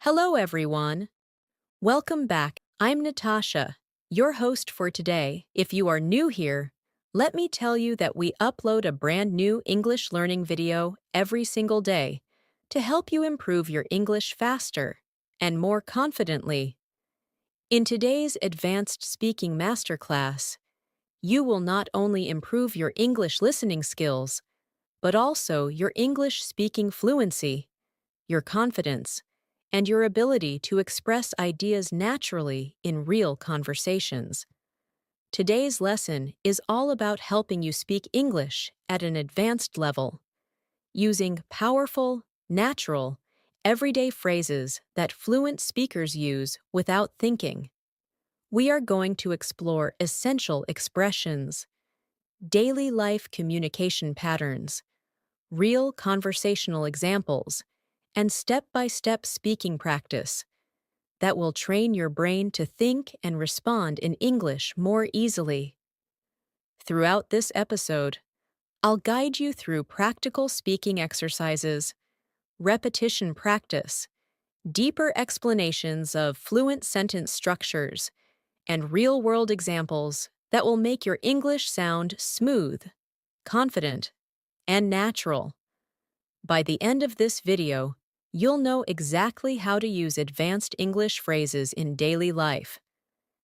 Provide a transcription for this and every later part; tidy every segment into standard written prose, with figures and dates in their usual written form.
Hello, everyone. Welcome back. I'm Natasha, your host for today. If you are new here, let me tell you that we upload a brand new English learning video every single day to help you improve your English faster and more confidently. In today's Advanced Speaking Masterclass, you will not only improve your English listening skills, but also your English speaking fluency, your confidence, and your ability to express ideas naturally in real conversations. Today's lesson is all about helping you speak English at an advanced level, using powerful, natural, everyday phrases that fluent speakers use without thinking. We are going to explore essential expressions, daily life communication patterns, real conversational examples, and step-by-step speaking practice that will train your brain to think and respond in English more easily. Throughout this episode, I'll guide you through practical speaking exercises, repetition practice, deeper explanations of fluent sentence structures, and real-world examples that will make your English sound smooth, confident, and natural. By the end of this video, you'll know exactly how to use advanced English phrases in daily life,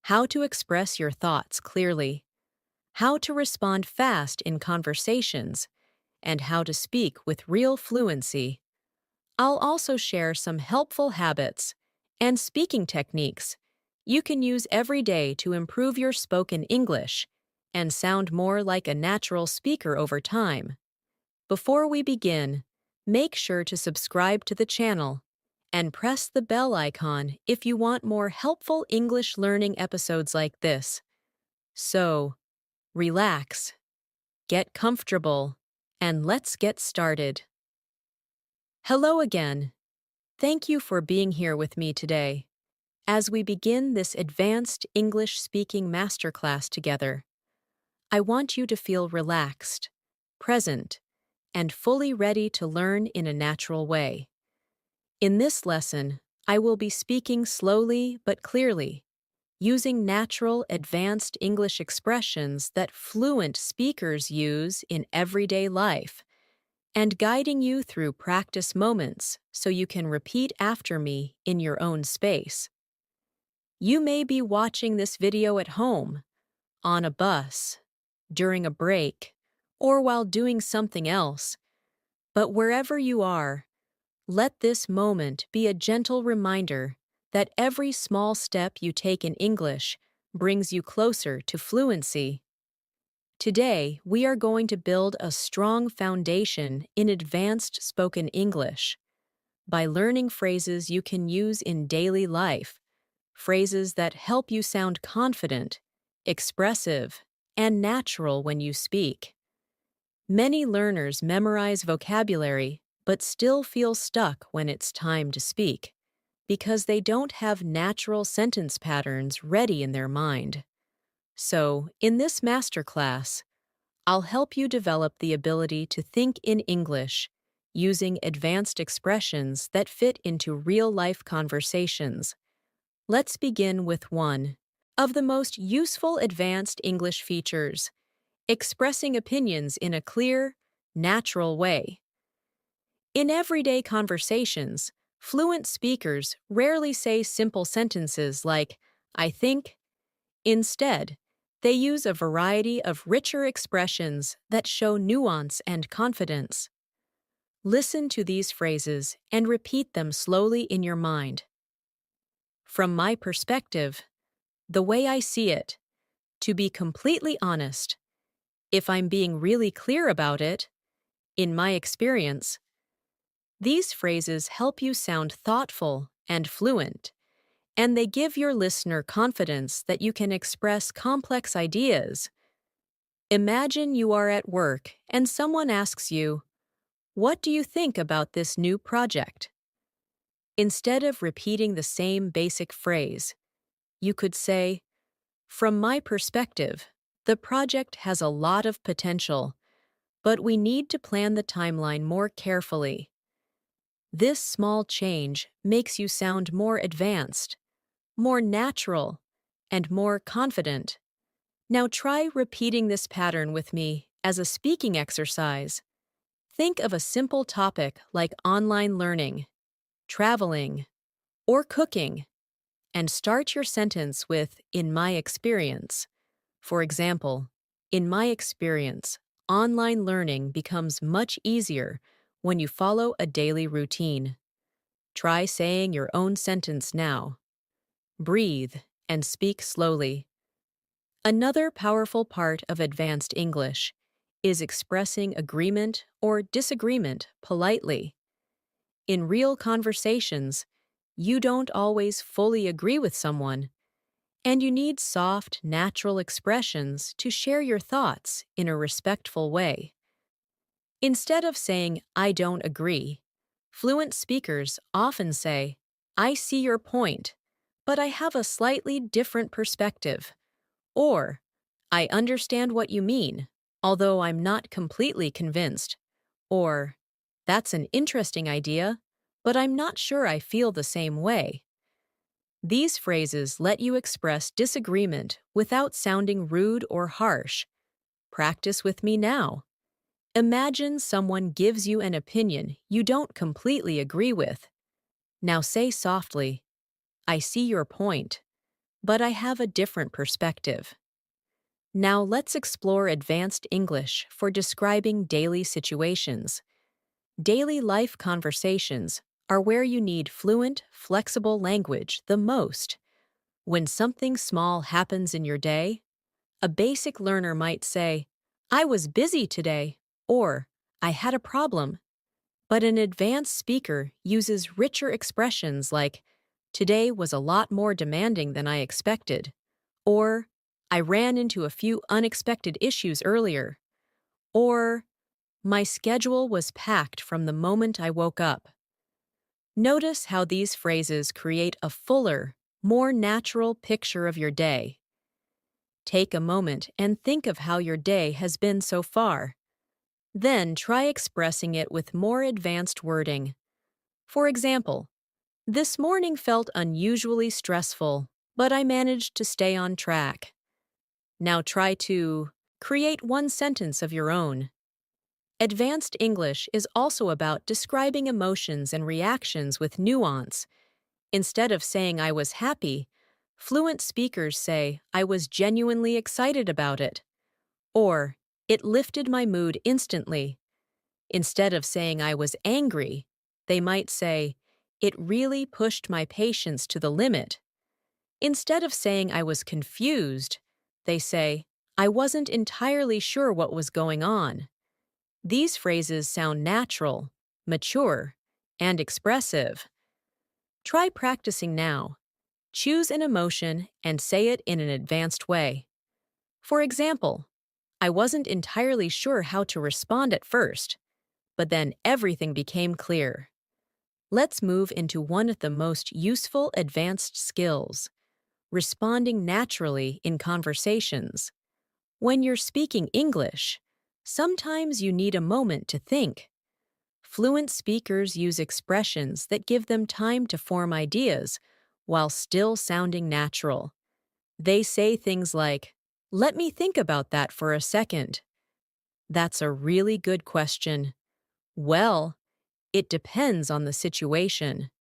how to express your thoughts clearly, how to respond fast in conversations, and how to speak with real fluency. I'll also share some helpful habits and speaking techniques you can use every day to improve your spoken English and sound more like a natural speaker over time. Before we begin, make sure to subscribe to the channel and press the bell icon if you want more helpful English learning episodes like this. So, relax, get comfortable, and let's get started. Hello again. Thank you for being here with me today as we begin this advanced English speaking masterclass together. I want you to feel relaxed, present, and fully ready to learn in a natural way. In this lesson, I will be speaking slowly but clearly, using natural, advanced English expressions that fluent speakers use in everyday life, and guiding you through practice moments so you can repeat after me in your own space. You may be watching this video at home, on a bus, during a break, or while doing something else, but wherever you are, let this moment be a gentle reminder that every small step you take in English brings you closer to fluency. Today, we are going to build a strong foundation in advanced spoken English by learning phrases you can use in daily life, phrases that help you sound confident, expressive, and natural when you speak. Many learners memorize vocabulary but still feel stuck when it's time to speak, because they don't have natural sentence patterns ready in their mind. So, in this masterclass, I'll help you develop the ability to think in English using advanced expressions that fit into real-life conversations. Let's begin with one of the most useful advanced English features: expressing opinions in a clear, natural way. In everyday conversations, fluent speakers rarely say simple sentences like, "I think." Instead, they use a variety of richer expressions that show nuance and confidence. Listen to these phrases and repeat them slowly in your mind. From my perspective, the way I see it, to be completely honest, if I'm being really clear about it, in my experience, these phrases help you sound thoughtful and fluent, and they give your listener confidence that you can express complex ideas. Imagine you are at work and someone asks you, "What do you think about this new project?" Instead of repeating the same basic phrase, you could say, "From my perspective, the project has a lot of potential, but we need to plan the timeline more carefully." This small change makes you sound more advanced, more natural, and more confident. Now try repeating this pattern with me as a speaking exercise. Think of a simple topic like online learning, traveling, or cooking, and start your sentence with "in my experience." For example, in my experience, online learning becomes much easier when you follow a daily routine. Try saying your own sentence now. Breathe and speak slowly. Another powerful part of advanced English is expressing agreement or disagreement politely. In real conversations, you don't always fully agree with someone, and you need soft, natural expressions to share your thoughts in a respectful way. Instead of saying, "I don't agree," fluent speakers often say, "I see your point, but I have a slightly different perspective." Or, "I understand what you mean, although I'm not completely convinced." Or, "That's an interesting idea, but I'm not sure I feel the same way." These phrases let you express disagreement without sounding rude or harsh. Practice with me now. Imagine someone gives you an opinion you don't completely agree with. Now say softly, "I see your point, but I have a different perspective." Now let's explore advanced English for describing daily situations. Daily life conversations are where you need fluent, flexible language the most. When something small happens in your day, a basic learner might say, "I was busy today," or "I had a problem." But an advanced speaker uses richer expressions like, "Today was a lot more demanding than I expected," or "I ran into a few unexpected issues earlier," or "My schedule was packed from the moment I woke up." Notice how these phrases create a fuller, more natural picture of your day. Take a moment and think of how your day has been so far. Then try expressing it with more advanced wording. For example, "This morning felt unusually stressful, but I managed to stay on track." Now try to create one sentence of your own. Advanced English is also about describing emotions and reactions with nuance. Instead of saying "I was happy," fluent speakers say "I was genuinely excited about it," or "It lifted my mood instantly." Instead of saying "I was angry," they might say, "It really pushed my patience to the limit." Instead of saying "I was confused," they say, "I wasn't entirely sure what was going on." These phrases sound natural, mature, and expressive. Try practicing now. Choose an emotion and say it in an advanced way. For example, "I wasn't entirely sure how to respond at first, but then everything became clear." Let's move into one of the most useful advanced skills: responding naturally in conversations. When you're speaking English, sometimes you need a moment to think. Fluent speakers use expressions that give them time to form ideas while still sounding natural. They say things like, "Let me think about that for a second." "That's a really good question." "Well, it depends on the situation."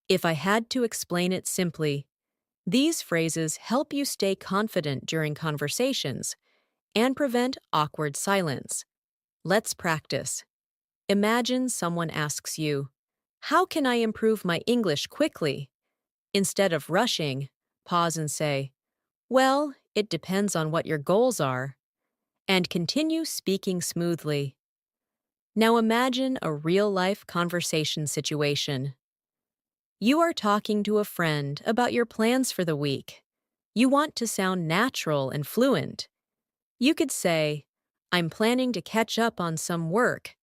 If I had to explain it simply, these phrases help you stay confident during conversations and prevent awkward silence. Let's practice. Imagine someone asks you, "How can I improve my English quickly?" Instead of rushing, pause and say, "Well, it depends on what your goals are," and continue speaking smoothly. Now imagine a real-life conversation situation. You are talking to a friend about your plans for the week. You want to sound natural and fluent. You could say, "I'm planning to catch up on some work,"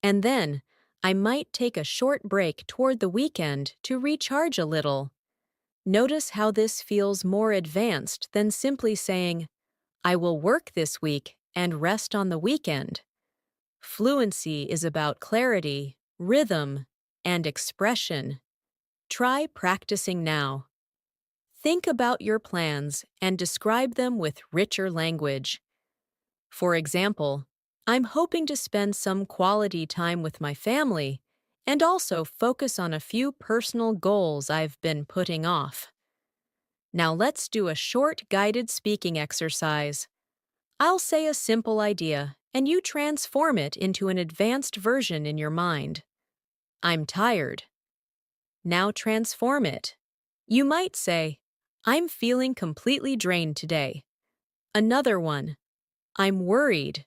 and then, "I might take a short break toward the weekend to recharge a little." Notice how this feels more advanced than simply saying, "I will work this week and rest on the weekend." Fluency is about clarity, rhythm, and expression. Try practicing now. Think about your plans and describe them with richer language. For example, I'm hoping to spend some quality time with my family and also focus on a few personal goals I've been putting off. Now let's do a short guided speaking exercise. I'll say a simple idea, and you transform it into an advanced version in your mind. I'm tired. Now transform it. You might say, I'm feeling completely drained today. Another one, I'm worried.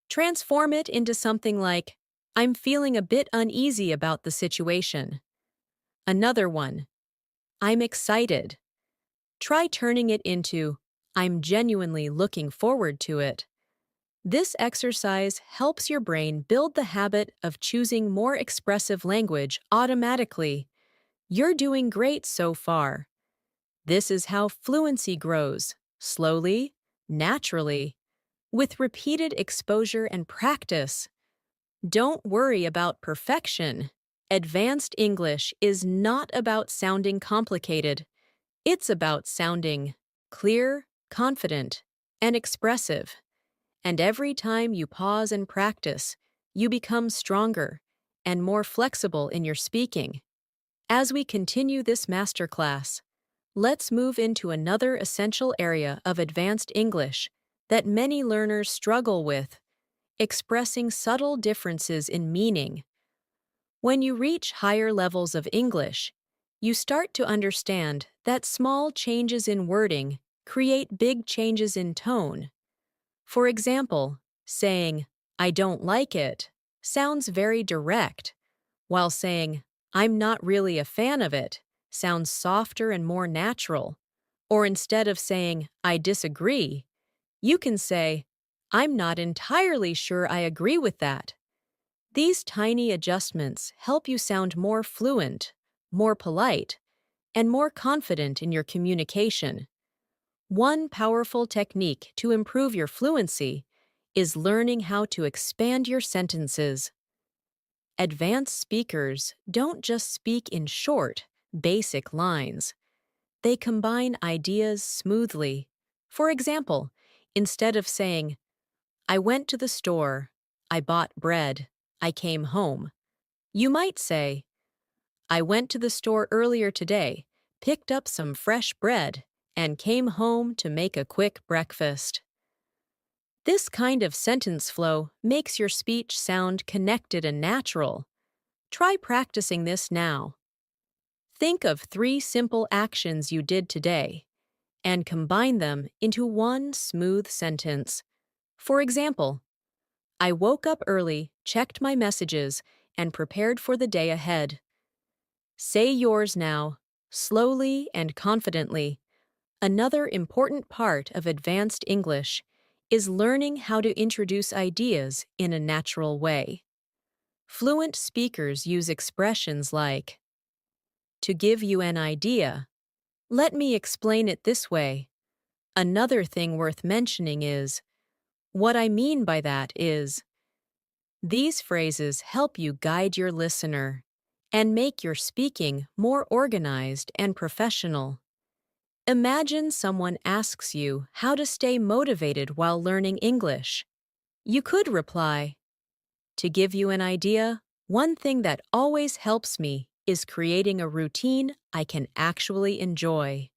Transform it into something like, I'm feeling a bit uneasy about the situation. Another one, I'm excited. Try turning it into, I'm genuinely looking forward to it. This exercise helps your brain build the habit of choosing more expressive language automatically. You're doing great so far. This is how fluency grows, slowly, naturally, with repeated exposure and practice. Don't worry about perfection. Advanced English is not about sounding complicated. It's about sounding clear, confident, and expressive. And every time you pause and practice, you become stronger and more flexible in your speaking. As we continue this masterclass, let's move into another essential area of advanced English that many learners struggle with: expressing subtle differences in meaning. When you reach higher levels of English, you start to understand that small changes in wording create big changes in tone. For example, saying, I don't like it, sounds very direct, while saying, I'm not really a fan of it, sounds softer and more natural. Or instead of saying, I disagree, you can say, I'm not entirely sure I agree with that. These tiny adjustments help you sound more fluent, more polite, and more confident in your communication. One powerful technique to improve your fluency is learning how to expand your sentences. Advanced speakers don't just speak in short, basic lines. They combine ideas smoothly. For example, instead of saying, I went to the store, I bought bread, I came home, you might say, I went to the store earlier today, picked up some fresh bread, and came home to make a quick breakfast. This kind of sentence flow makes your speech sound connected and natural. Try practicing this now. Think of 3 simple actions you did today and combine them into one smooth sentence. For example, I woke up early, checked my messages, and prepared for the day ahead. Say yours now, slowly and confidently. Another important part of advanced English is learning how to introduce ideas in a natural way. Fluent speakers use expressions like, to give you an idea, let me explain it this way. Another thing worth mentioning is, what I mean by that is. These phrases help you guide your listener and make your speaking more organized and professional. Imagine someone asks you how to stay motivated while learning English. You could reply, to give you an idea, one thing that always helps me is creating a routine I can actually enjoy.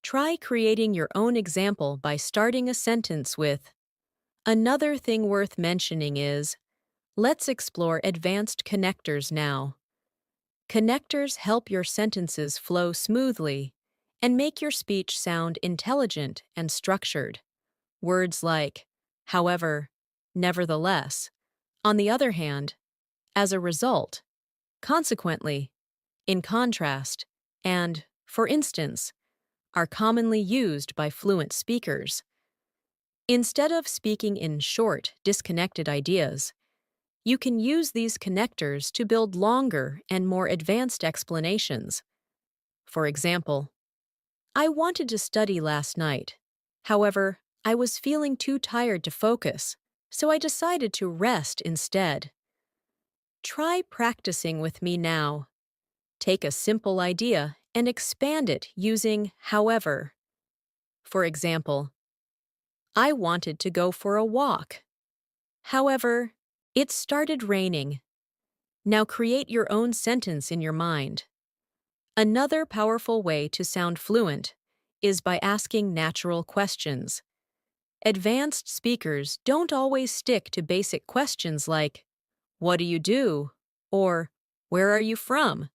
Try creating your own example by starting a sentence with, another thing worth mentioning is, let's explore advanced connectors now. Connectors help your sentences flow smoothly and make your speech sound intelligent and structured. Words like, however, nevertheless, on the other hand, as a result, consequently, in contrast, and, for instance, are commonly used by fluent speakers. Instead of speaking in short, disconnected ideas, you can use these connectors to build longer and more advanced explanations. For example, I wanted to study last night. However, I was feeling too tired to focus, so I decided to rest instead. Try practicing with me now. Take a simple idea and expand it using however. For example, I wanted to go for a walk. However, it started raining. Now create your own sentence in your mind. Another powerful way to sound fluent is by asking natural questions. Advanced speakers don't always stick to basic questions like, "What do you do?" or "Where are you from?"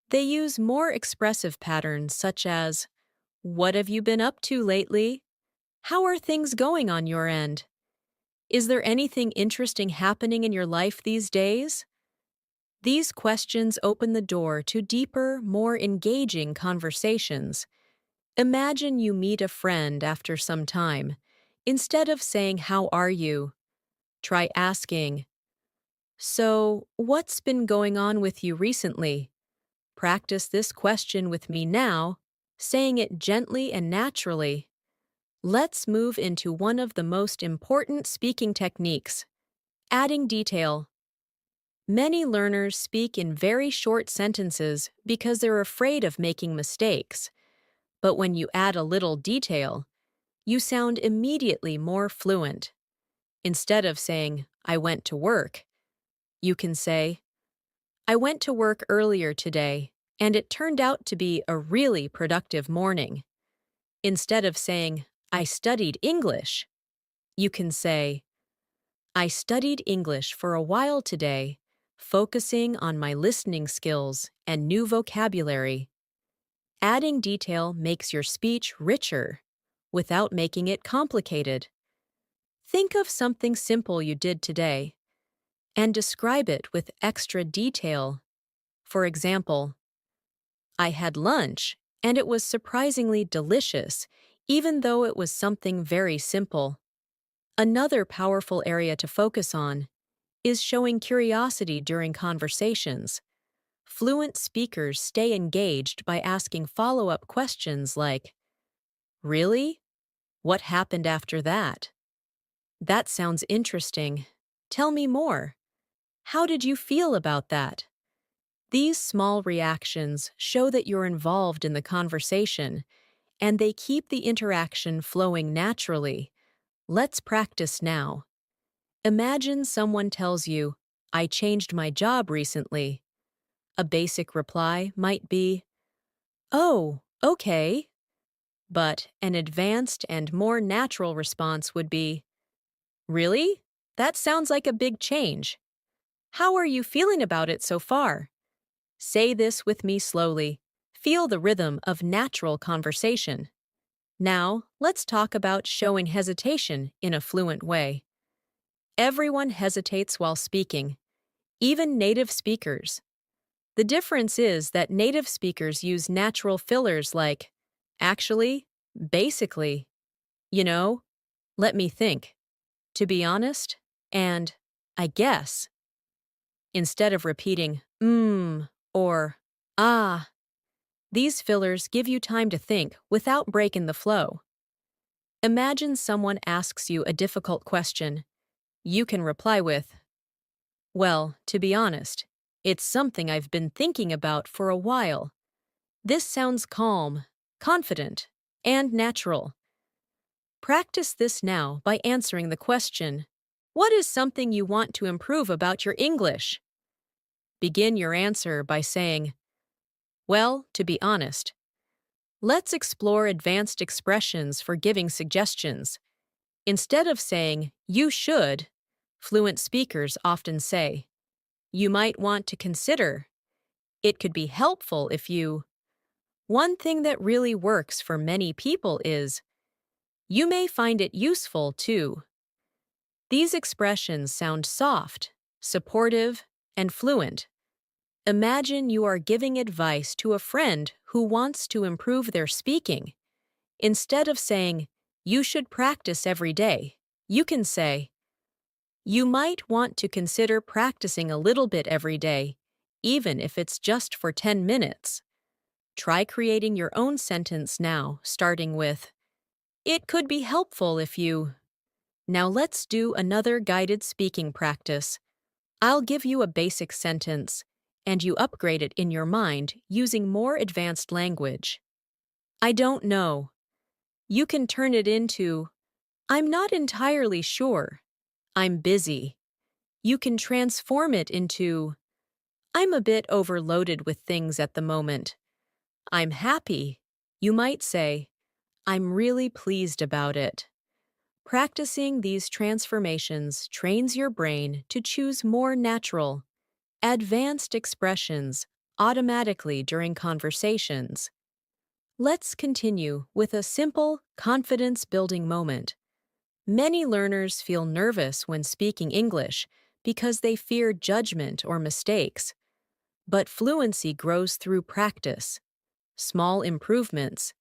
They use more expressive patterns such as, "What have you been up to lately? How are things going on your end? Is there anything interesting happening in your life these days?" These questions open the door to deeper, more engaging conversations. Imagine you meet a friend after some time. Instead of saying, "How are you?" try asking, "So, what's been going on with you recently?" Practice this question with me now, saying it gently and naturally. Let's move into one of the most important speaking techniques, adding detail. Many learners speak in very short sentences because they're afraid of making mistakes. But when you add a little detail, you sound immediately more fluent. Instead of saying, "I went to work," you can say, "I went to work earlier today, and it turned out to be a really productive morning." Instead of saying, "I studied English," you can say, "I studied English for a while today, focusing on my listening skills and new vocabulary." Adding detail makes your speech richer without making it complicated. Think of something simple you did today and describe it with extra detail. For example, "I had lunch and it was surprisingly delicious, even though it was something very simple." Another powerful area to focus on is showing curiosity during conversations. Fluent speakers stay engaged by asking follow-up questions like, "Really? What happened after that? That sounds interesting. Tell me more. How did you feel about that?" These small reactions show that you're involved in the conversation, and they keep the interaction flowing naturally. Let's practice now. Imagine someone tells you, "I changed my job recently." A basic reply might be, "Oh, okay." But an advanced and more natural response would be, "Really? That sounds like a big change. How are you feeling about it so far?" Say this with me slowly. Feel the rhythm of natural conversation. Now, let's talk about showing hesitation in a fluent way. Everyone hesitates while speaking, even native speakers. The difference is that native speakers use natural fillers like, "Actually," "basically," "you know," "let me think," "to be honest," and "I guess." Instead of repeating or "ah." These fillers give you time to think without breaking the flow. Imagine someone asks you a difficult question. You can reply with, "Well, to be honest, it's something I've been thinking about for a while." This sounds calm, confident, and natural. Practice this now by answering the question, "What is something you want to improve about your English?" Begin your answer by saying, "Well, to be honest." Let's explore advanced expressions for giving suggestions. Instead of saying, "You should," fluent speakers often say, "You might want to consider." It could be helpful if you. One thing that really works for many people is, "You may find it useful too." These expressions sound soft, supportive, and fluent. Imagine you are giving advice to a friend who wants to improve their speaking. Instead of saying, "You should practice every day," you can say, "You might want to consider practicing a little bit every day, even if it's just for 10 minutes. Try creating your own sentence now, starting with, "It could be helpful if you." Now let's do another guided speaking practice. I'll give you a basic sentence, and you upgrade it in your mind using more advanced language. I don't know. You can turn it into, I'm not entirely sure. I'm busy. You can transform it into, I'm a bit overloaded with things at the moment. I'm happy. You might say, I'm really pleased about it. Practicing these transformations trains your brain to choose more natural, advanced expressions automatically during conversations. Let's continue with a simple, confidence-building moment. Many learners feel nervous when speaking English because they fear judgment or mistakes. But fluency grows through practice, small improvements,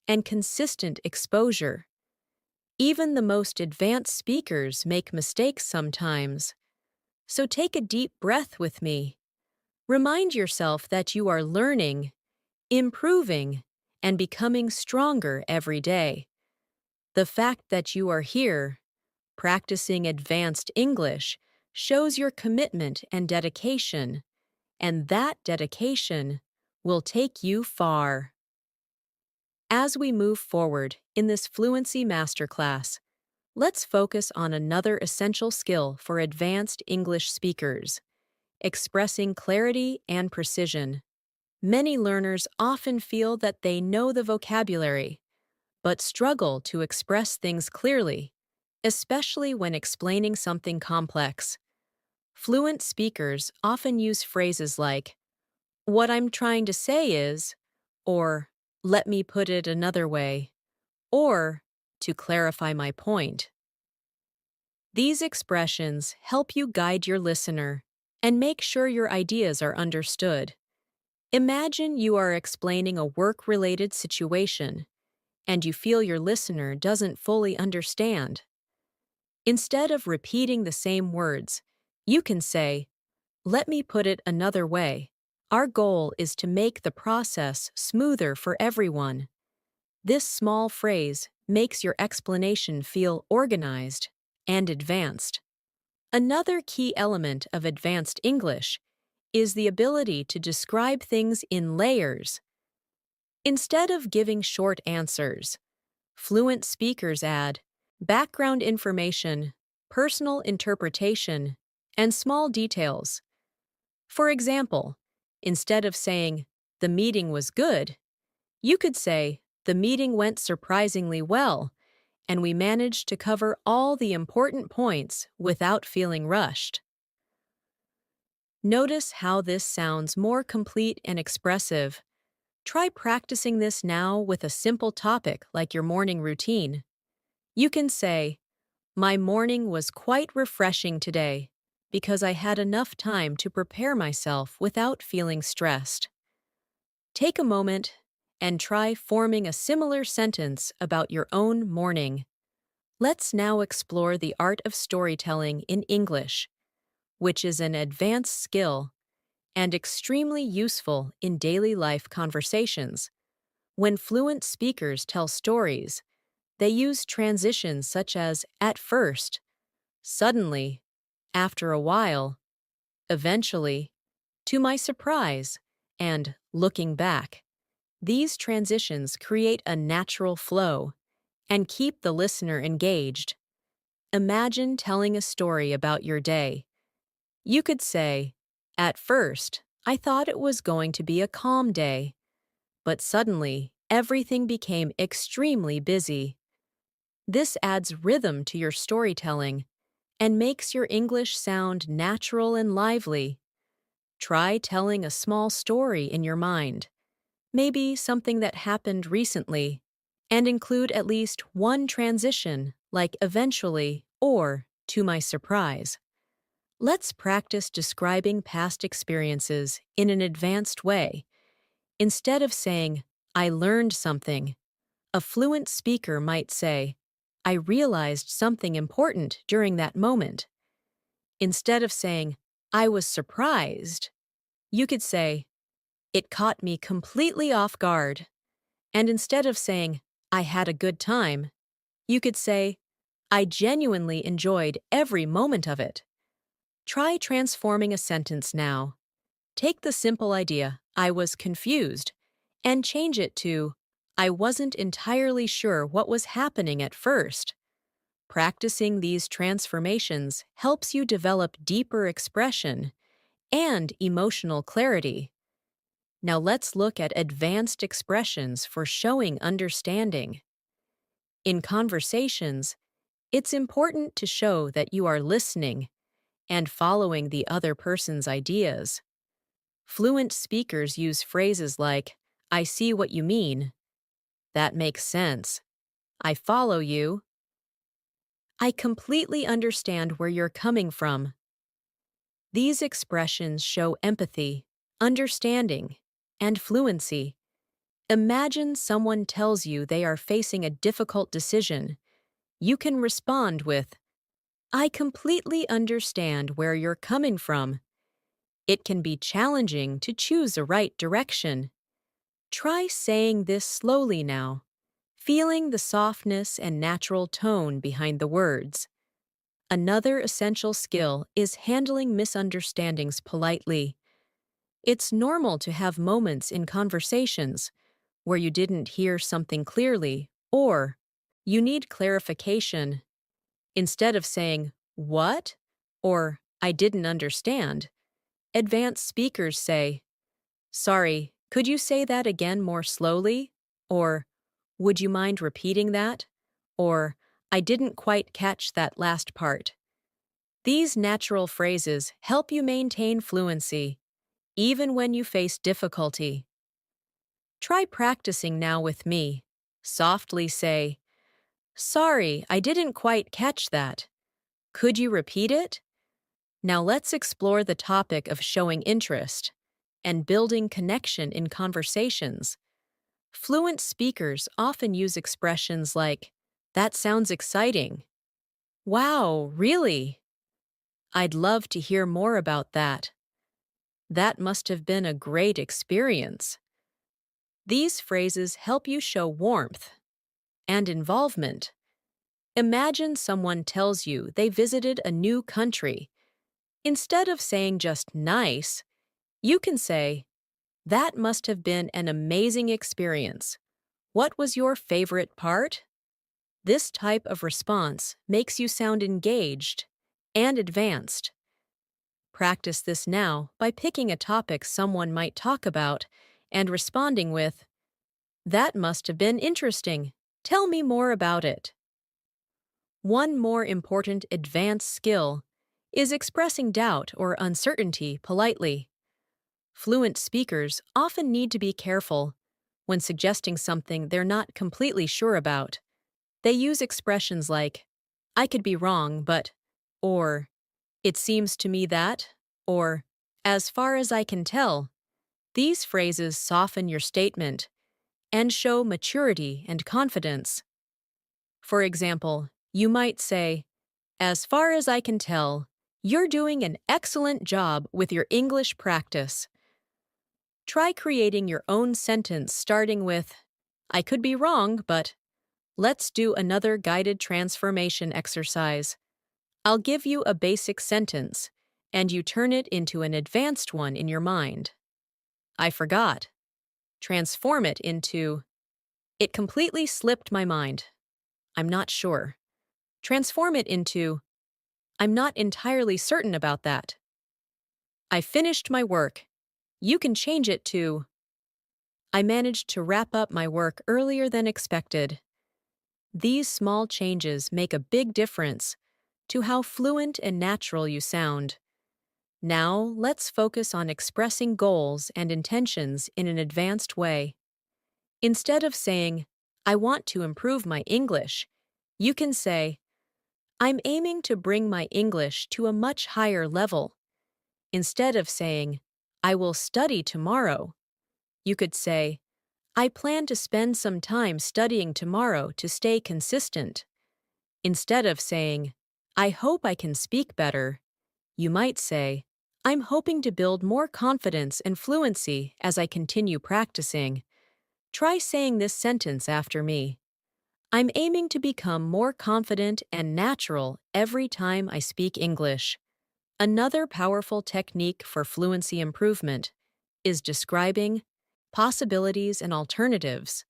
and consistent exposure. Even the most advanced speakers make mistakes sometimes. So take a deep breath with me. Remind yourself that you are learning, improving, and becoming stronger every day. The fact that you are here, practicing advanced English, shows your commitment and dedication, and that dedication will take you far. As we move forward in this Fluency Masterclass, let's focus on another essential skill for advanced English speakers: expressing clarity and precision. Many learners often feel that they know the vocabulary, but struggle to express things clearly, especially when explaining something complex. Fluent speakers often use phrases like, what I'm trying to say is, or let me put it another way, or to clarify my point. These expressions help you guide your listener and make sure your ideas are understood. Imagine you are explaining a work-related situation and you feel your listener doesn't fully understand. Instead of repeating the same words, you can say, let me put it another way. Our goal is to make the process smoother for everyone. This small phrase makes your explanation feel organized and advanced. Another key element of advanced English is the ability to describe things in layers. Instead of giving short answers, fluent speakers add background information, personal interpretation, and small details. For example, instead of saying, the meeting was good, you could say, the meeting went surprisingly well, and we managed to cover all the important points without feeling rushed. Notice how this sounds more complete and expressive. Try practicing this now with a simple topic like your morning routine. You can say, my morning was quite refreshing today because I had enough time to prepare myself without feeling stressed. Take a moment and try forming a similar sentence about your own morning. Let's now explore the art of storytelling in English, which is an advanced skill and extremely useful in daily life conversations. When fluent speakers tell stories, they use transitions such as at first, suddenly, after a while, eventually, to my surprise, and looking back. These transitions create a natural flow and keep the listener engaged. Imagine telling a story about your day. You could say, at first, I thought it was going to be a calm day, but suddenly, everything became extremely busy. This adds rhythm to your storytelling and makes your English sound natural and lively. Try telling a small story in your mind, maybe something that happened recently, and include at least one transition, like eventually or to my surprise. Let's practice describing past experiences in an advanced way. Instead of saying, I learned something, a fluent speaker might say, I realized something important during that moment. Instead of saying, I was surprised, you could say, it caught me completely off guard. And instead of saying, I had a good time, you could say, I genuinely enjoyed every moment of it. Try transforming a sentence now. Take the simple idea, I was confused, and change it to, I wasn't entirely sure what was happening at first. Practicing these transformations helps you develop deeper expression and emotional clarity. Now let's look at advanced expressions for showing understanding. In conversations, it's important to show that you are listening and following the other person's ideas. Fluent speakers use phrases like, I see what you mean, that makes sense, I follow you, I completely understand where you're coming from. These expressions show empathy, understanding, and fluency. Imagine someone tells you they are facing a difficult decision. You can respond with, I completely understand where you're coming from. It can be challenging to choose a right direction. Try saying this slowly now, feeling the softness and natural tone behind the words. Another essential skill is handling misunderstandings politely. It's normal to have moments in conversations where you didn't hear something clearly or you need clarification. Instead of saying, what? Or, I didn't understand, advanced speakers say, sorry, could you say that again more slowly? Or, would you mind repeating that? Or, I didn't quite catch that last part. These natural phrases help you maintain fluency, even when you face difficulty. Try practicing now with me. Softly say, sorry, I didn't quite catch that. Could you repeat it? Now let's explore the topic of showing interest and building connection in conversations. Fluent speakers often use expressions like, that sounds exciting. Wow, really? I'd love to hear more about that. That must have been a great experience. These phrases help you show warmth and involvement. Imagine someone tells you they visited a new country. Instead of saying just nice, you can say, that must have been an amazing experience. What was your favorite part? This type of response makes you sound engaged and advanced. Practice this now by picking a topic someone might talk about and responding with, that must have been interesting. Tell me more about it. One more important advanced skill is expressing doubt or uncertainty politely. Fluent speakers often need to be careful when suggesting something they're not completely sure about. They use expressions like, I could be wrong, but, or, it seems to me that, or, as far as I can tell. These phrases soften your statement and show maturity and confidence. For example, you might say, as far as I can tell, you're doing an excellent job with your English practice. Try creating your own sentence starting with, I could be wrong, but let's do another guided transformation exercise. I'll give you a basic sentence, and you turn it into an advanced one in your mind. I forgot. Transform it into, it completely slipped my mind. I'm not sure. Transform it into, I'm not entirely certain about that. I finished my work. You can change it to, I managed to wrap up my work earlier than expected. These small changes make a big difference to how fluent and natural you sound. Now, let's focus on expressing goals and intentions in an advanced way. Instead of saying, I want to improve my English, you can say, I'm aiming to bring my English to a much higher level. Instead of saying, I will study tomorrow, you could say, I plan to spend some time studying tomorrow to stay consistent. Instead of saying, I hope I can speak better, you might say, I'm hoping to build more confidence and fluency as I continue practicing. Try saying this sentence after me. I'm aiming to become more confident and natural every time I speak English. Another powerful technique for fluency improvement is describing possibilities and alternatives.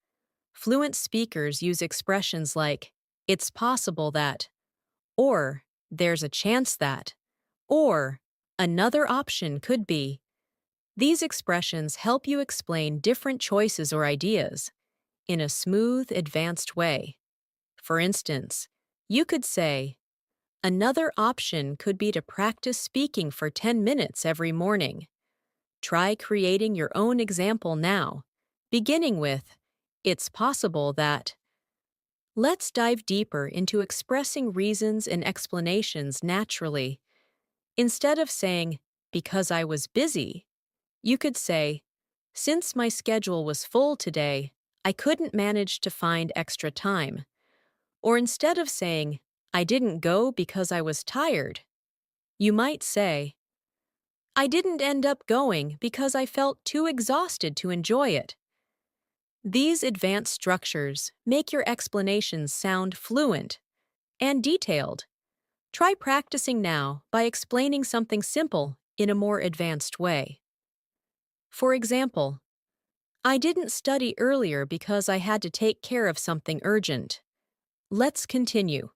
Fluent speakers use expressions like, it's possible that, or there's a chance that, or another option could be. These expressions help you explain different choices or ideas in a smooth, advanced way. For instance, you could say, another option could be to practice speaking for 10 minutes every morning. Try creating your own example now, beginning with, it's possible that. Let's dive deeper into expressing reasons and explanations naturally. Instead of saying, because I was busy, you could say, since my schedule was full today, I couldn't manage to find extra time. Or instead of saying, I didn't go because I was tired, you might say, I didn't end up going because I felt too exhausted to enjoy it. These advanced structures make your explanations sound fluent and detailed. Try practicing now by explaining something simple in a more advanced way. For example, I didn't study earlier because I had to take care of something urgent. Let's continue.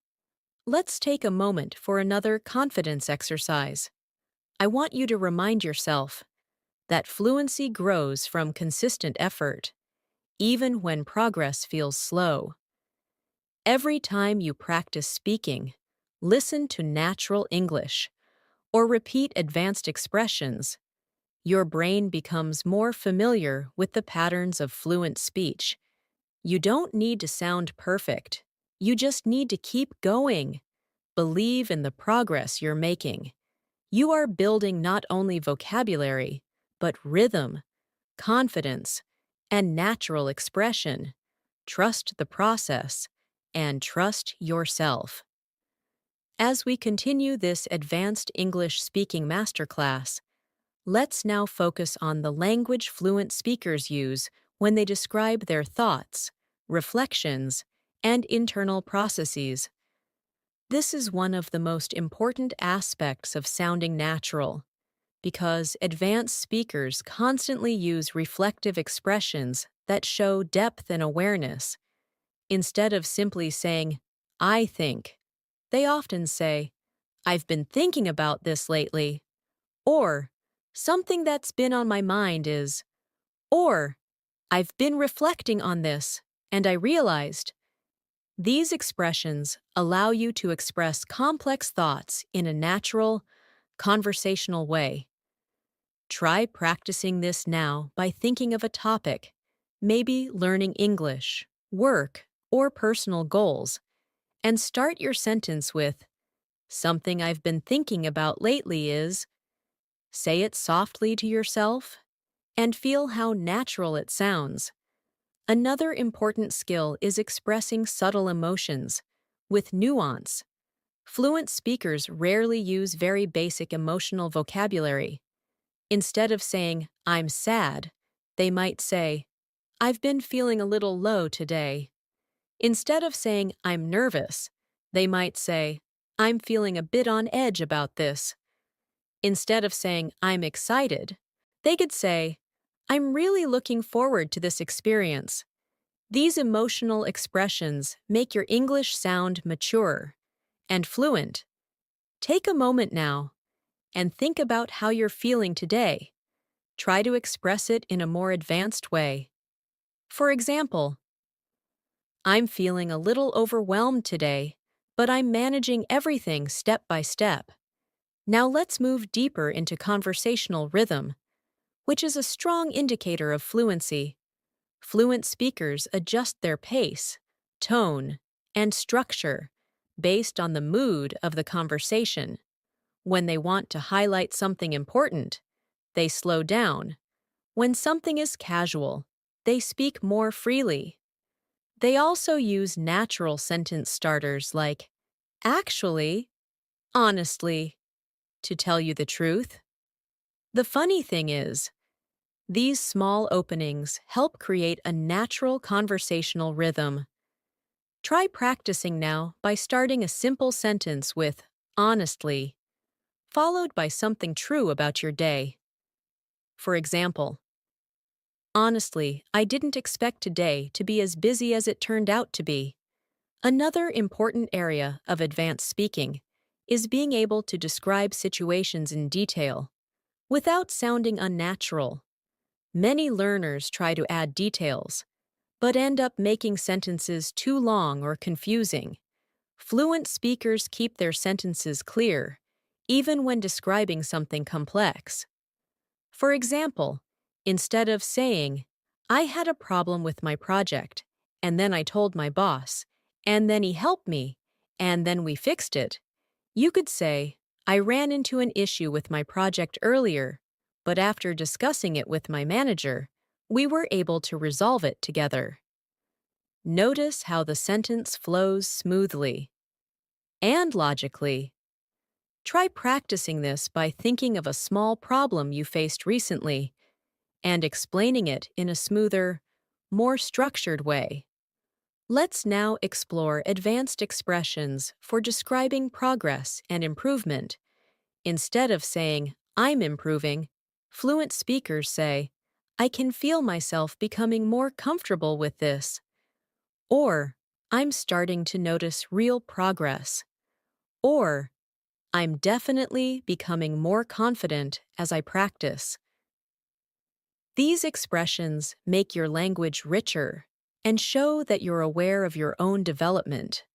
Let's take a moment for another confidence exercise. I want you to remind yourself that fluency grows from consistent effort, even when progress feels slow. Every time you practice speaking, listen to natural English or repeat advanced expressions, your brain becomes more familiar with the patterns of fluent speech. You don't need to sound perfect. You just need to keep going. Believe in the progress you're making. You are building not only vocabulary, but rhythm, confidence, and natural expression. Trust the process and trust yourself. As we continue this advanced English speaking masterclass, let's now focus on the language fluent speakers use when they describe their thoughts, reflections, and internal processes. This is one of the most important aspects of sounding natural, because advanced speakers constantly use reflective expressions that show depth and awareness. Instead of simply saying, I think, they often say, I've been thinking about this lately, or something that's been on my mind is, or I've been reflecting on this, and I realized. These expressions allow you to express complex thoughts in a natural, conversational way. Try practicing this now by thinking of a topic, maybe learning English, work, or personal goals, and start your sentence with, something I've been thinking about lately is. Say it softly to yourself and feel how natural it sounds. Another important skill is expressing subtle emotions with nuance. Fluent speakers rarely use very basic emotional vocabulary. Instead of saying, I'm sad, they might say, I've been feeling a little low today. Instead of saying, I'm nervous, they might say, I'm feeling a bit on edge about this. Instead of saying, I'm excited, they could say, I'm really looking forward to this experience. These emotional expressions make your English sound mature and fluent. Take a moment now and think about how you're feeling today. Try to express it in a more advanced way. For example, I'm feeling a little overwhelmed today, but I'm managing everything step by step. Now let's move deeper into conversational rhythm, which is a strong indicator of fluency. Fluent speakers adjust their pace, tone, and structure based on the mood of the conversation. When they want to highlight something important, they slow down. When something is casual, they speak more freely. They also use natural sentence starters like, actually, honestly, to tell you the truth. The funny thing is, these small openings help create a natural conversational rhythm. Try practicing now by starting a simple sentence with, honestly. followed by something true about your day. For example, honestly, I didn't expect today to be as busy as it turned out to be. Another important area of advanced speaking is being able to describe situations in detail without sounding unnatural. Many learners try to add details, but end up making sentences too long or confusing. Fluent speakers keep their sentences clear, even when describing something complex. For example, instead of saying, I had a problem with my project, and then I told my boss, and then he helped me, and then we fixed it, you could say, I ran into an issue with my project earlier, but after discussing it with my manager, we were able to resolve it together. Notice how the sentence flows smoothly and logically. Try practicing this by thinking of a small problem you faced recently and explaining it in a smoother, more structured way. Let's now explore advanced expressions for describing progress and improvement. Instead of saying, I'm improving, fluent speakers say, I can feel myself becoming more comfortable with this. Or, I'm starting to notice real progress. Or, I'm definitely becoming more confident as I practice. These expressions make your language richer and show that you're aware of your own development.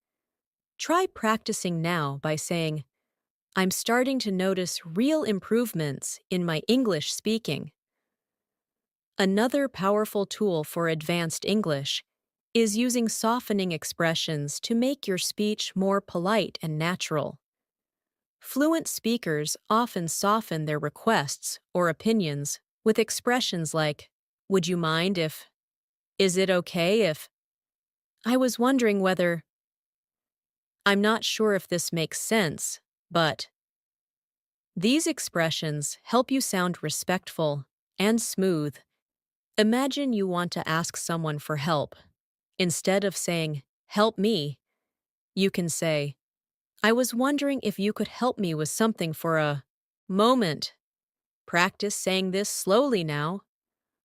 Try practicing now by saying, I'm starting to notice real improvements in my English speaking. Another powerful tool for advanced English is using softening expressions to make your speech more polite and natural. Fluent speakers often soften their requests or opinions with expressions like, would you mind if, is it okay if, I was wondering whether, I'm not sure if this makes sense, but. These expressions help you sound respectful and smooth. Imagine you want to ask someone for help. Instead of saying, help me, you can say, I was wondering if you could help me with something for a moment. Practice saying this slowly now.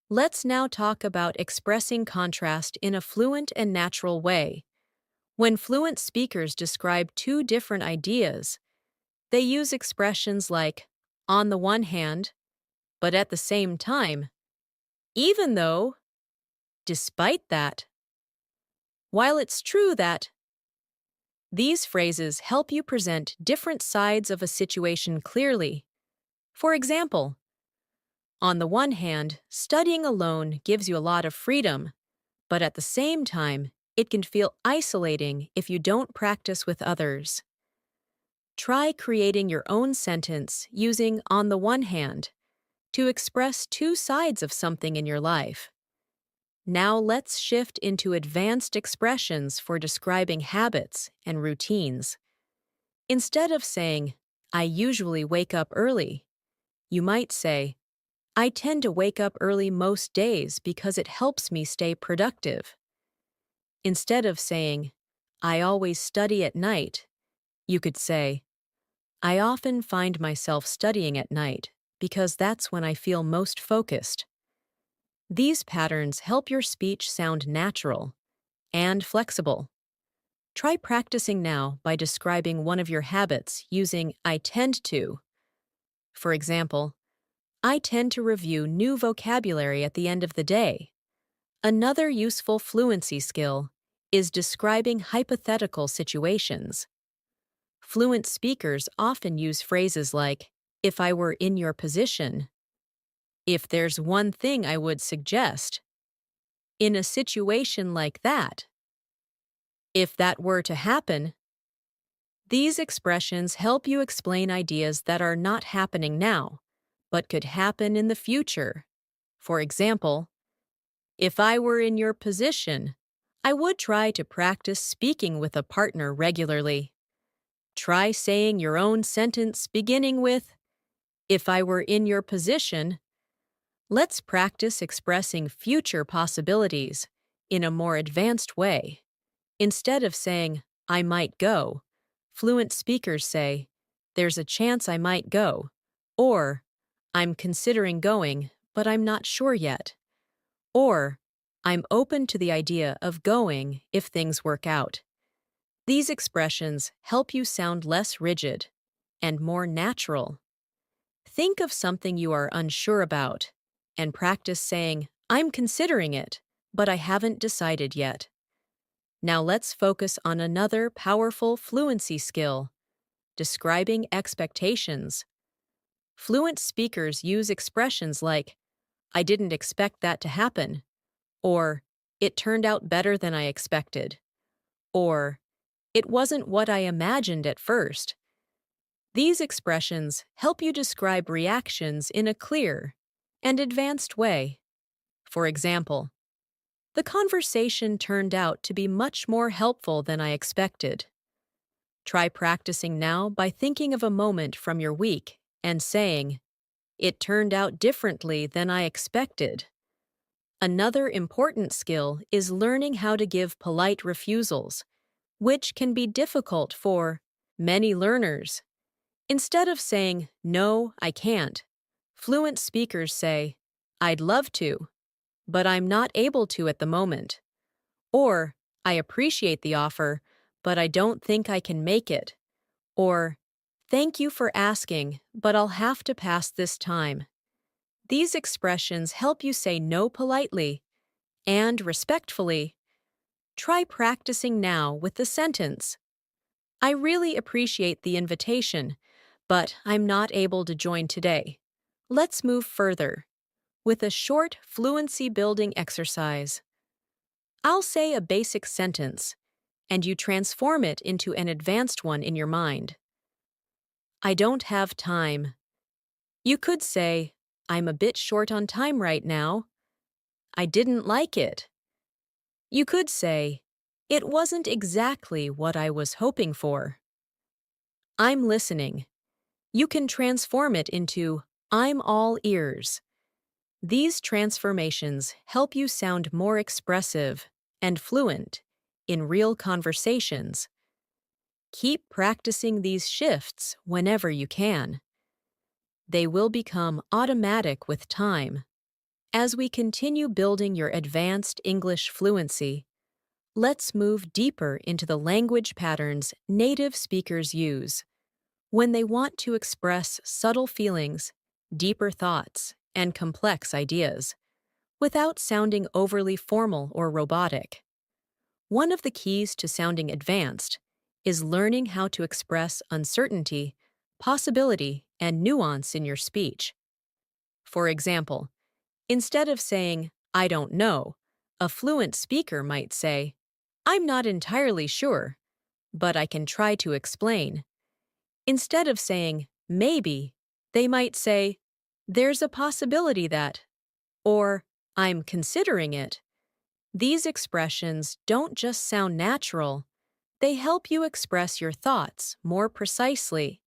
Let's now talk about expressing contrast in a fluent and natural way. When fluent speakers describe two different ideas, they use expressions like, on the one hand, but at the same time, even though, despite that. While it's true that these phrases help you present different sides of a situation clearly. For example, on the one hand, studying alone gives you a lot of freedom, but at the same time, it can feel isolating if you don't practice with others. Try creating your own sentence using on the one hand to express two sides of something in your life. Now let's shift into advanced expressions for describing habits and routines. Instead of saying, I usually wake up early, you might say, I tend to wake up early most days because it helps me stay productive. Instead of saying, I always study at night, you could say, I often find myself studying at night because that's when I feel most focused. These patterns help your speech sound natural and flexible. Try practicing now by describing one of your habits using I tend to. For example, I tend to review new vocabulary at the end of the day. Another useful fluency skill is describing hypothetical situations. Fluent speakers often use phrases like, if I were in your position, if there's one thing I would suggest, in a situation like that, if that were to happen. These expressions help you explain ideas that are not happening now, but could happen in the future. For example, if I were in your position, I would try to practice speaking with a partner regularly. Try saying your own sentence beginning with, if I were in your position. Let's practice expressing future possibilities in a more advanced way. Instead of saying, I might go, fluent speakers say, there's a chance I might go, or I'm considering going, but I'm not sure yet, or I'm open to the idea of going if things work out. These expressions help you sound less rigid and more natural. Think of something you are unsure about and practice saying, I'm considering it, but I haven't decided yet. Now let's focus on another powerful fluency skill, describing expectations. Fluent speakers use expressions like, I didn't expect that to happen, or it turned out better than I expected, or it wasn't what I imagined at first. These expressions help you describe reactions in a clear and advanced way. For example, the conversation turned out to be much more helpful than I expected. Try practicing now by thinking of a moment from your week and saying, it turned out differently than I expected. Another important skill is learning how to give polite refusals, which can be difficult for many learners. Instead of saying, no, I can't, fluent speakers say, I'd love to, but I'm not able to at the moment. Or, I appreciate the offer, but I don't think I can make it. Or, thank you for asking, but I'll have to pass this time. These expressions help you say no politely and respectfully. Try practicing now with the sentence, I really appreciate the invitation, but I'm not able to join today. Let's move further with a short fluency building exercise. I'll say a basic sentence, and you transform it into an advanced one in your mind. I don't have time. You could say, I'm a bit short on time right now. I didn't like it. You could say, it wasn't exactly what I was hoping for. I'm listening. You can transform it into, I'm all ears. These transformations help you sound more expressive and fluent in real conversations. Keep practicing these shifts whenever you can. They will become automatic with time. As we continue building your advanced English fluency, let's move deeper into the language patterns native speakers use when they want to express subtle feelings, deeper thoughts, and complex ideas, without sounding overly formal or robotic. One of the keys to sounding advanced is learning how to express uncertainty, possibility, and nuance in your speech. For example, instead of saying, I don't know, a fluent speaker might say, I'm not entirely sure, but I can try to explain. Instead of saying, maybe, they might say, there's a possibility that, or I'm considering it. These expressions don't just sound natural, they help you express your thoughts more precisely.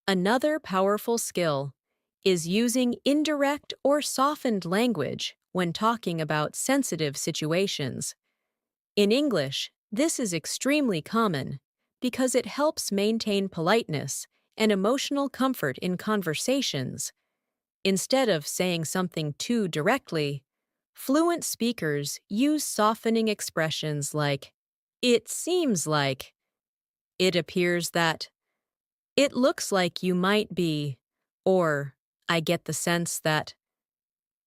Another powerful skill is using indirect or softened language when talking about sensitive situations. In English, this is extremely common because it helps maintain politeness and emotional comfort in conversations. Instead of saying something too directly, fluent speakers use softening expressions like, it seems like, it appears that, it looks like you might be, or I get the sense that.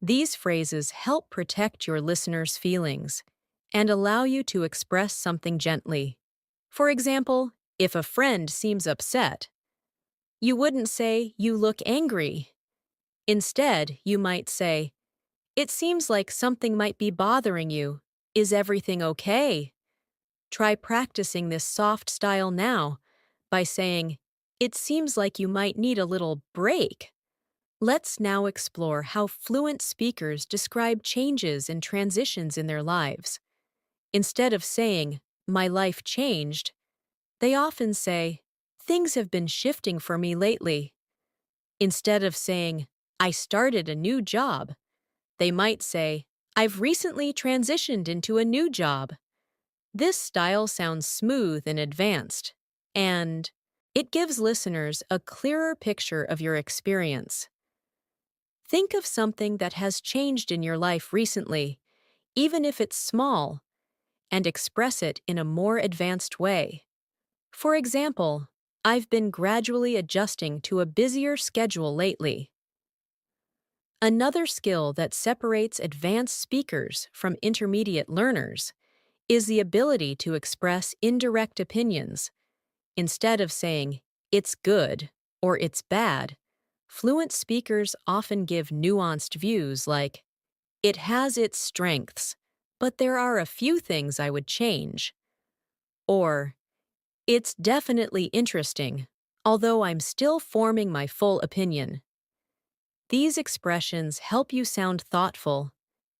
These phrases help protect your listener's feelings and allow you to express something gently. For example, if a friend seems upset, you wouldn't say, you look angry. Instead, you might say, it seems like something might be bothering you. Is everything okay? Try practicing this soft style now by saying, it seems like you might need a little break. Let's now explore how fluent speakers describe changes and transitions in their lives. Instead of saying, my life changed, they often say, things have been shifting for me lately. Instead of saying, I started a new job, they might say, I've recently transitioned into a new job. This style sounds smooth and advanced, and It gives listeners a clearer picture of your experience. Think of something that has changed in your life recently, even if it's small, and express it in a more advanced way. For example, I've been gradually adjusting to a busier schedule lately. Another skill that separates advanced speakers from intermediate learners is the ability to express indirect opinions. Instead of saying, it's good or it's bad, fluent speakers often give nuanced views like, it has its strengths, but there are a few things I would change. Or, it's definitely interesting, although I'm still forming my full opinion. These expressions help you sound thoughtful,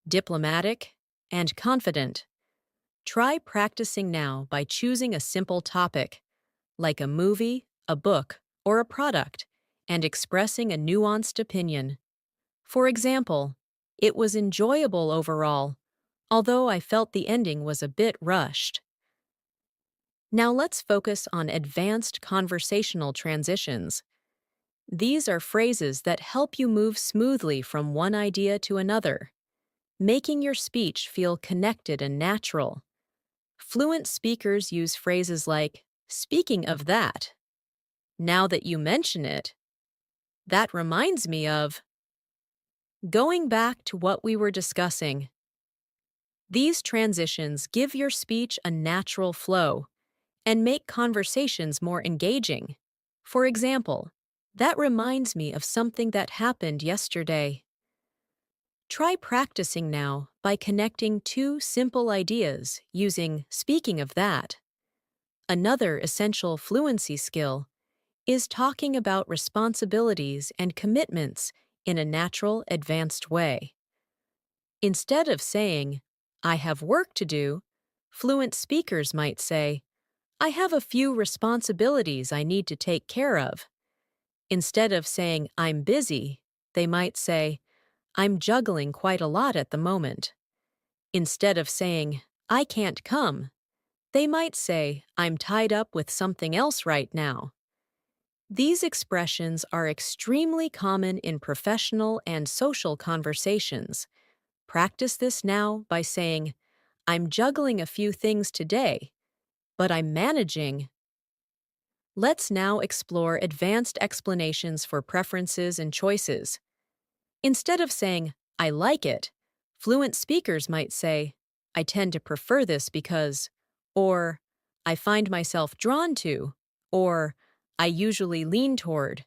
diplomatic, and confident. Try practicing now by choosing a simple topic, like a movie, a book, or a product, and expressing a nuanced opinion. For example, it was enjoyable overall, although I felt the ending was a bit rushed. Now let's focus on advanced conversational transitions. These are phrases that help you move smoothly from one idea to another, making your speech feel connected and natural. Fluent speakers use phrases like, speaking of that, now that you mention it, that reminds me of, going back to what we were discussing. These transitions give your speech a natural flow and make conversations more engaging. For example, that reminds me of something that happened yesterday. Try practicing now by connecting two simple ideas using speaking of that. Another essential fluency skill is talking about responsibilities and commitments in a natural, advanced way. Instead of saying, I have work to do, fluent speakers might say, I have a few responsibilities I need to take care of. Instead of saying, I'm busy, they might say, I'm juggling quite a lot at the moment. Instead of saying, I can't come, they might say, I'm tied up with something else right now. These expressions are extremely common in professional and social conversations. Practice this now by saying, I'm juggling a few things today, but I'm managing. Let's now explore advanced explanations for preferences and choices. Instead of saying, I like it, fluent speakers might say, I tend to prefer this because, or, I find myself drawn to, or, I usually lean toward.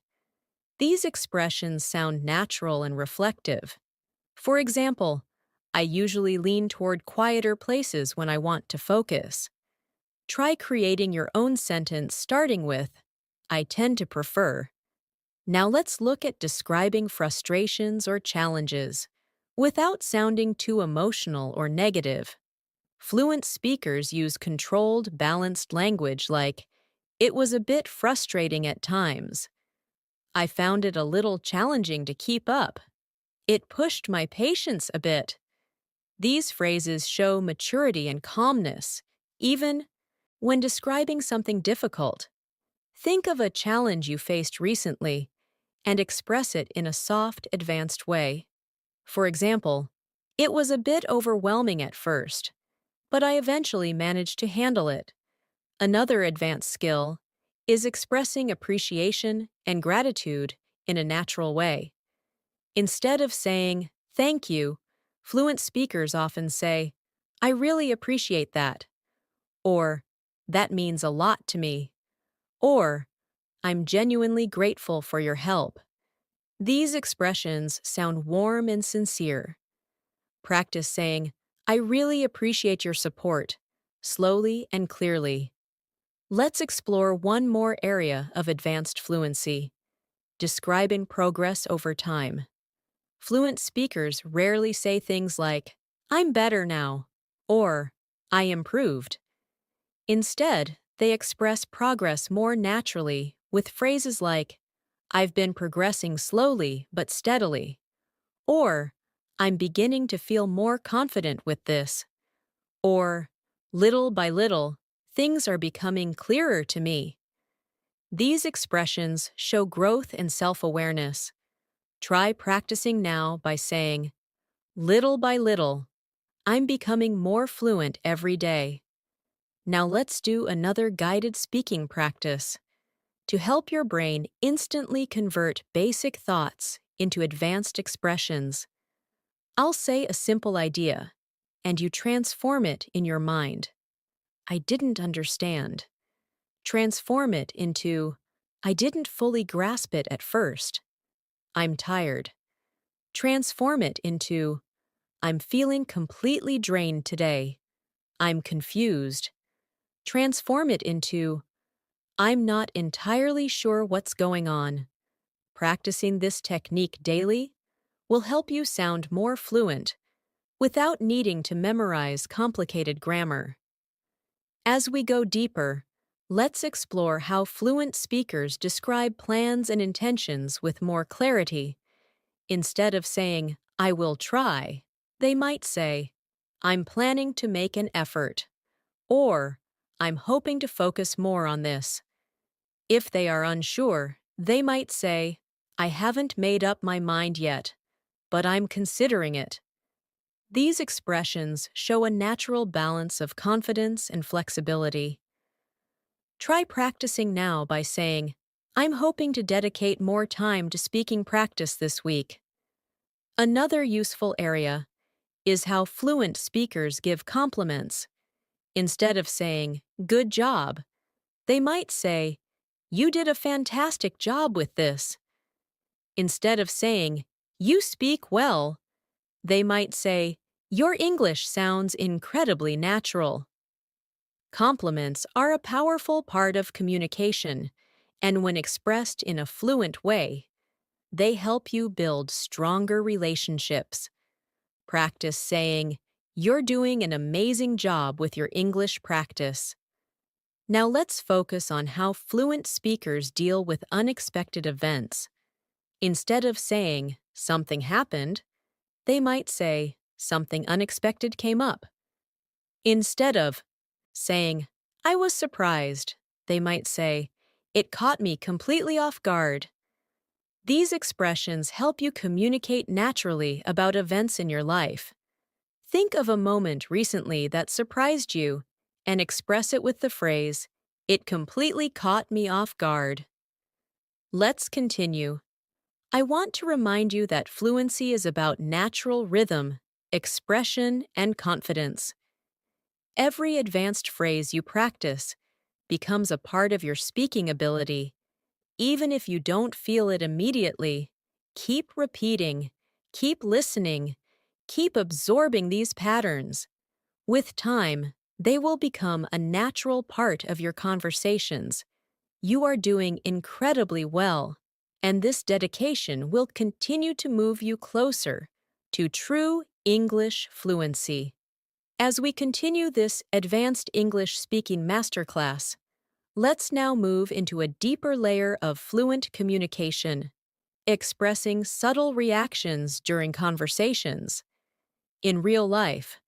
These expressions sound natural and reflective. For example, I usually lean toward quieter places when I want to focus. Try creating your own sentence starting with, I tend to prefer. Now let's look at describing frustrations or challenges without sounding too emotional or negative. Fluent speakers use controlled, balanced language like, it was a bit frustrating at times. I found it a little challenging to keep up. It pushed my patience a bit. These phrases show maturity and calmness, even when describing something difficult. Think of a challenge you faced recently and express it in a soft, advanced way. For example, it was a bit overwhelming at first, but I eventually managed to handle it. Another advanced skill is expressing appreciation and gratitude in a natural way. Instead of saying, thank you, fluent speakers often say, I really appreciate that, or that means a lot to me, or I'm genuinely grateful for your help. These expressions sound warm and sincere. Practice saying, I really appreciate your support, slowly and clearly. Let's explore one more area of advanced fluency, describing progress over time. Fluent speakers rarely say things like, I'm better now, or I improved. Instead, they express progress more naturally with phrases like, I've been progressing slowly but steadily, or I'm beginning to feel more confident with this, or little by little, things are becoming clearer to me. These expressions show growth and self-awareness. Try practicing now by saying, little by little, I'm becoming more fluent every day. Now let's do another guided speaking practice to help your brain instantly convert basic thoughts into advanced expressions. I'll say a simple idea, and you transform it in your mind. I didn't understand. Transform it into, I didn't fully grasp it at first. I'm tired. Transform it into, I'm feeling completely drained today. I'm confused. Transform it into, I'm not entirely sure what's going on. Practicing this technique daily will help you sound more fluent without needing to memorize complicated grammar. As we go deeper, let's explore how fluent speakers describe plans and intentions with more clarity. Instead of saying, I will try, they might say, I'm planning to make an effort, or I'm hoping to focus more on this. If they are unsure, they might say, I haven't made up my mind yet, but I'm considering it. These expressions show a natural balance of confidence and flexibility. Try practicing now by saying, I'm hoping to dedicate more time to speaking practice this week. Another useful area is how fluent speakers give compliments. Instead of saying, good job, they might say, you did a fantastic job with this. Instead of saying, you speak well, they might say, your English sounds incredibly natural. Compliments are a powerful part of communication, and when expressed in a fluent way, they help you build stronger relationships. Practice saying, you're doing an amazing job with your English practice. Now let's focus on how fluent speakers deal with unexpected events. Instead of saying, something happened, they might say, something unexpected came up. Instead of saying, I was surprised, they might say, it caught me completely off guard. These expressions help you communicate naturally about events in your life. Think of a moment recently that surprised you and express it with the phrase, it completely caught me off guard. Let's continue. I want to remind you that fluency is about natural rhythm, expression, and confidence. Every advanced phrase you practice becomes a part of your speaking ability. Even if you don't feel it immediately, keep repeating, keep listening, keep absorbing these patterns. With time, they will become a natural part of your conversations. You are doing incredibly well, and this dedication will continue to move you closer to true English fluency. As we continue this advanced English speaking masterclass, let's now move into a deeper layer of fluent communication, expressing subtle reactions during conversations. In real life,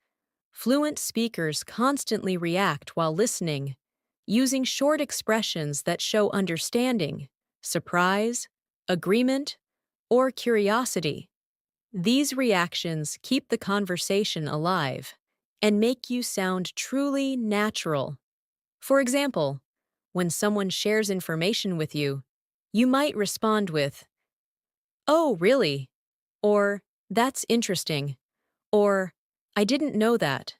fluent speakers constantly react while listening, using short expressions that show understanding, surprise, agreement, or curiosity. These reactions keep the conversation alive and make you sound truly natural. For example, when someone shares information with you, you might respond with, "Oh, really?" Or, "That's interesting." Or, "I didn't know that."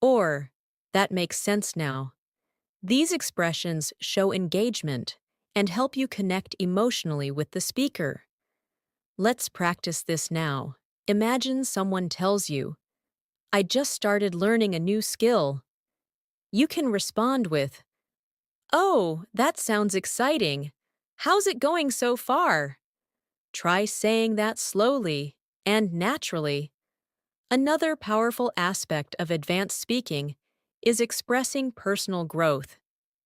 Or, "That makes sense now." These expressions show engagement and help you connect emotionally with the speaker. Let's practice this now. Imagine someone tells you, I just started learning a new skill. You can respond with, Oh, that sounds exciting. How's it going so far? Try saying that slowly and naturally. Another powerful aspect of advanced speaking is expressing personal growth.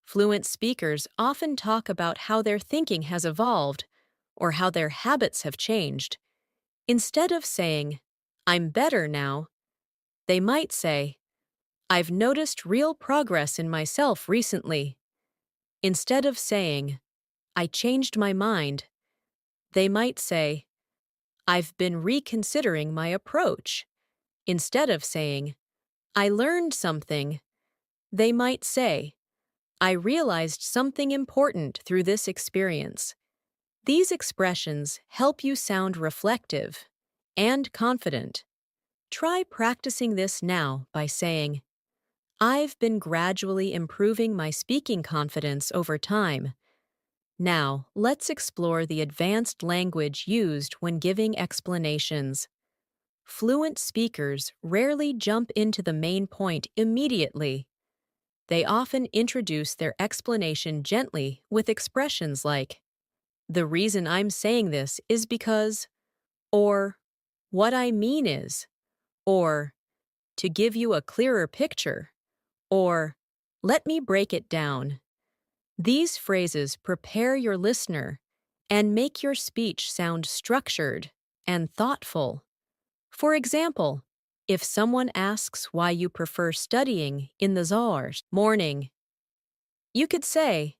Fluent speakers often talk about how their thinking has evolved or how their habits have changed. Instead of saying, I'm better now, they might say, I've noticed real progress in myself recently. Instead of saying, I changed my mind. They might say, I've been reconsidering my approach. Instead of saying, I learned something, they might say, I realized something important through this experience. These expressions help you sound reflective and confident. Try practicing this now by saying, I've been gradually improving my speaking confidence over time. Now, let's explore the advanced language used when giving explanations. Fluent speakers rarely jump into the main point immediately. They often introduce their explanation gently with expressions like, the reason I'm saying this is because, or what I mean is, or to give you a clearer picture, or let me break it down. These phrases prepare your listener and make your speech sound structured and thoughtful. For example, if someone asks why you prefer studying in the morning, you could say,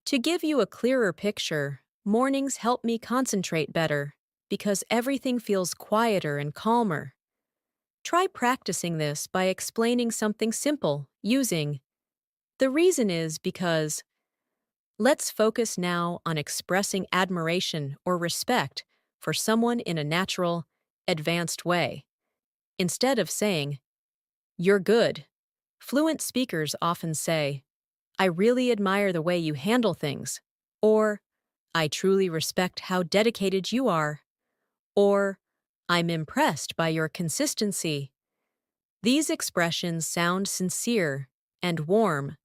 to give you a clearer picture, mornings help me concentrate better because everything feels quieter and calmer. Try practicing this by explaining something simple using the reason is because. Let's focus now on expressing admiration or respect for someone in a natural, advanced way. Instead of saying, you're good, fluent speakers often say, I really admire the way you handle things, or I truly respect how dedicated you are, or I'm impressed by your consistency. These expressions sound sincere and warm.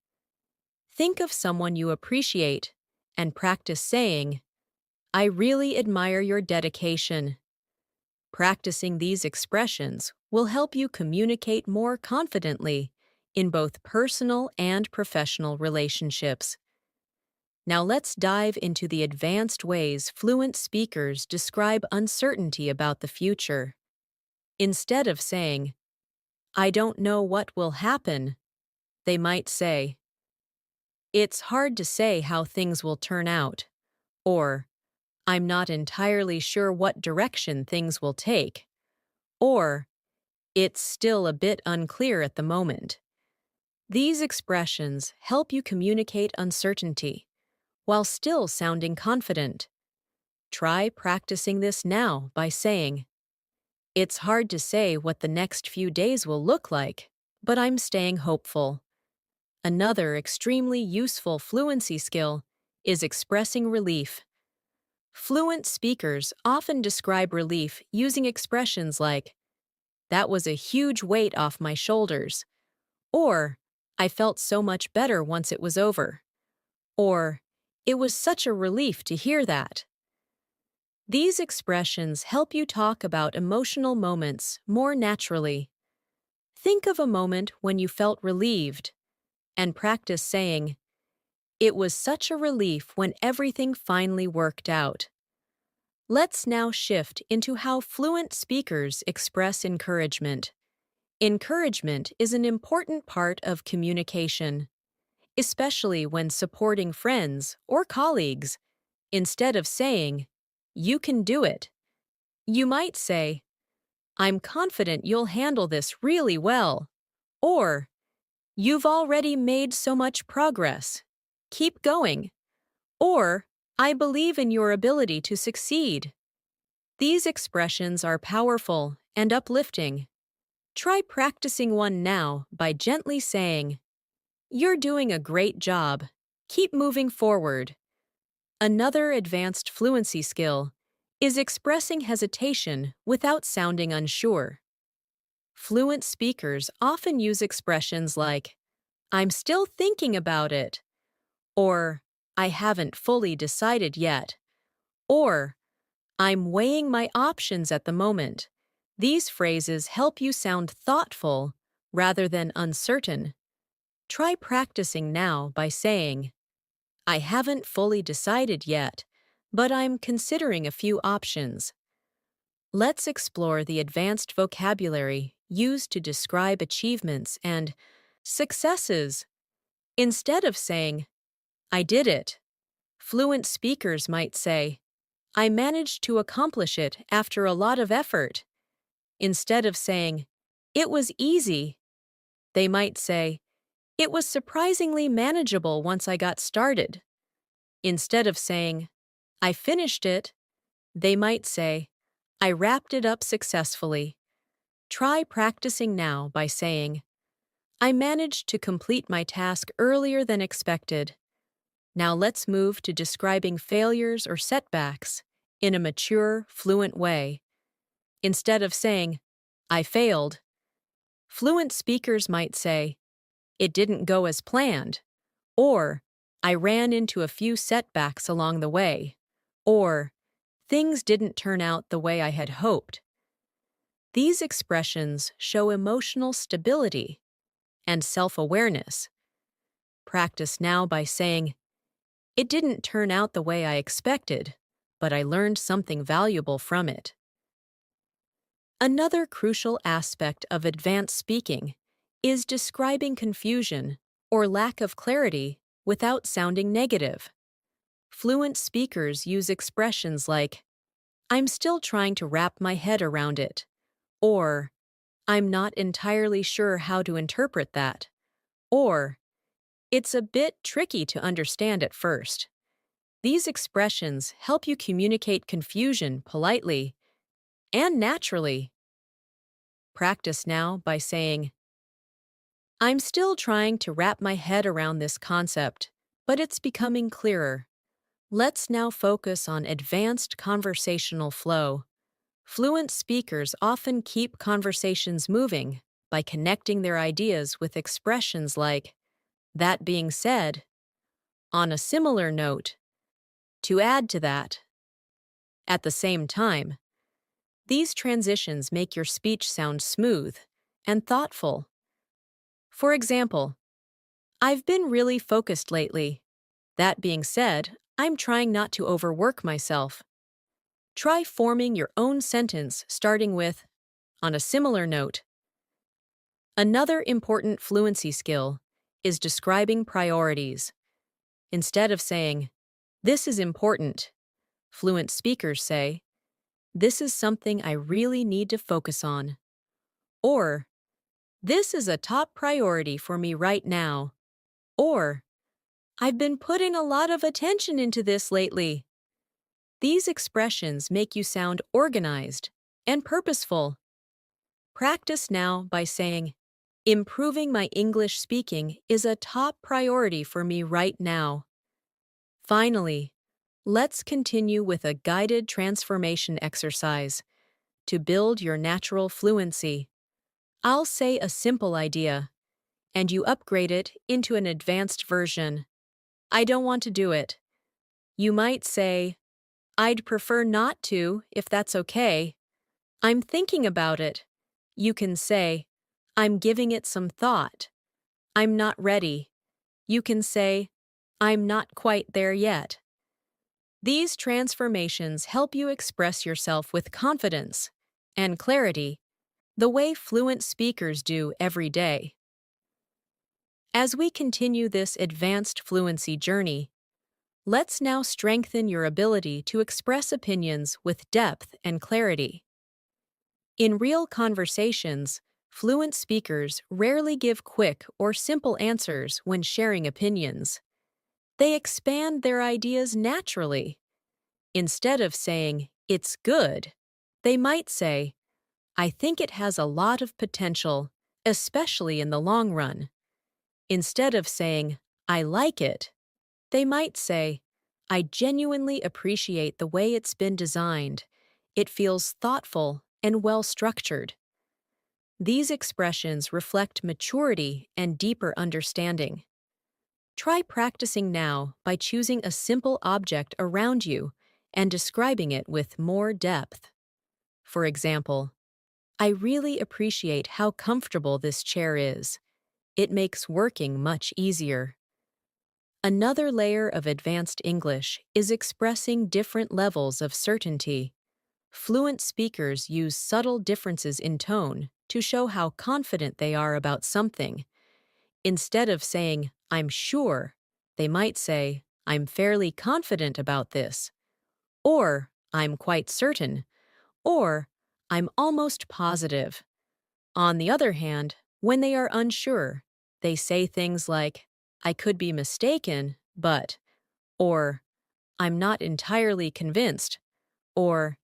Think of someone you appreciate and practice saying, I really admire your dedication. Practicing these expressions will help you communicate more confidently in both personal and professional relationships. Now let's dive into the advanced ways fluent speakers describe uncertainty about the future. Instead of saying, I don't know what will happen, they might say, it's hard to say how things will turn out, or I'm not entirely sure what direction things will take, or it's still a bit unclear at the moment. These expressions help you communicate uncertainty while still sounding confident. Try practicing this now by saying, it's hard to say what the next few days will look like, but I'm staying hopeful. Another extremely useful fluency skill is expressing relief. Fluent speakers often describe relief using expressions like, that was a huge weight off my shoulders, or I felt so much better once it was over, or it was such a relief to hear that. These expressions help you talk about emotional moments more naturally. Think of a moment when you felt relieved, and practice saying, it was such a relief when everything finally worked out. Let's now shift into how fluent speakers express encouragement. Encouragement is an important part of communication, especially when supporting friends or colleagues. Instead of saying, you can do it, you might say, I'm confident you'll handle this really well, or you've already made so much progress. Keep going, or I believe in your ability to succeed. These expressions are powerful and uplifting. Try practicing one now by gently saying, you're doing a great job. Keep moving forward. Another advanced fluency skill is expressing hesitation without sounding unsure. Fluent speakers often use expressions like, I'm still thinking about it, or I haven't fully decided yet, or I'm weighing my options at the moment. These phrases help you sound thoughtful rather than uncertain. Try practicing now by saying, I haven't fully decided yet, but I'm considering a few options. Let's explore the advanced vocabulary used to describe achievements and successes. Instead of saying, I did it, Fluent speakers might say, I managed to accomplish it after a lot of effort. Instead of saying, it was easy, they might say, it was surprisingly manageable once I got started. Instead of saying, I finished it, they might say, I wrapped it up successfully. Try practicing now by saying, I managed to complete my task earlier than expected. Now let's move to describing failures or setbacks in a mature, fluent way. Instead of saying, I failed, fluent speakers might say, it didn't go as planned, or I ran into a few setbacks along the way, or things didn't turn out the way I had hoped. These expressions show emotional stability and self-awareness. Practice now by saying, it didn't turn out the way I expected, but I learned something valuable from it. Another crucial aspect of advanced speaking is describing confusion or lack of clarity without sounding negative. Fluent speakers use expressions like, I'm still trying to wrap my head around it, or I'm not entirely sure how to interpret that, or it's a bit tricky to understand at first. These expressions help you communicate confusion politely and naturally. Practice now by saying, I'm still trying to wrap my head around this concept, but it's becoming clearer. Let's now focus on advanced conversational flow. Fluent speakers often keep conversations moving by connecting their ideas with expressions like, that being said, on a similar note, to add to that. At the same time, these transitions make your speech sound smooth and thoughtful. For example, I've been really focused lately. That being said, I'm trying not to overwork myself. Try forming your own sentence starting with, on a similar note. Another important fluency skill is describing priorities. Instead of saying, this is important, fluent speakers say, this is something I really need to focus on. Or, this is a top priority for me right now. Or, I've been putting a lot of attention into this lately. These expressions make you sound organized and purposeful. Practice now by saying, improving my English speaking is a top priority for me right now. Finally, let's continue with a guided transformation exercise to build your natural fluency. I'll say a simple idea, and you upgrade it into an advanced version. I don't want to do it. You might say, I'd prefer not to, if that's okay. I'm thinking about it. You can say, I'm giving it some thought. I'm not ready. You can say, I'm not quite there yet. These transformations help you express yourself with confidence and clarity, the way fluent speakers do every day. As we continue this advanced fluency journey, let's now strengthen your ability to express opinions with depth and clarity. In real conversations, fluent speakers rarely give quick or simple answers when sharing opinions. They expand their ideas naturally. Instead of saying, it's good, they might say, I think it has a lot of potential, especially in the long run. Instead of saying, I like it, they might say, I genuinely appreciate the way it's been designed. It feels thoughtful and well-structured. These expressions reflect maturity and deeper understanding. Try practicing now by choosing a simple object around you and describing it with more depth. For example, I really appreciate how comfortable this chair is. It makes working much easier. Another layer of advanced English is expressing different levels of certainty. Fluent speakers use subtle differences in tone to show how confident they are about something. Instead of saying, I'm sure, they might say, I'm fairly confident about this, or I'm quite certain, or I'm almost positive. On the other hand, when they are unsure, they say things like, I could be mistaken, but, or I'm not entirely convinced, or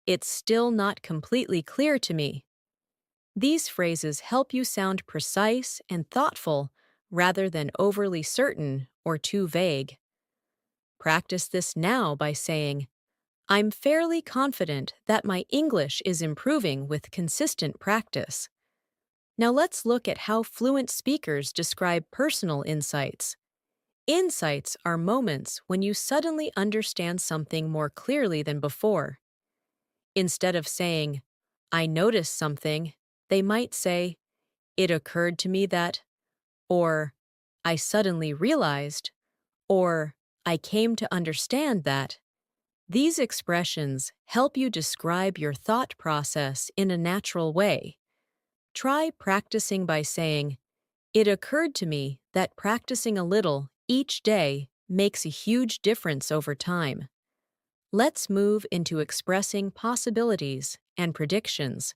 it's still not completely clear to me. These phrases help you sound precise and thoughtful rather than overly certain or too vague. Practice this now by saying, I'm fairly confident that my English is improving with consistent practice. Now let's look at how fluent speakers describe personal insights. Insights are moments when you suddenly understand something more clearly than before. Instead of saying, I noticed something, they might say, it occurred to me that, or I suddenly realized, or I came to understand that. These expressions help you describe your thought process in a natural way. Try practicing by saying, it occurred to me that practicing a little each day makes a huge difference over time. Let's move into expressing possibilities and predictions.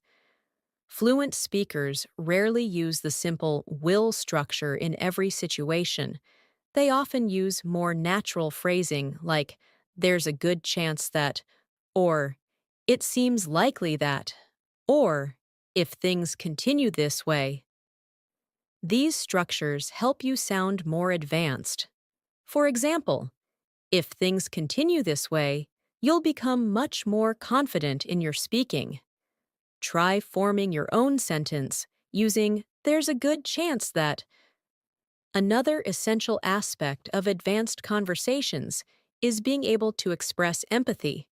Fluent speakers rarely use the simple will structure in every situation. They often use more natural phrasing like, there's a good chance that, or it seems likely that, or if things continue this way. These structures help you sound more advanced. For example, if things continue this way, you'll become much more confident in your speaking. Try forming your own sentence using there's a good chance that. Another essential aspect of advanced conversations is being able to express empathy,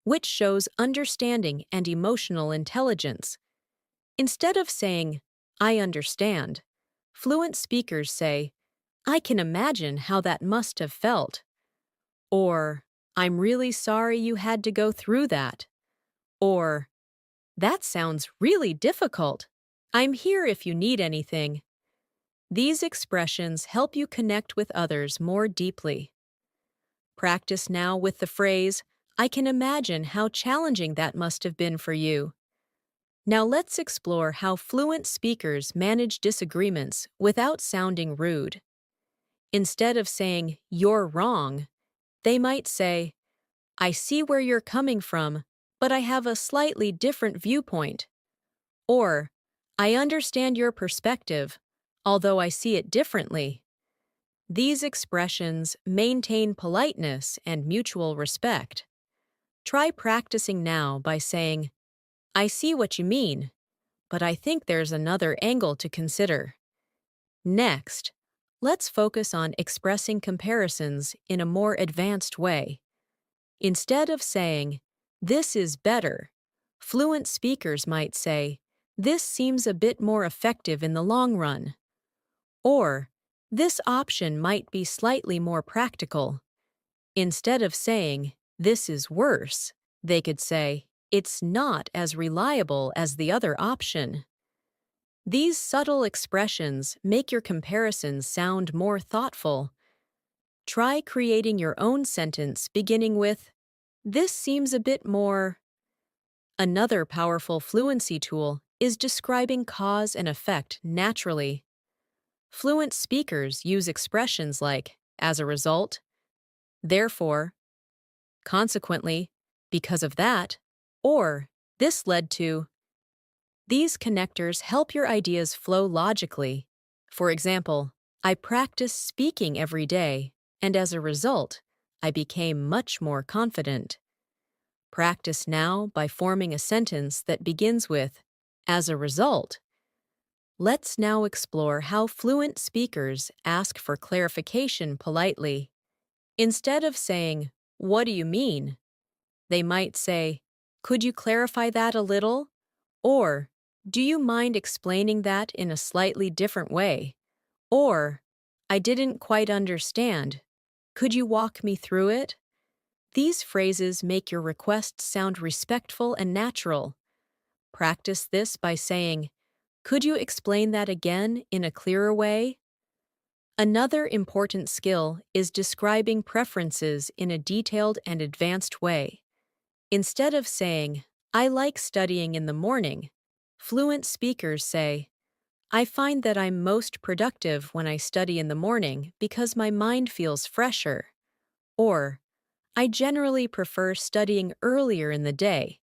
which shows understanding and emotional intelligence. Instead of saying, I understand, fluent speakers say, I can imagine how that must have felt. Or, I'm really sorry you had to go through that. Or, that sounds really difficult. I'm here if you need anything. These expressions help you connect with others more deeply. Practice now with the phrase, I can imagine how challenging that must have been for you. Now let's explore how fluent speakers manage disagreements without sounding rude. Instead of saying, you're wrong, they might say, I see where you're coming from, but I have a slightly different viewpoint. Or, I understand your perspective, although I see it differently. These expressions maintain politeness and mutual respect. Try practicing now by saying, I see what you mean, but I think there's another angle to consider. Next, let's focus on expressing comparisons in a more advanced way. Instead of saying, this is better, fluent speakers might say, this seems a bit more effective in the long run. Or, this option might be slightly more practical. Instead of saying, this is worse, they could say, it's not as reliable as the other option. These subtle expressions make your comparisons sound more thoughtful. Try creating your own sentence beginning with, this seems a bit more. Another powerful fluency tool is describing cause and effect naturally. Fluent speakers use expressions like, as a result, therefore, consequently, because of that, or this led to. These connectors help your ideas flow logically. For example, I practiced speaking every day, and as a result, I became much more confident. Practice now by forming a sentence that begins with, as a result. Let's now explore how fluent speakers ask for clarification politely. Instead of saying, what do you mean? They might say, could you clarify that a little? Or, do you mind explaining that in a slightly different way? Or, I didn't quite understand. Could you walk me through it? These phrases make your request sound respectful and natural. Practice this by saying, could you explain that again in a clearer way? Another important skill is describing preferences in a detailed and advanced way. Instead of saying, I like studying in the morning, fluent speakers say, I find that I'm most productive when I study in the morning because my mind feels fresher. Or, I generally prefer studying earlier in the day.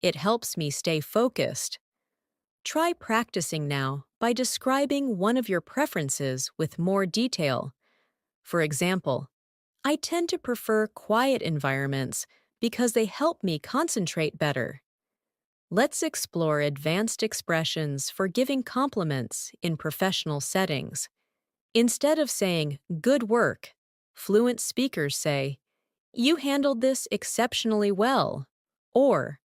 It helps me stay focused. Try practicing now by describing one of your preferences with more detail. For example, I tend to prefer quiet environments because they help me concentrate better. Let's explore advanced expressions for giving compliments in professional settings. Instead of saying, good work, fluent speakers say, you handled this exceptionally well, or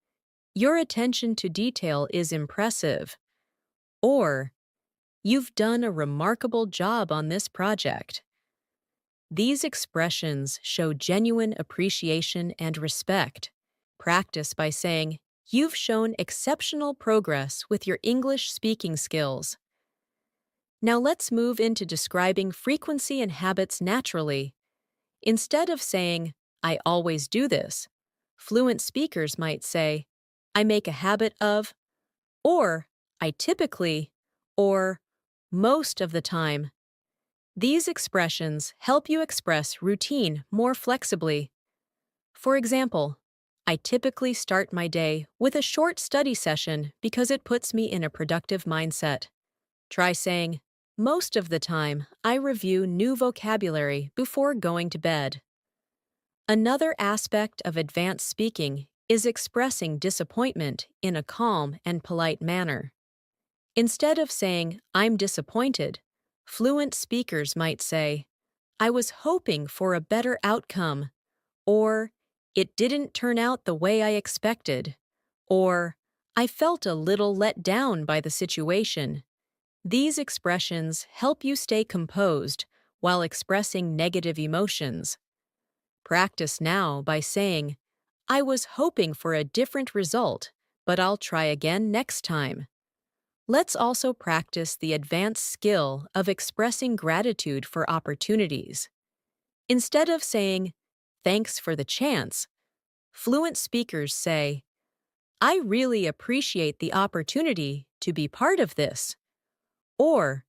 your attention to detail is impressive, or you've done a remarkable job on this project. These expressions show genuine appreciation and respect. Practice by saying, you've shown exceptional progress with your English speaking skills. Now let's move into describing frequency and habits naturally. Instead of saying, I always do this, fluent speakers might say, I make a habit of, or I typically, or most of the time. These expressions help you express routine more flexibly. For example, I typically start my day with a short study session because it puts me in a productive mindset. Try saying, most of the time, I review new vocabulary before going to bed. Another aspect of advanced speaking is expressing disappointment in a calm and polite manner. Instead of saying, I'm disappointed, fluent speakers might say, I was hoping for a better outcome, or it didn't turn out the way I expected, or I felt a little let down by the situation. These expressions help you stay composed while expressing negative emotions. Practice now by saying, I was hoping for a different result, but I'll try again next time. Let's also practice the advanced skill of expressing gratitude for opportunities. Instead of saying, thanks for the chance, fluent speakers say, I really appreciate the opportunity to be part of this. Or,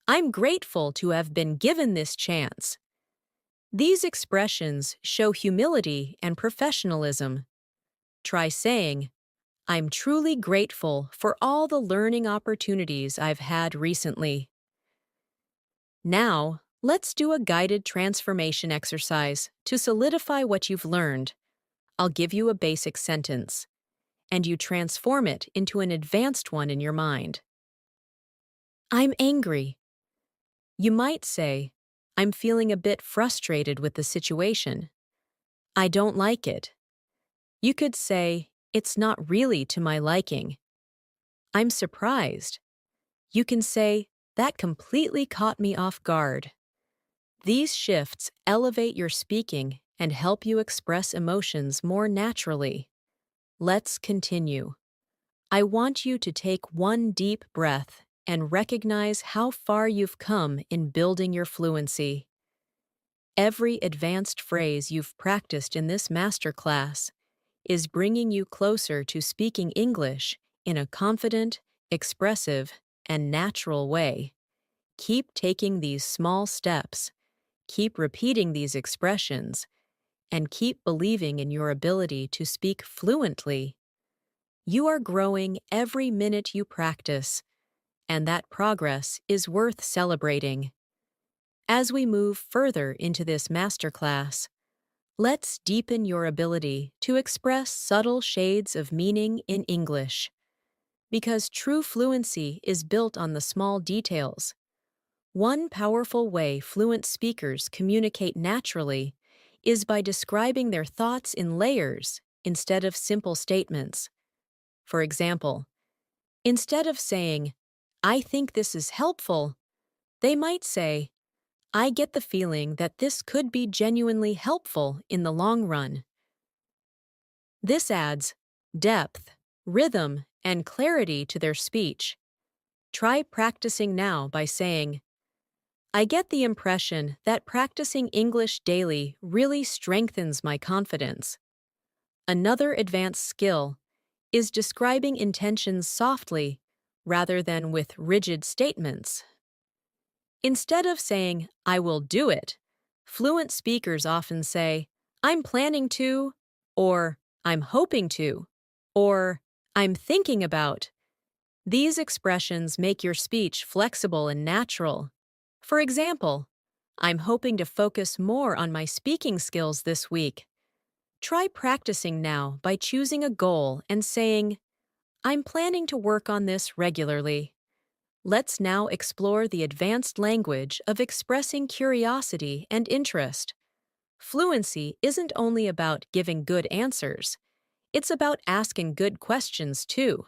I'm grateful to have been given this chance. These expressions show humility and professionalism. Try saying, I'm truly grateful for all the learning opportunities I've had recently. Now, let's do a guided transformation exercise to solidify what you've learned. I'll give you a basic sentence, and you transform it into an advanced one in your mind. I'm angry. You might say, I'm feeling a bit frustrated with the situation. I don't like it. You could say, it's not really to my liking. I'm surprised. You can say, that completely caught me off guard. These shifts elevate your speaking and help you express emotions more naturally. Let's continue. I want you to take one deep breath and recognize how far you've come in building your fluency. Every advanced phrase you've practiced in this masterclass is bringing you closer to speaking English in a confident, expressive, and natural way. Keep taking these small steps, keep repeating these expressions, and keep believing in your ability to speak fluently. You are growing every minute you practice, and that progress is worth celebrating. As we move further into this masterclass, let's deepen your ability to express subtle shades of meaning in English. Because true fluency is built on the small details. One powerful way fluent speakers communicate naturally is by describing their thoughts in layers instead of simple statements. For example, instead of saying, I think this is helpful, they might say, I get the feeling that this could be genuinely helpful in the long run. This adds depth, rhythm, and clarity to their speech. Try practicing now by saying, I get the impression that practicing English daily really strengthens my confidence. Another advanced skill is describing intentions softly rather than with rigid statements. Instead of saying, I will do it, fluent speakers often say, I'm planning to, or I'm hoping to, or I'm thinking about. These expressions make your speech flexible and natural. For example, I'm hoping to focus more on my speaking skills this week. Try practicing now by choosing a goal and saying, I'm planning to work on this regularly. Let's now explore the advanced language of expressing curiosity and interest. Fluency isn't only about giving good answers, it's about asking good questions too.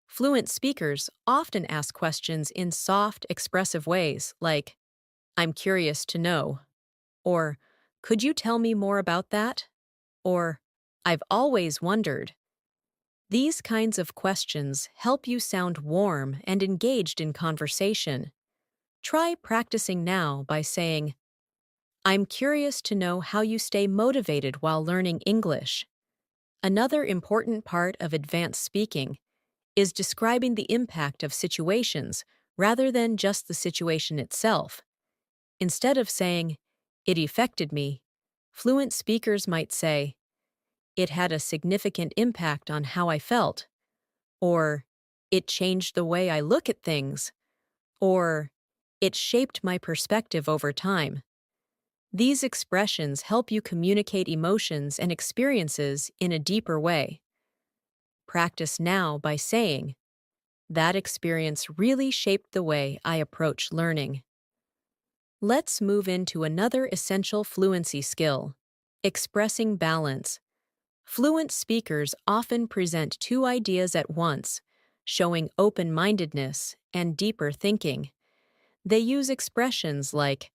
Fluent speakers often ask questions in soft, expressive ways like, I'm curious to know, or could you tell me more about that? Or I've always wondered. These kinds of questions help you sound warm and engaged in conversation. Try practicing now by saying, I'm curious to know how you stay motivated while learning English. Another important part of advanced speaking is describing the impact of situations rather than just the situation itself. Instead of saying, it affected me, fluent speakers might say, it had a significant impact on how I felt, or it changed the way I look at things, or it shaped my perspective over time. These expressions help you communicate emotions and experiences in a deeper way. Practice now by saying, that experience really shaped the way I approach learning. Let's move into another essential fluency skill, expressing balance. Fluent speakers often present two ideas at once, showing open-mindedness and deeper thinking. They use expressions like,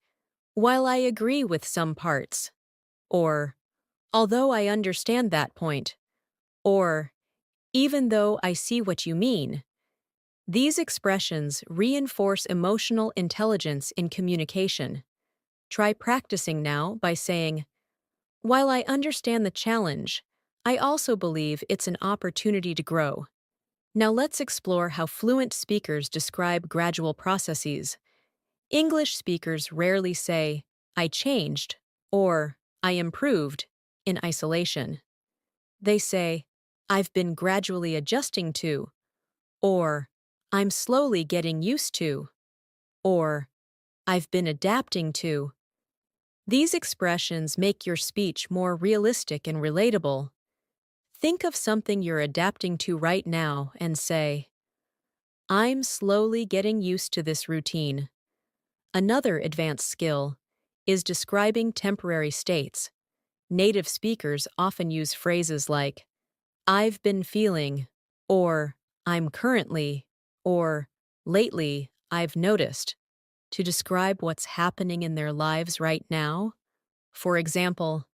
while I agree with some parts, or although I understand that point, or even though I see what you mean. These expressions reinforce emotional intelligence in communication. Try practicing now by saying, while I understand the challenge, I also believe it's an opportunity to grow. Now let's explore how fluent speakers describe gradual processes. English speakers rarely say, I changed, or I improved, in isolation. They say, I've been gradually adjusting to, or I'm slowly getting used to, or I've been adapting to. These expressions make your speech more realistic and relatable. Think of something you're adapting to right now and say, I'm slowly getting used to this routine. Another advanced skill is describing temporary states. Native speakers often use phrases like, I've been feeling, or I'm currently, or lately, I've noticed, to describe what's happening in their lives right now. For example,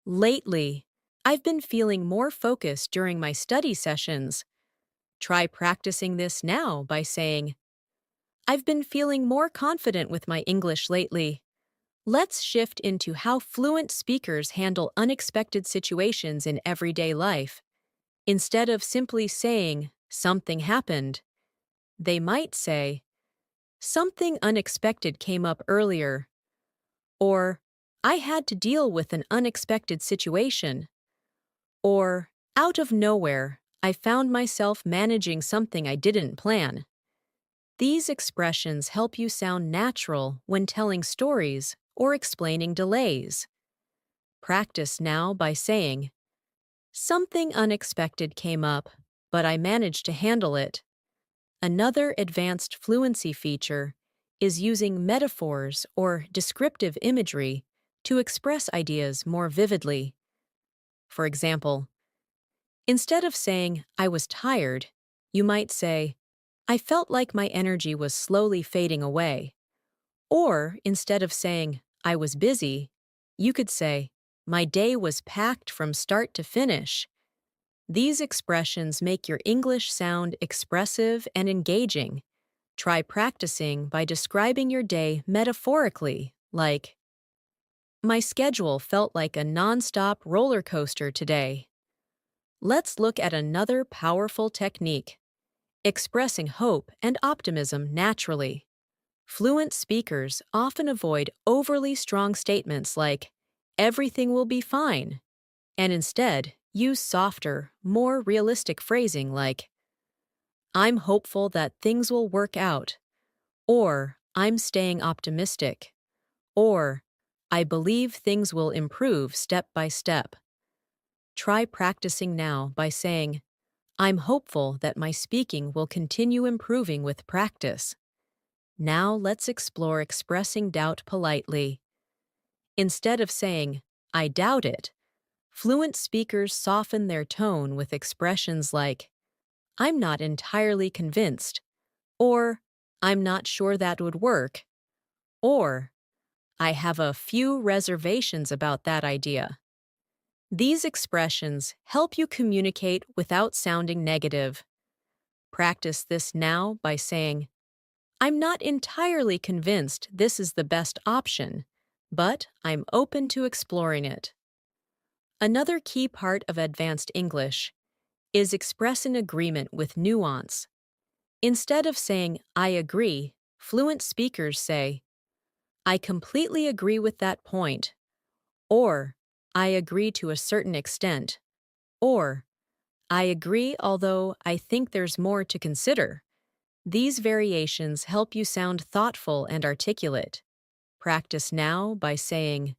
lately, I've been feeling more focused during my study sessions. Try practicing this now by saying, I've been feeling more confident with my English lately. Let's shift into how fluent speakers handle unexpected situations in everyday life. Instead of simply saying, something happened, they might say, something unexpected came up earlier, or I had to deal with an unexpected situation, or out of nowhere, I found myself managing something I didn't plan. These expressions help you sound natural when telling stories or explaining delays. Practice now by saying, something unexpected came up, but I managed to handle it. Another advanced fluency feature is using metaphors or descriptive imagery to express ideas more vividly. For example, instead of saying, I was tired, you might say, I felt like my energy was slowly fading away. Or instead of saying, I was busy, you could say, my day was packed from start to finish. These expressions make your English sound expressive and engaging. Try practicing by describing your day metaphorically, like, my schedule felt like a nonstop roller coaster today. Let's look at another powerful technique, expressing hope and optimism naturally. Fluent speakers often avoid overly strong statements like, everything will be fine, and instead use softer, more realistic phrasing like, I'm hopeful that things will work out, or I'm staying optimistic, or I believe things will improve step by step. Try practicing now by saying, I'm hopeful that my speaking will continue improving with practice. Now let's explore expressing doubt politely. Instead of saying, I doubt it, fluent speakers soften their tone with expressions like, I'm not entirely convinced, or I'm not sure that would work, or I have a few reservations about that idea. These expressions help you communicate without sounding negative. Practice this now by saying, I'm not entirely convinced this is the best option, but I'm open to exploring it. Another key part of advanced English is express an agreement with nuance. Instead of saying, I agree, fluent speakers say, I completely agree with that point, or I agree to a certain extent, or I agree although I think there's more to consider. These variations help you sound thoughtful and articulate. Practice now by saying,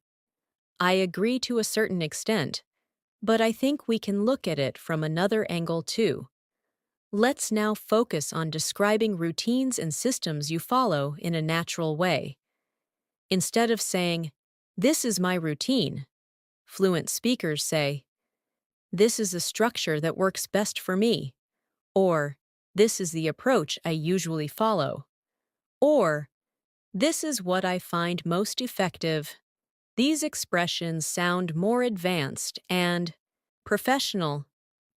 I agree to a certain extent, but I think we can look at it from another angle too. Let's now focus on describing routines and systems you follow in a natural way. Instead of saying, this is my routine, fluent speakers say, this is a structure that works best for me, or this is the approach I usually follow, or this is what I find most effective. These expressions sound more advanced and professional.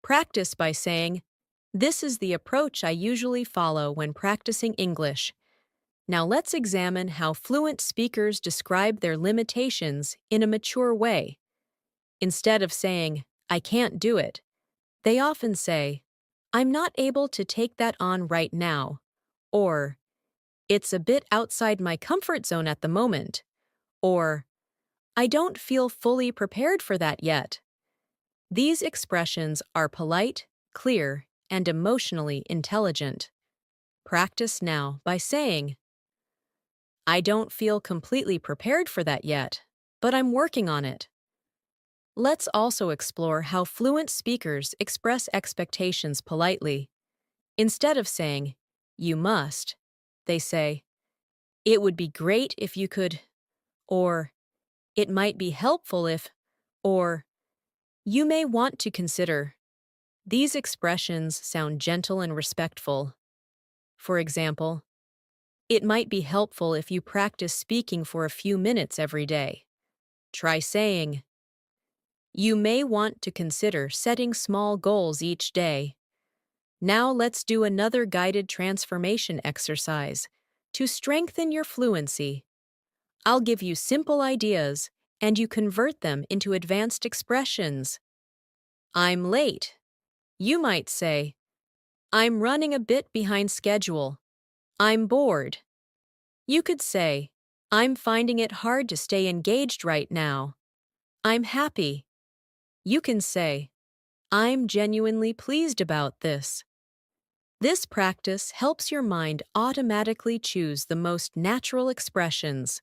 Practice by saying, this is the approach I usually follow when practicing English. Now let's examine how fluent speakers describe their limitations in a mature way. Instead of saying, I can't do it, they often say, I'm not able to take that on right now, or it's a bit outside my comfort zone at the moment, or I don't feel fully prepared for that yet. These expressions are polite, clear, and emotionally intelligent. Practice now by saying, I don't feel completely prepared for that yet, but I'm working on it. Let's also explore how fluent speakers express expectations politely. Instead of saying, you must, they say, it would be great if you could, or it might be helpful if, or you may want to consider. These expressions sound gentle and respectful. For example, it might be helpful if you practice speaking for a few minutes every day. Try saying, you may want to consider setting small goals each day. Now let's do another guided transformation exercise to strengthen your fluency. I'll give you simple ideas, and you convert them into advanced expressions. I'm late. You might say, I'm running a bit behind schedule. I'm bored. You could say, I'm finding it hard to stay engaged right now. I'm happy. You can say, I'm genuinely pleased about this. This practice helps your mind automatically choose the most natural expressions.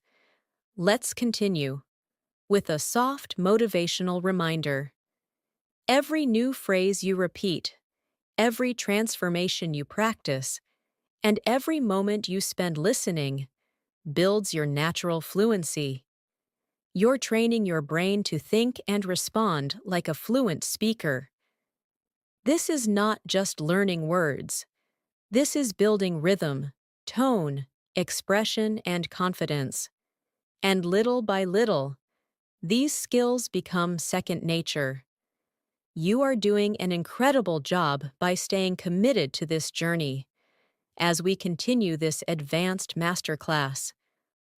Let's continue with a soft motivational reminder. Every new phrase you repeat, every transformation you practice, and every moment you spend listening builds your natural fluency. You're training your brain to think and respond like a fluent speaker. This is not just learning words. This is building rhythm, tone, expression, and confidence. And little by little, these skills become second nature. You are doing an incredible job by staying committed to this journey. As we continue this advanced masterclass,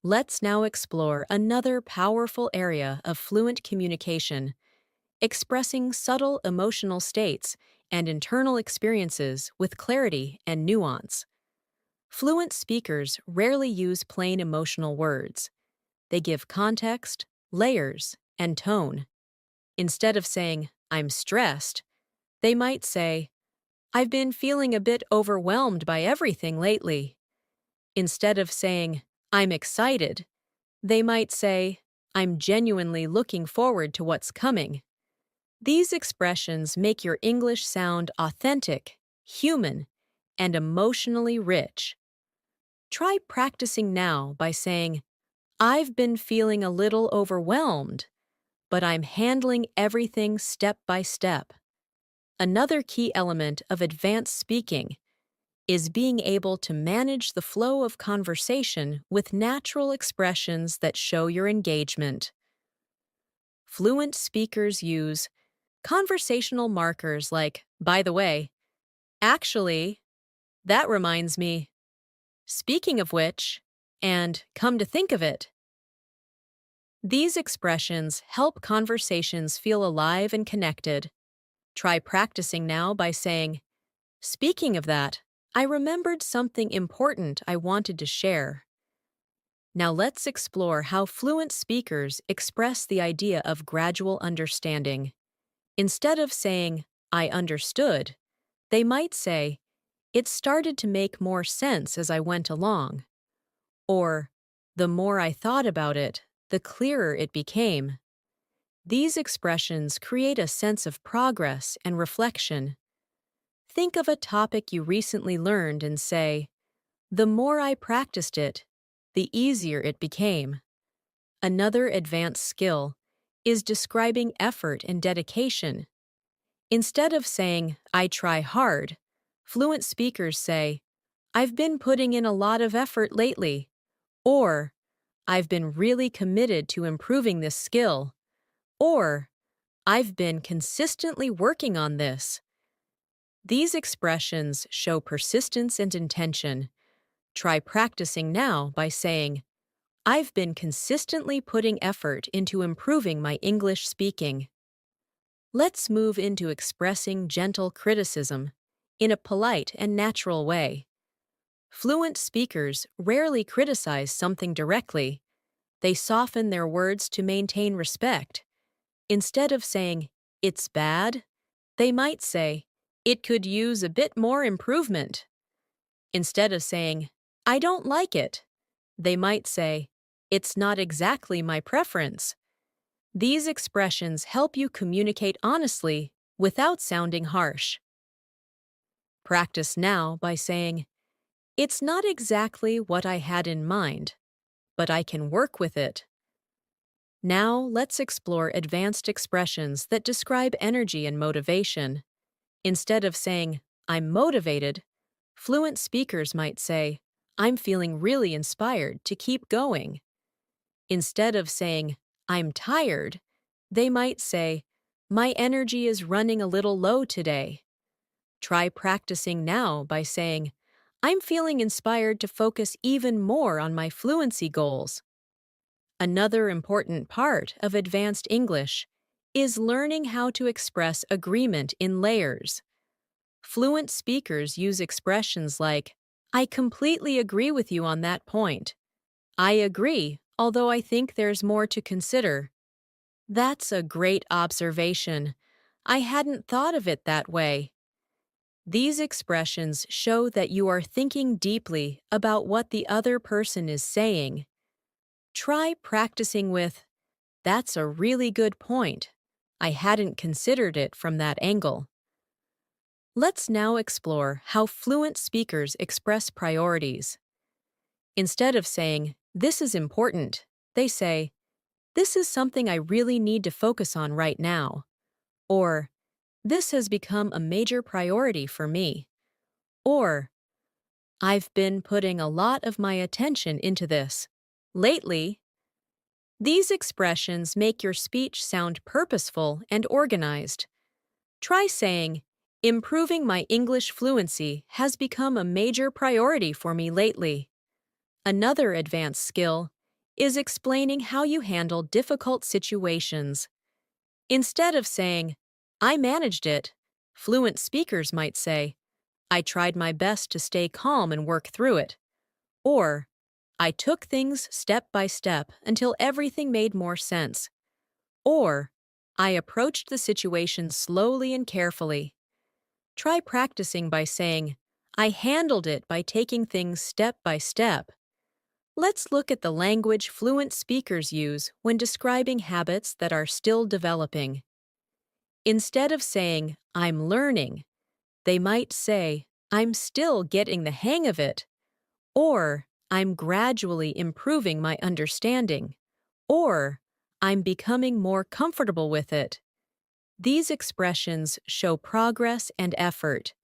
let's now explore another powerful area of fluent communication, expressing subtle emotional states and internal experiences with clarity and nuance. Fluent speakers rarely use plain emotional words. They give context, layers, and tone. Instead of saying, "I'm stressed," they might say, "I've been feeling a bit overwhelmed by everything lately." Instead of saying, "I'm excited," they might say, "I'm genuinely looking forward to what's coming." These expressions make your English sound authentic, human, and emotionally rich. Try practicing now by saying, "I've been feeling a little overwhelmed, but I'm handling everything step by step." Another key element of advanced speaking is being able to manage the flow of conversation with natural expressions that show your engagement. Fluent speakers use conversational markers like, "By the way," "Actually," "That reminds me," "Speaking of which," and "Come to think of it." These expressions help conversations feel alive and connected. Try practicing now by saying, "Speaking of that, I remembered something important I wanted to share." Now let's explore how fluent speakers express the idea of gradual understanding. Instead of saying, "I understood," they might say, "It started to make more sense as I went along," or "The more I thought about it, the clearer it became." These expressions create a sense of progress and reflection. Think of a topic you recently learned and say, "The more I practiced it, the easier it became." Another advanced skill is describing effort and dedication. Instead of saying, "I try hard," fluent speakers say, "I've been putting in a lot of effort lately," or "I've been really committed to improving this skill," or "I've been consistently working on this." These expressions show persistence and intention. Try practicing now by saying, "I've been consistently putting effort into improving my English speaking." Let's move into expressing gentle criticism in a polite and natural way. Fluent speakers rarely criticize something directly. They soften their words to maintain respect. Instead of saying, "It's bad," they might say, "It could use a bit more improvement." Instead of saying, "I don't like it," they might say, "It's not exactly my preference." These expressions help you communicate honestly without sounding harsh. Practice now by saying, "It's not exactly what I had in mind, but I can work with it." Now let's explore advanced expressions that describe energy and motivation. Instead of saying, "I'm motivated," fluent speakers might say, "I'm feeling really inspired to keep going." Instead of saying, "I'm tired," they might say, "My energy is running a little low today." Try practicing now by saying, "I'm feeling inspired to focus even more on my fluency goals." Another important part of advanced English is learning how to express agreement in layers. Fluent speakers use expressions like, "I completely agree with you on that point," "I agree, although I think there's more to consider." "That's a great observation. I hadn't thought of it that way." These expressions show that you are thinking deeply about what the other person is saying. Try practicing with, "That's a really good point. I hadn't considered it from that angle." Let's now explore how fluent speakers express priorities. Instead of saying, "This is important," they say, "This is something I really need to focus on right now," or "This has become a major priority for me," or "I've been putting a lot of my attention into this lately." These expressions make your speech sound purposeful and organized. Try saying, Improving my English fluency has become a major priority for me lately. Another advanced skill is explaining how you handle difficult situations. Instead of saying, I managed it, fluent speakers might say, I tried my best to stay calm and work through it. Or, I took things step by step until everything made more sense. Or, I approached the situation slowly and carefully. Try practicing by saying, I handled it by taking things step by step. Let's look at the language fluent speakers use when describing habits that are still developing. Instead of saying, I'm learning, they might say, I'm still getting the hang of it, or I'm gradually improving my understanding, or I'm becoming more comfortable with it. These expressions show progress and effort.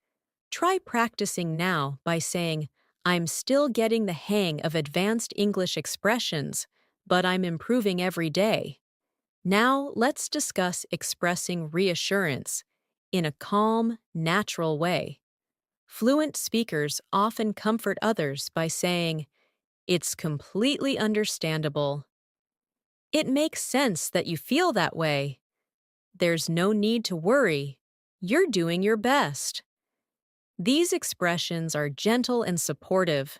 Try practicing now by saying, I'm still getting the hang of advanced English expressions, but I'm improving every day. Now let's discuss expressing reassurance in a calm, natural way. Fluent speakers often comfort others by saying, it's completely understandable. It makes sense that you feel that way. There's no need to worry. You're doing your best. These expressions are gentle and supportive.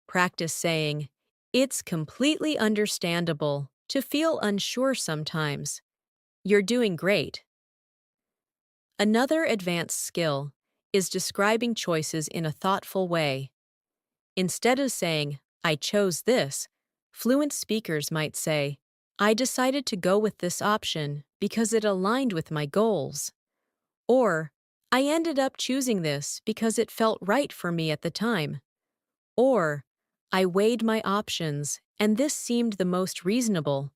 Practice saying, it's completely understandable to feel unsure sometimes. You're doing great. Another advanced skill is describing choices in a thoughtful way. Instead of saying, I chose this, fluent speakers might say, I decided to go with this option because it aligned with my goals. Or, I ended up choosing this because it felt right for me at the time. Or, I weighed my options and this seemed the most reasonable.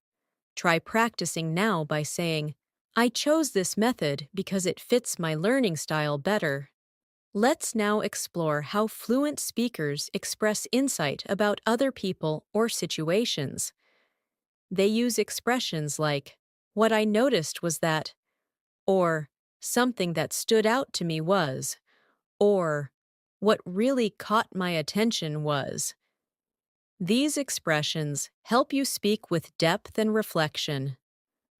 Try practicing now by saying, I chose this method because it fits my learning style better. Let's now explore how fluent speakers express insight about other people or situations. They use expressions like, what I noticed was that, or something that stood out to me was, or what really caught my attention was. These expressions help you speak with depth and reflection.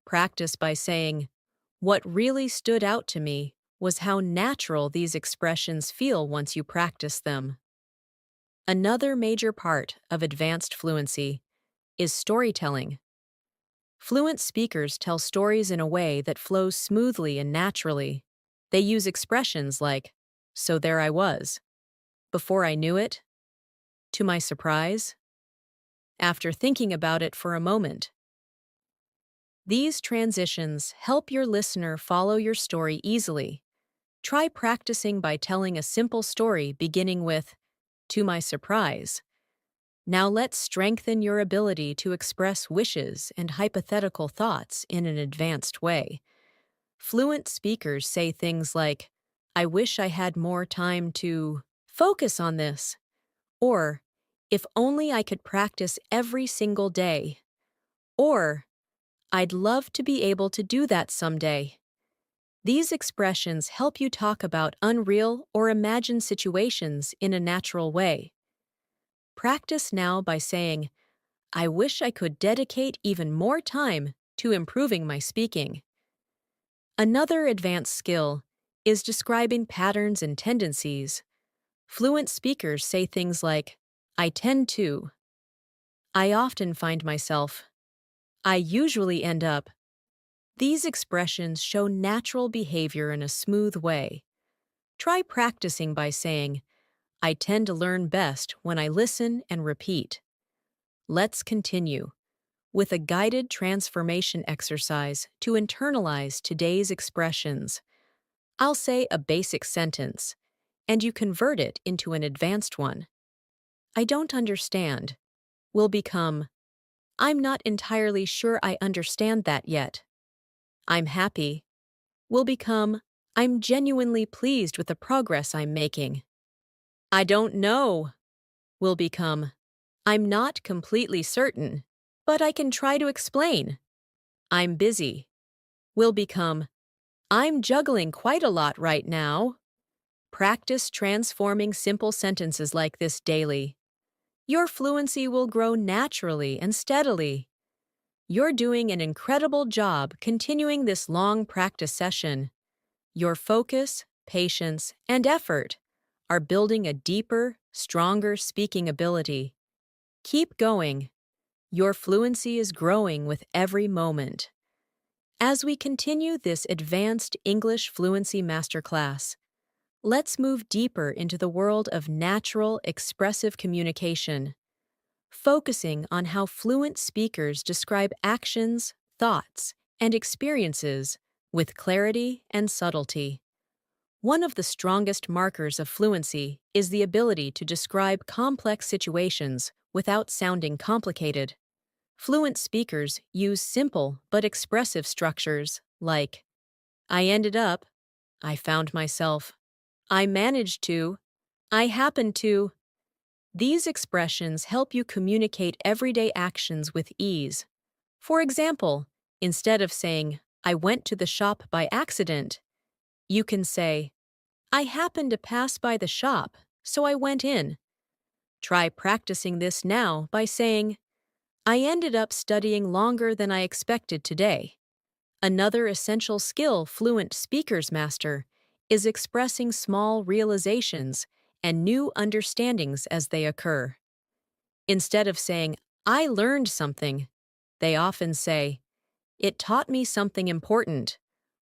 Practice by saying, what really stood out to me was how natural these expressions feel once you practice them. Another major part of advanced fluency is storytelling. Fluent speakers tell stories in a way that flows smoothly and naturally. They use expressions like, so there I was, before I knew it, to my surprise, after thinking about it for a moment. These transitions help your listener follow your story easily. Try practicing by telling a simple story beginning with, to my surprise. Now let's strengthen your ability to express wishes and hypothetical thoughts in an advanced way. Fluent speakers say things like, I wish I had more time to focus on this, or if only I could practice every single day, or I'd love to be able to do that someday. These expressions help you talk about unreal or imagined situations in a natural way. Practice now by saying, I wish I could dedicate even more time to improving my speaking. Another advanced skill is describing patterns and tendencies. Fluent speakers say things like, I tend to, I often find myself, I usually end up. These expressions show natural behavior in a smooth way. Try practicing by saying, I tend to learn best when I listen and repeat. Let's continue with a guided transformation exercise to internalize today's expressions. I'll say a basic sentence, and you convert it into an advanced one. I don't understand will become, I'm not entirely sure I understand that yet. I'm happy will become, I'm genuinely pleased with the progress I'm making. I don't know will become, I'm not completely certain, but I can try to explain. I'm busy will become, I'm juggling quite a lot right now. Practice transforming simple sentences like this daily. Your fluency will grow naturally and steadily. You're doing an incredible job continuing this long practice session. Your focus, patience, and effort are building a deeper, stronger speaking ability. Keep going. Your fluency is growing with every moment. As we continue this advanced English Fluency Masterclass, let's move deeper into the world of natural, expressive communication, focusing on how fluent speakers describe actions, thoughts, and experiences with clarity and subtlety. One of the strongest markers of fluency is the ability to describe complex situations without sounding complicated. Fluent speakers use simple but expressive structures like I ended up, I found myself, I managed to, I happened to. These expressions help you communicate everyday actions with ease. For example, instead of saying, I went to the shop by accident, you can say, I happened to pass by the shop, so I went in. Try practicing this now by saying, I ended up studying longer than I expected today. Another essential skill fluent speakers master is expressing small realizations and new understandings as they occur. Instead of saying, I learned something, they often say, it taught me something important,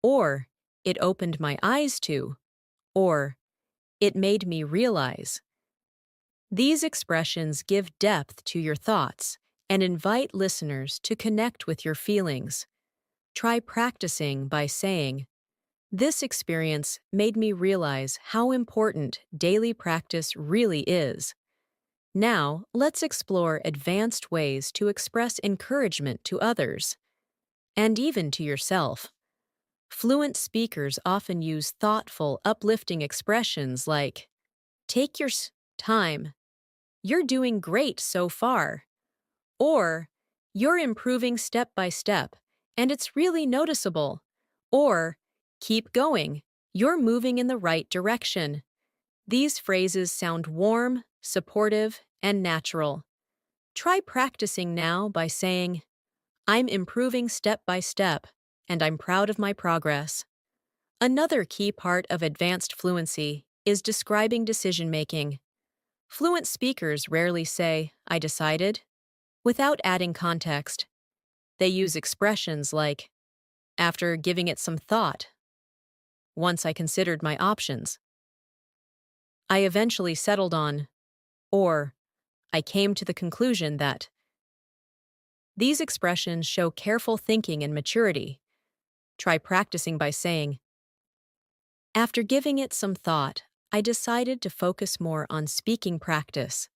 or it opened my eyes to, or it made me realize. These expressions give depth to your thoughts and invite listeners to connect with your feelings. Try practicing by saying, this experience made me realize how important daily practice really is. Now, let's explore advanced ways to express encouragement to others, and even to yourself. Fluent speakers often use thoughtful, uplifting expressions like, take your time, you're doing great so far, or you're improving step by step, and it's really noticeable, or keep going, you're moving in the right direction. These phrases sound warm, supportive, and natural. Try practicing now by saying, I'm improving step by step, and I'm proud of my progress. Another key part of advanced fluency is describing decision-making. Fluent speakers rarely say, I decided, without adding context. They use expressions like, after giving it some thought, once I considered my options, I eventually settled on, or I came to the conclusion that. These expressions show careful thinking and maturity. Try practicing by saying, after giving it some thought, I decided to focus more on speaking practice.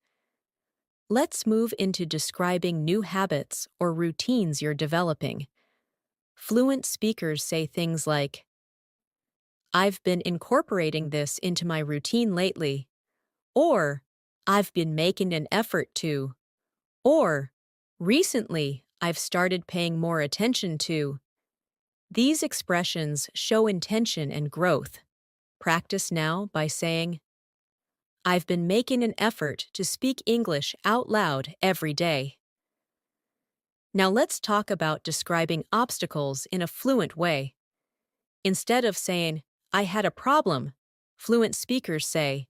Let's move into describing new habits or routines you're developing. Fluent speakers say things like, I've been incorporating this into my routine lately, or I've been making an effort to, or recently I've started paying more attention to. These expressions show intention and growth. Practice now by saying, I've been making an effort to speak English out loud every day. Now let's talk about describing obstacles in a fluent way. Instead of saying, I had a problem, fluent speakers say,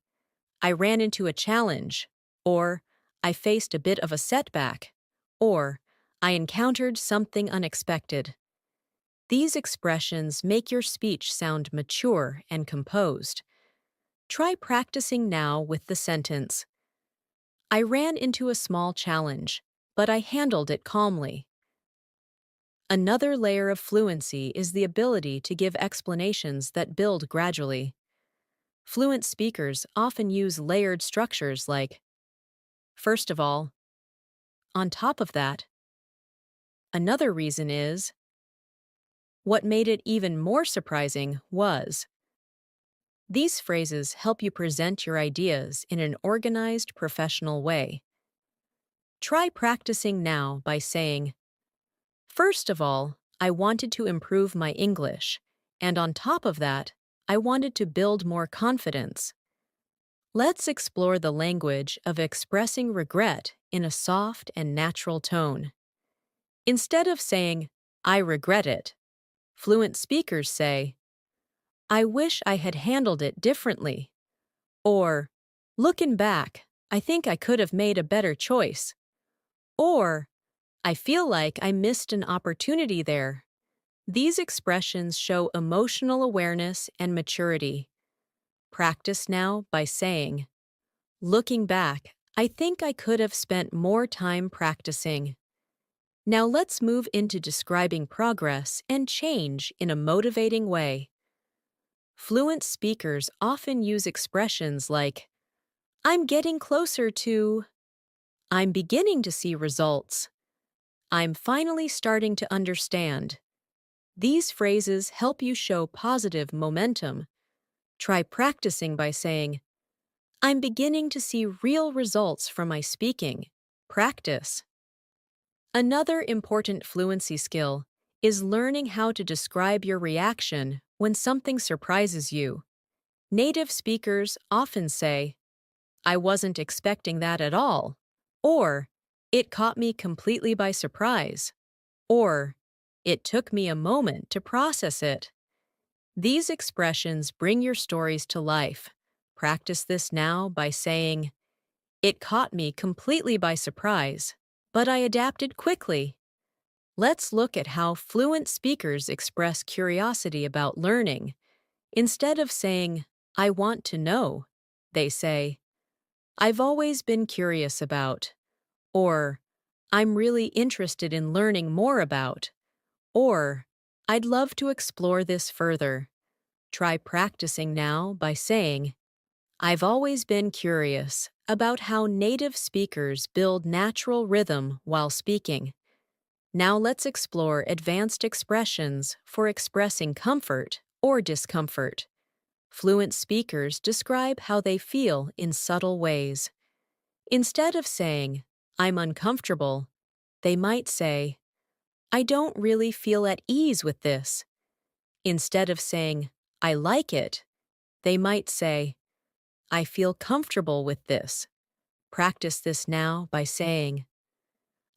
I ran into a challenge, or I faced a bit of a setback, or I encountered something unexpected. These expressions make your speech sound mature and composed. Try practicing now with the sentence, I ran into a small challenge, but I handled it calmly. Another layer of fluency is the ability to give explanations that build gradually. Fluent speakers often use layered structures like, first of all, on top of that. Another reason is, what made it even more surprising was. These phrases help you present your ideas in an organized, professional way. Try practicing now by saying, first of all, I wanted to improve my English, And on top of that, I wanted to build more confidence. Let's explore the language of expressing regret in a soft and natural tone. Instead of saying, I regret it, fluent speakers say, I wish I had handled it differently. Or, looking back, I think I could have made a better choice. Or, I feel like I missed an opportunity there. These expressions show emotional awareness and maturity. Practice now by saying, looking back, I think I could have spent more time practicing. Now let's move into describing progress and change in a motivating way. Fluent speakers often use expressions like, I'm getting closer to, I'm beginning to see results, I'm finally starting to understand. These phrases help you show positive momentum. Try practicing by saying, I'm beginning to see real results from my speaking. Practice. Another important fluency skill is learning how to describe your reaction when something surprises you. Native speakers often say, I wasn't expecting that at all, or it caught me completely by surprise, or it took me a moment to process it. These expressions bring your stories to life. Practice this now by saying, it caught me completely by surprise, but I adapted quickly. Let's look at how fluent speakers express curiosity about learning. Instead of saying, I want to know, they say, I've always been curious about, or I'm really interested in learning more about, or I'd love to explore this further. Try practicing now by saying, I've always been curious about how native speakers build natural rhythm while speaking. Now let's explore advanced expressions for expressing comfort or discomfort. Fluent speakers describe how they feel in subtle ways. Instead of saying, I'm uncomfortable, they might say, I don't really feel at ease with this. Instead of saying, I like it, they might say, I feel comfortable with this. Practice this now by saying,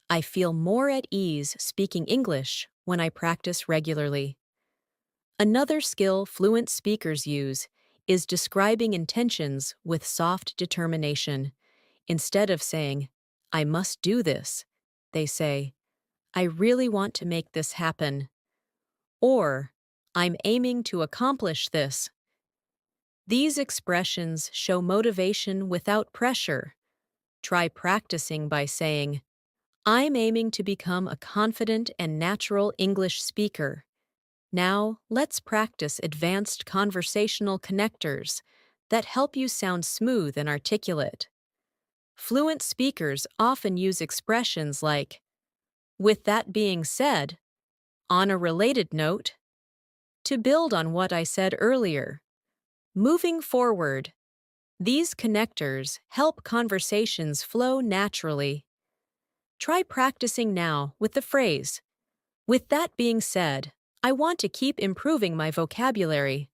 I feel more at ease speaking English when I practice regularly. Another skill fluent speakers use is describing intentions with soft determination. Instead of saying, I must do this, they say, I really want to make this happen. Or, I'm aiming to accomplish this. These expressions show motivation without pressure. Try practicing by saying, I'm aiming to become a confident and natural English speaker. Now, let's practice advanced conversational connectors that help you sound smooth and articulate. Fluent speakers often use expressions like, with that being said, on a related note, to build on what I said earlier, moving forward. These connectors help conversations flow naturally. Try practicing now with the phrase, with that being said, I want to keep improving my vocabulary.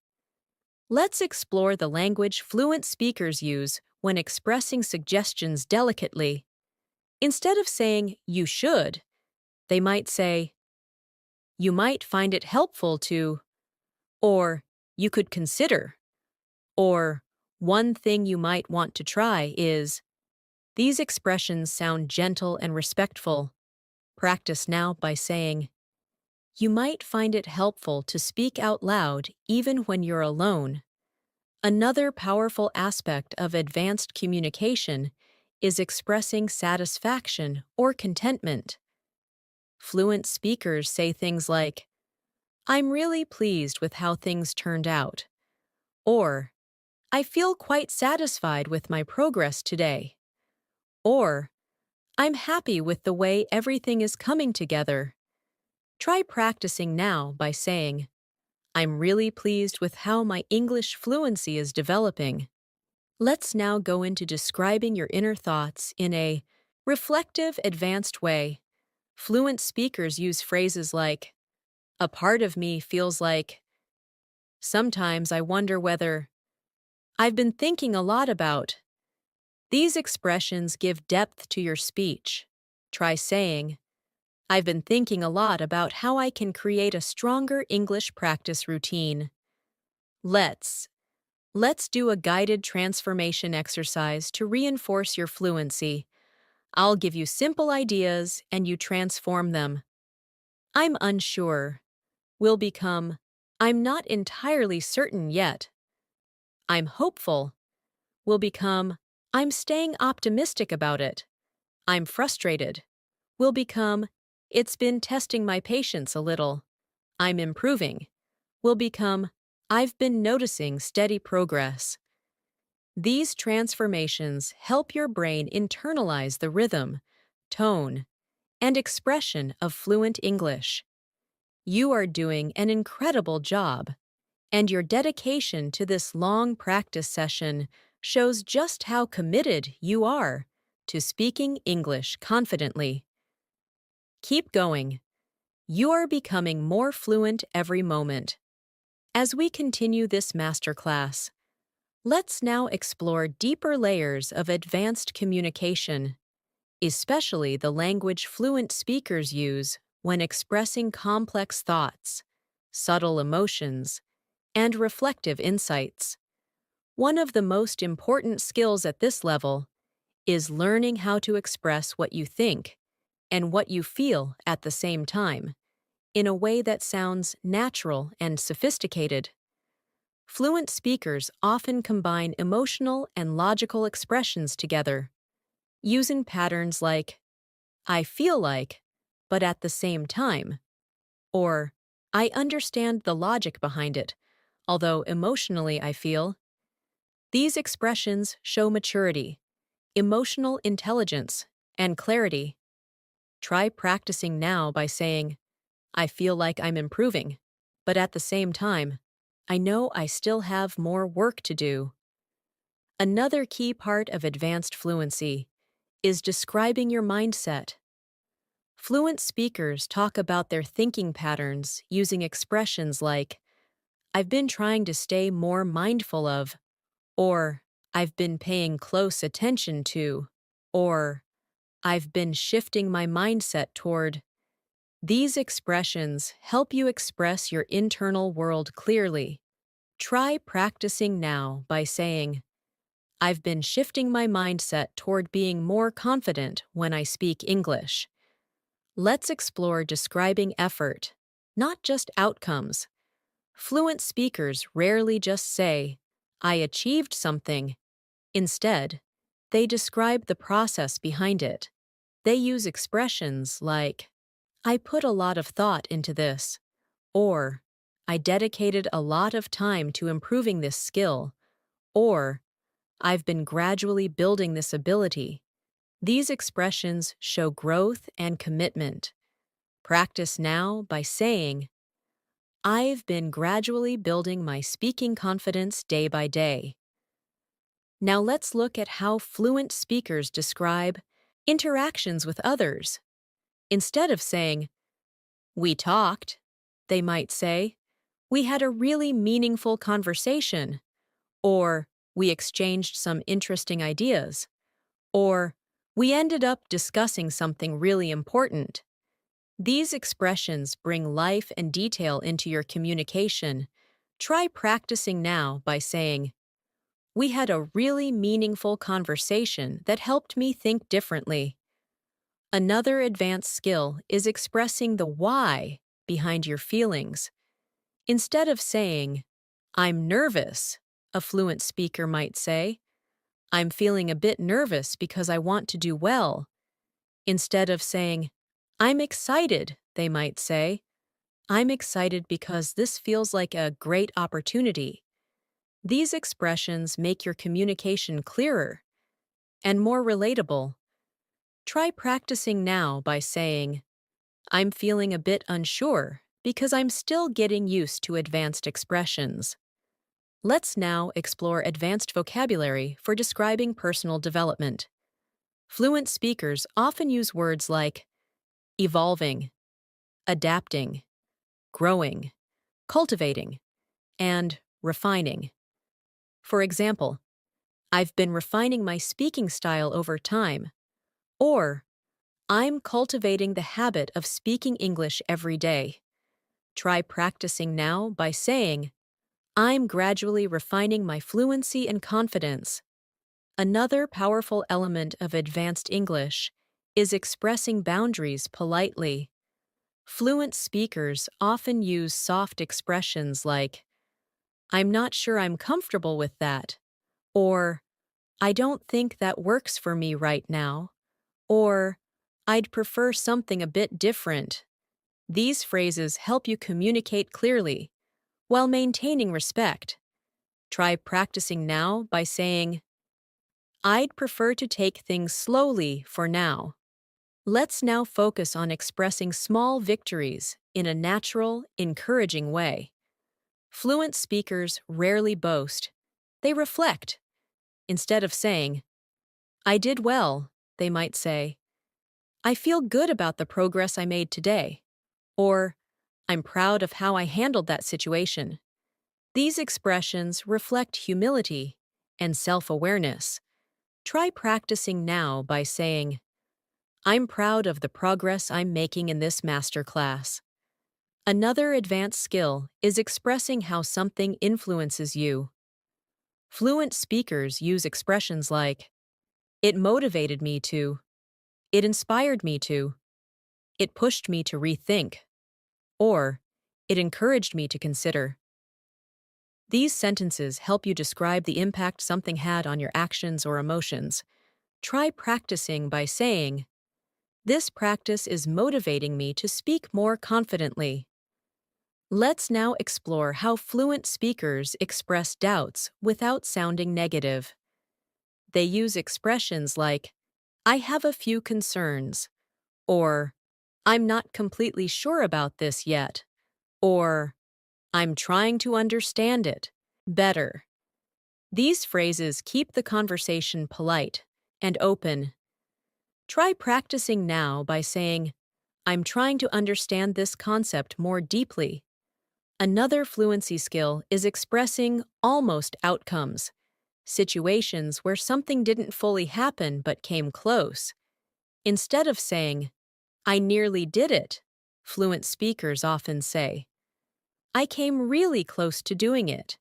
Let's explore the language fluent speakers use when expressing suggestions delicately. Instead of saying, you should, they might say, you might find it helpful to, or you could consider, or one thing you might want to try is. These expressions sound gentle and respectful. Practice now by saying, you might find it helpful to speak out loud even when you're alone. Another powerful aspect of advanced communication is expressing satisfaction or contentment. Fluent speakers say things like, I'm really pleased with how things turned out, or I feel quite satisfied with my progress today, or I'm happy with the way everything is coming together. Try practicing now by saying, I'm really pleased with how my English fluency is developing. Let's now go into describing your inner thoughts in a reflective, advanced way. Fluent speakers use phrases like, a part of me feels like, Sometimes I wonder whether I've been thinking a lot about. These expressions give depth to your speech. Try saying, I've been thinking a lot about how I can create a stronger English practice routine. Let's Let's do a guided transformation exercise to reinforce your fluency. I'll give you simple ideas and you transform them. I'm unsure. Will become, I'm not entirely certain yet. I'm hopeful. Will become, I'm staying optimistic about it. I'm frustrated. Will become, it's been testing my patience a little. I'm improving. Will become, I've been noticing steady progress. These transformations help your brain internalize the rhythm, tone, and expression of fluent English. You are doing an incredible job, and your dedication to this long practice session shows just how committed you are to speaking English confidently. Keep going. You are becoming more fluent every moment. As we continue this masterclass, let's now explore deeper layers of advanced communication, especially the language fluent speakers use when expressing complex thoughts, subtle emotions, and reflective insights. One of the most important skills at this level is learning how to express what you think and what you feel at the same time, in a way that sounds natural and sophisticated. Fluent speakers often combine emotional and logical expressions together, using patterns like, I feel like, but at the same time, or I understand the logic behind it, although emotionally I feel. These expressions show maturity, emotional intelligence, and clarity. Try practicing now by saying, I feel like I'm improving, but at the same time, I know I still have more work to do. Another key part of advanced fluency is describing your mindset. Fluent speakers talk about their thinking patterns using expressions like, I've been trying to stay more mindful of, or I've been paying close attention to, or I've been shifting my mindset toward. These expressions help you express your internal world clearly. Try practicing now by saying, I've been shifting my mindset toward being more confident when I speak English. Let's explore describing effort, not just outcomes. Fluent speakers rarely just say, I achieved something. Instead, they describe the process behind it. They use expressions like, I put a lot of thought into this, or I dedicated a lot of time to improving this skill, or I've been gradually building this ability. These expressions show growth and commitment. Practice now by saying, I've been gradually building my speaking confidence day by day. Now let's look at how fluent speakers describe interactions with others. Instead of saying, we talked, they might say, we had a really meaningful conversation, or we exchanged some interesting ideas, or we ended up discussing something really important. These expressions bring life and detail into your communication. Try practicing now by saying, we had a really meaningful conversation that helped me think differently. Another advanced skill is expressing the why behind your feelings. Instead of saying, I'm nervous, a fluent speaker might say, I'm feeling a bit nervous because I want to do well. Instead of saying, I'm excited, they might say, I'm excited because this feels like a great opportunity. These expressions make your communication clearer and more relatable. Try practicing now by saying, I'm feeling a bit unsure because I'm still getting used to advanced expressions. Let's now explore advanced vocabulary for describing personal development. Fluent speakers often use words like evolving, adapting, growing, cultivating, and refining. For example, I've been refining my speaking style over time, or I'm cultivating the habit of speaking English every day. Try practicing now by saying, I'm gradually refining my fluency and confidence. Another powerful element of advanced English is expressing boundaries politely. Fluent speakers often use soft expressions like, I'm not sure I'm comfortable with that, or I don't think that works for me right now, or I'd prefer something a bit different. These phrases help you communicate clearly while maintaining respect. Try practicing now by saying, I'd prefer to take things slowly for now. Let's now focus on expressing small victories in a natural, encouraging way. Fluent speakers rarely boast. They reflect. Instead of saying, I did well, they might say, I feel good about the progress I made today, or I'm proud of how I handled that situation. These expressions reflect humility and self-awareness. Try practicing now by saying, I'm proud of the progress I'm making in this masterclass. Another advanced skill is expressing how something influences you. Fluent speakers use expressions like, it motivated me to, it inspired me to, it pushed me to rethink, or it encouraged me to consider. These sentences help you describe the impact something had on your actions or emotions. Try practicing by saying, this practice is motivating me to speak more confidently. Let's now explore how fluent speakers express doubts without sounding negative. They use expressions like, I have a few concerns, or I'm not completely sure about this yet, or I'm trying to understand it better. These phrases keep the conversation polite and open. Try practicing now by saying, I'm trying to understand this concept more deeply. Another fluency skill is expressing almost outcomes, situations where something didn't fully happen but came close. Instead of saying, I nearly did it, fluent speakers often say, I came really close to doing it,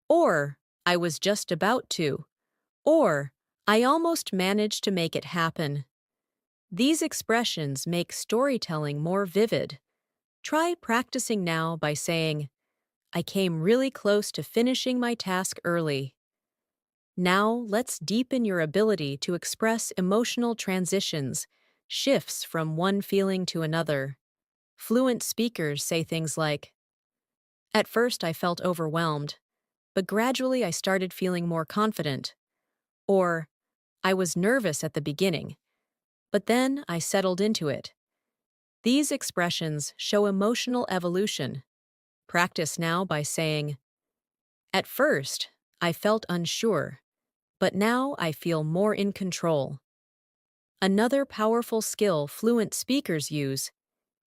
or I was just about to, or I almost managed to make it happen. These expressions make storytelling more vivid. Try practicing now by saying, I came really close to finishing my task early. Now let's deepen your ability to express emotional transitions, shifts from one feeling to another. Fluent speakers say things like, at first I felt overwhelmed, but gradually I started feeling more confident. Or, I was nervous at the beginning, but then I settled into it. These expressions show emotional evolution. Practice now by saying, at first, I felt unsure, but now I feel more in control. Another powerful skill fluent speakers use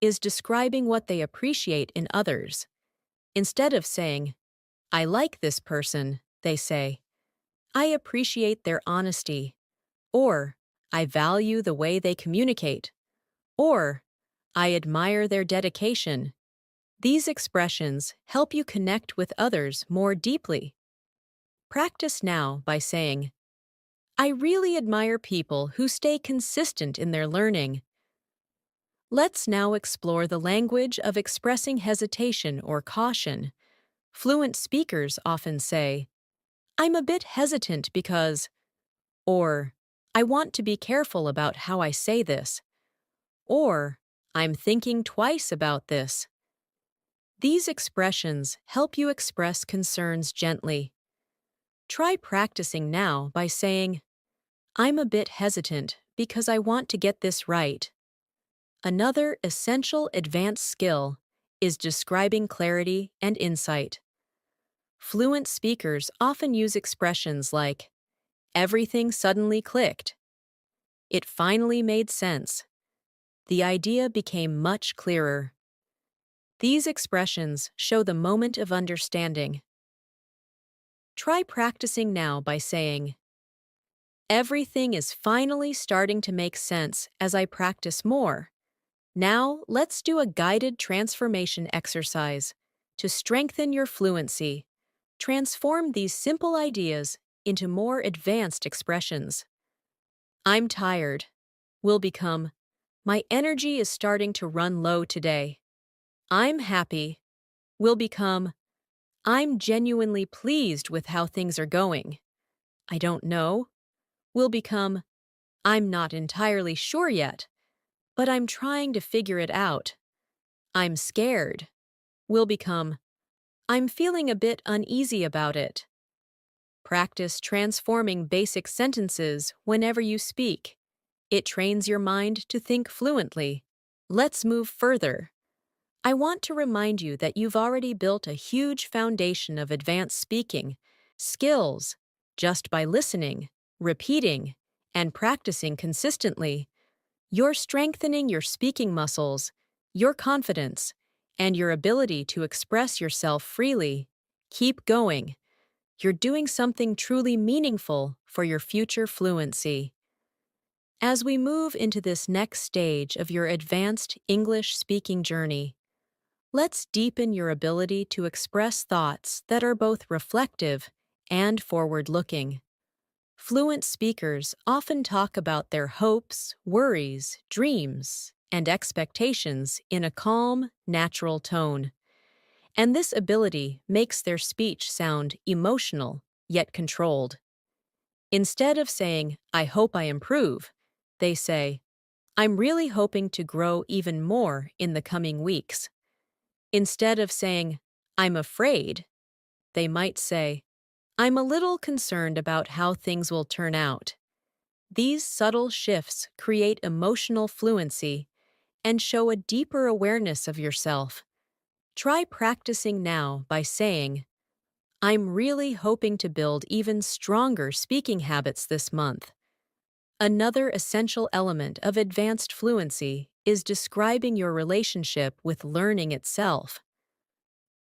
is describing what they appreciate in others. Instead of saying, I like this person, they say, I appreciate their honesty, or I value the way they communicate, or I admire their dedication. These expressions help you connect with others more deeply. Practice now by saying, I really admire people who stay consistent in their learning. Let's now explore the language of expressing hesitation or caution. Fluent speakers often say, I'm a bit hesitant because, or I want to be careful about how I say this, or I'm thinking twice about this. These expressions help you express concerns gently. Try practicing now by saying, I'm a bit hesitant because I want to get this right. Another essential advanced skill is describing clarity and insight. Fluent speakers often use expressions like, everything suddenly clicked. It finally made sense. The idea became much clearer. These expressions show the moment of understanding. Try practicing now by saying, everything is finally starting to make sense as I practice more. Now, let's do a guided transformation exercise to strengthen your fluency. Transform these simple ideas into more advanced expressions. I'm tired will become, my energy is starting to run low today. I'm happy will become, I'm genuinely pleased with how things are going. I don't know will become, I'm not entirely sure yet, but I'm trying to figure it out. I'm scared will become, I'm feeling a bit uneasy about it. Practice transforming basic sentences whenever you speak. It trains your mind to think fluently. Let's move further. I want to remind you that you've already built a huge foundation of advanced speaking skills just by listening, repeating, and practicing consistently. You're strengthening your speaking muscles, your confidence, and your ability to express yourself freely. Keep going. You're doing something truly meaningful for your future fluency. As we move into this next stage of your advanced English speaking journey, let's deepen your ability to express thoughts that are both reflective and forward-looking. Fluent speakers often talk about their hopes, worries, dreams, and expectations in a calm, natural tone. And this ability makes their speech sound emotional, yet controlled. Instead of saying, I hope I improve, they say, I'm really hoping to grow even more in the coming weeks. Instead of saying, I'm afraid, they might say, I'm a little concerned about how things will turn out. These subtle shifts create emotional fluency and show a deeper awareness of yourself. Try practicing now by saying, I'm really hoping to build even stronger speaking habits this month. Another essential element of advanced fluency is describing your relationship with learning itself.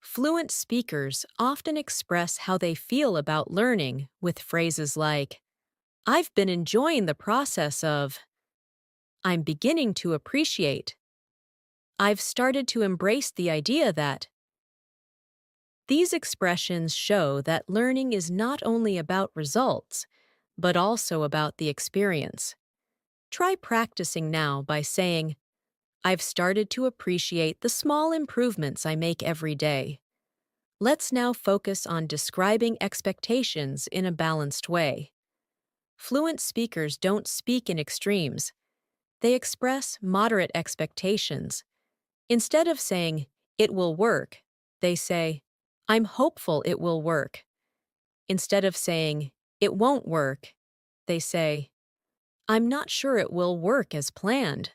Fluent speakers often express how they feel about learning with phrases like, I've been enjoying the process of, I'm beginning to appreciate, I've started to embrace the idea that. These expressions show that learning is not only about results, but also about the experience. Try practicing now by saying, I've started to appreciate the small improvements I make every day. Let's now focus on describing expectations in a balanced way. Fluent speakers don't speak in extremes. They express moderate expectations. Instead of saying, it will work, they say, I'm hopeful it will work. Instead of saying, it won't work, they say, I'm not sure it will work as planned.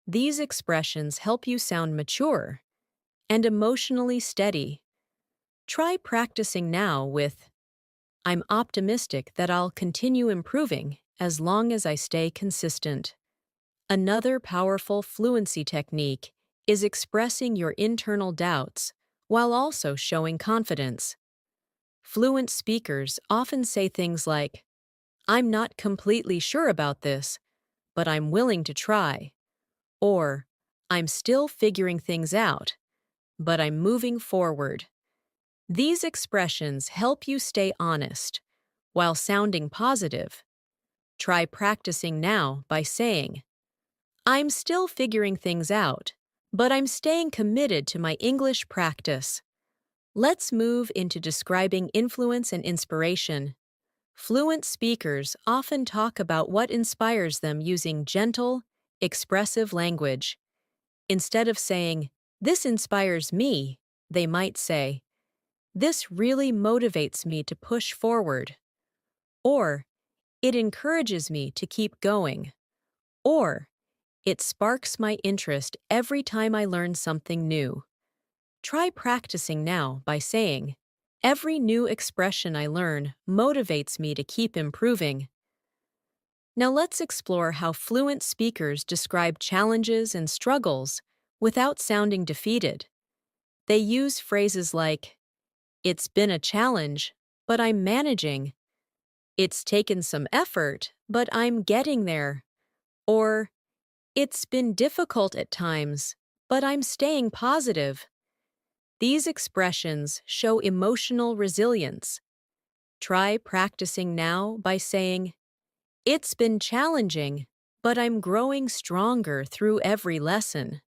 These expressions help you sound mature and emotionally steady. Try practicing now with, I'm optimistic that I'll continue improving as long as I stay consistent. Another powerful fluency technique is expressing your internal doubts while also showing confidence. Fluent speakers often say things like, I'm not completely sure about this, but I'm willing to try. Or, I'm still figuring things out, but I'm moving forward. These expressions help you stay honest while sounding positive. Try practicing now by saying, I'm still figuring things out, but I'm staying committed to my English practice. Let's move into describing influence and inspiration. Fluent speakers often talk about what inspires them using gentle, expressive language. Instead of saying, this inspires me, they might say, this really motivates me to push forward. Or, it encourages me to keep going. Or, it sparks my interest every time I learn something new. Try practicing now by saying, every new expression I learn motivates me to keep improving. Now let's explore how fluent speakers describe challenges and struggles without sounding defeated. They use phrases like, it's been a challenge, but I'm managing. It's taken some effort, but I'm getting there. Or, it's been difficult at times, but I'm staying positive. These expressions show emotional resilience. Try practicing now by saying, "It's been challenging, but I'm growing stronger through every lesson."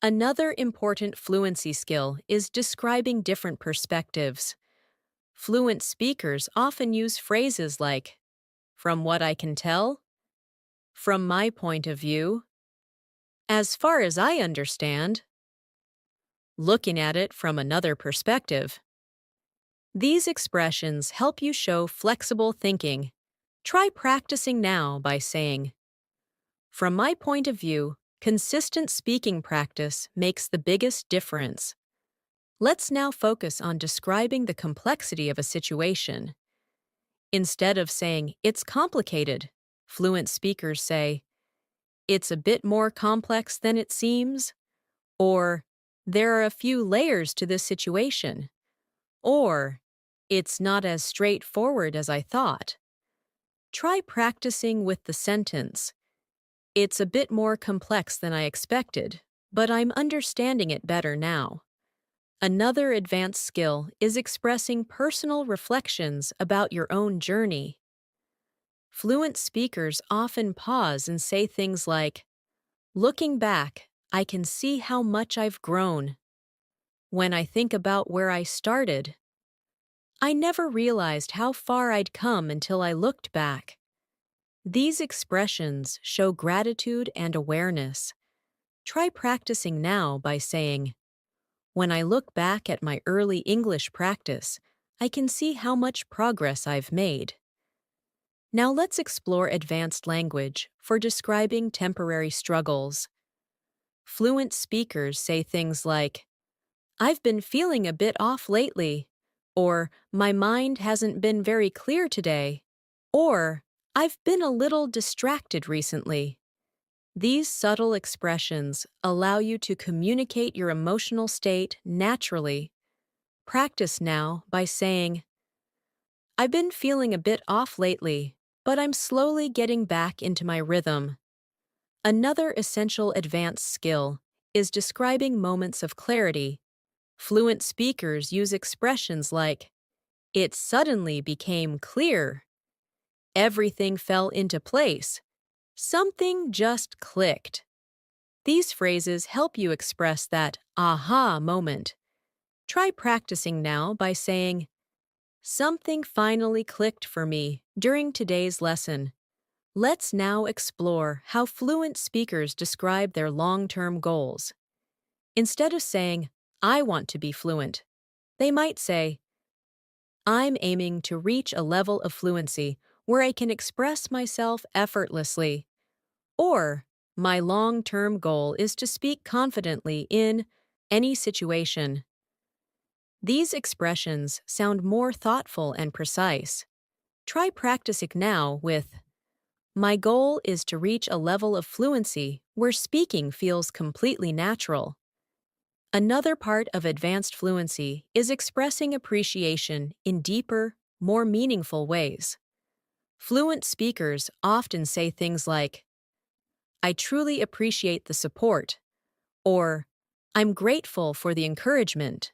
Another important fluency skill is describing different perspectives. Fluent speakers often use phrases like, "from what I can tell," "from my point of view," "as far as I understand," "looking at it from another perspective." These expressions help you show flexible thinking. Try practicing now by saying, "From my point of view, consistent speaking practice makes the biggest difference." Let's now focus on describing the complexity of a situation. Instead of saying, "It's complicated," fluent speakers say, "It's a bit more complex than it seems," or "There are a few layers to this situation," or "It's not as straightforward as I thought." Try practicing with the sentence, "It's a bit more complex than I expected, but I'm understanding it better now." Another advanced skill is expressing personal reflections about your own journey. Fluent speakers often pause and say things like, "Looking back, I can see how much I've grown. When I think about where I started, I never realized how far I'd come until I looked back." These expressions show gratitude and awareness. Try practicing now by saying, "When I look back at my early English practice, I can see how much progress I've made." Now let's explore advanced language for describing temporary struggles. Fluent speakers say things like, "I've been feeling a bit off lately," or "My mind hasn't been very clear today," or "I've been a little distracted recently." These subtle expressions allow you to communicate your emotional state naturally. Practice now by saying, "I've been feeling a bit off lately, but I'm slowly getting back into my rhythm." Another essential advanced skill is describing moments of clarity. Fluent speakers use expressions like, "It suddenly became clear," "Everything fell into place," "Something just clicked." These phrases help you express that aha moment. Try practicing now by saying, "Something finally clicked for me during today's lesson." Let's now explore how fluent speakers describe their long-term goals. Instead of saying, "I want to be fluent," they might say, "I'm aiming to reach a level of fluency where I can express myself effortlessly," or "My long-term goal is to speak confidently in any situation." These expressions sound more thoughtful and precise. Try practicing now with, "My goal is to reach a level of fluency where speaking feels completely natural." Another part of advanced fluency is expressing appreciation in deeper, more meaningful ways. Fluent speakers often say things like, "I truly appreciate the support," or "I'm grateful for the encouragement,"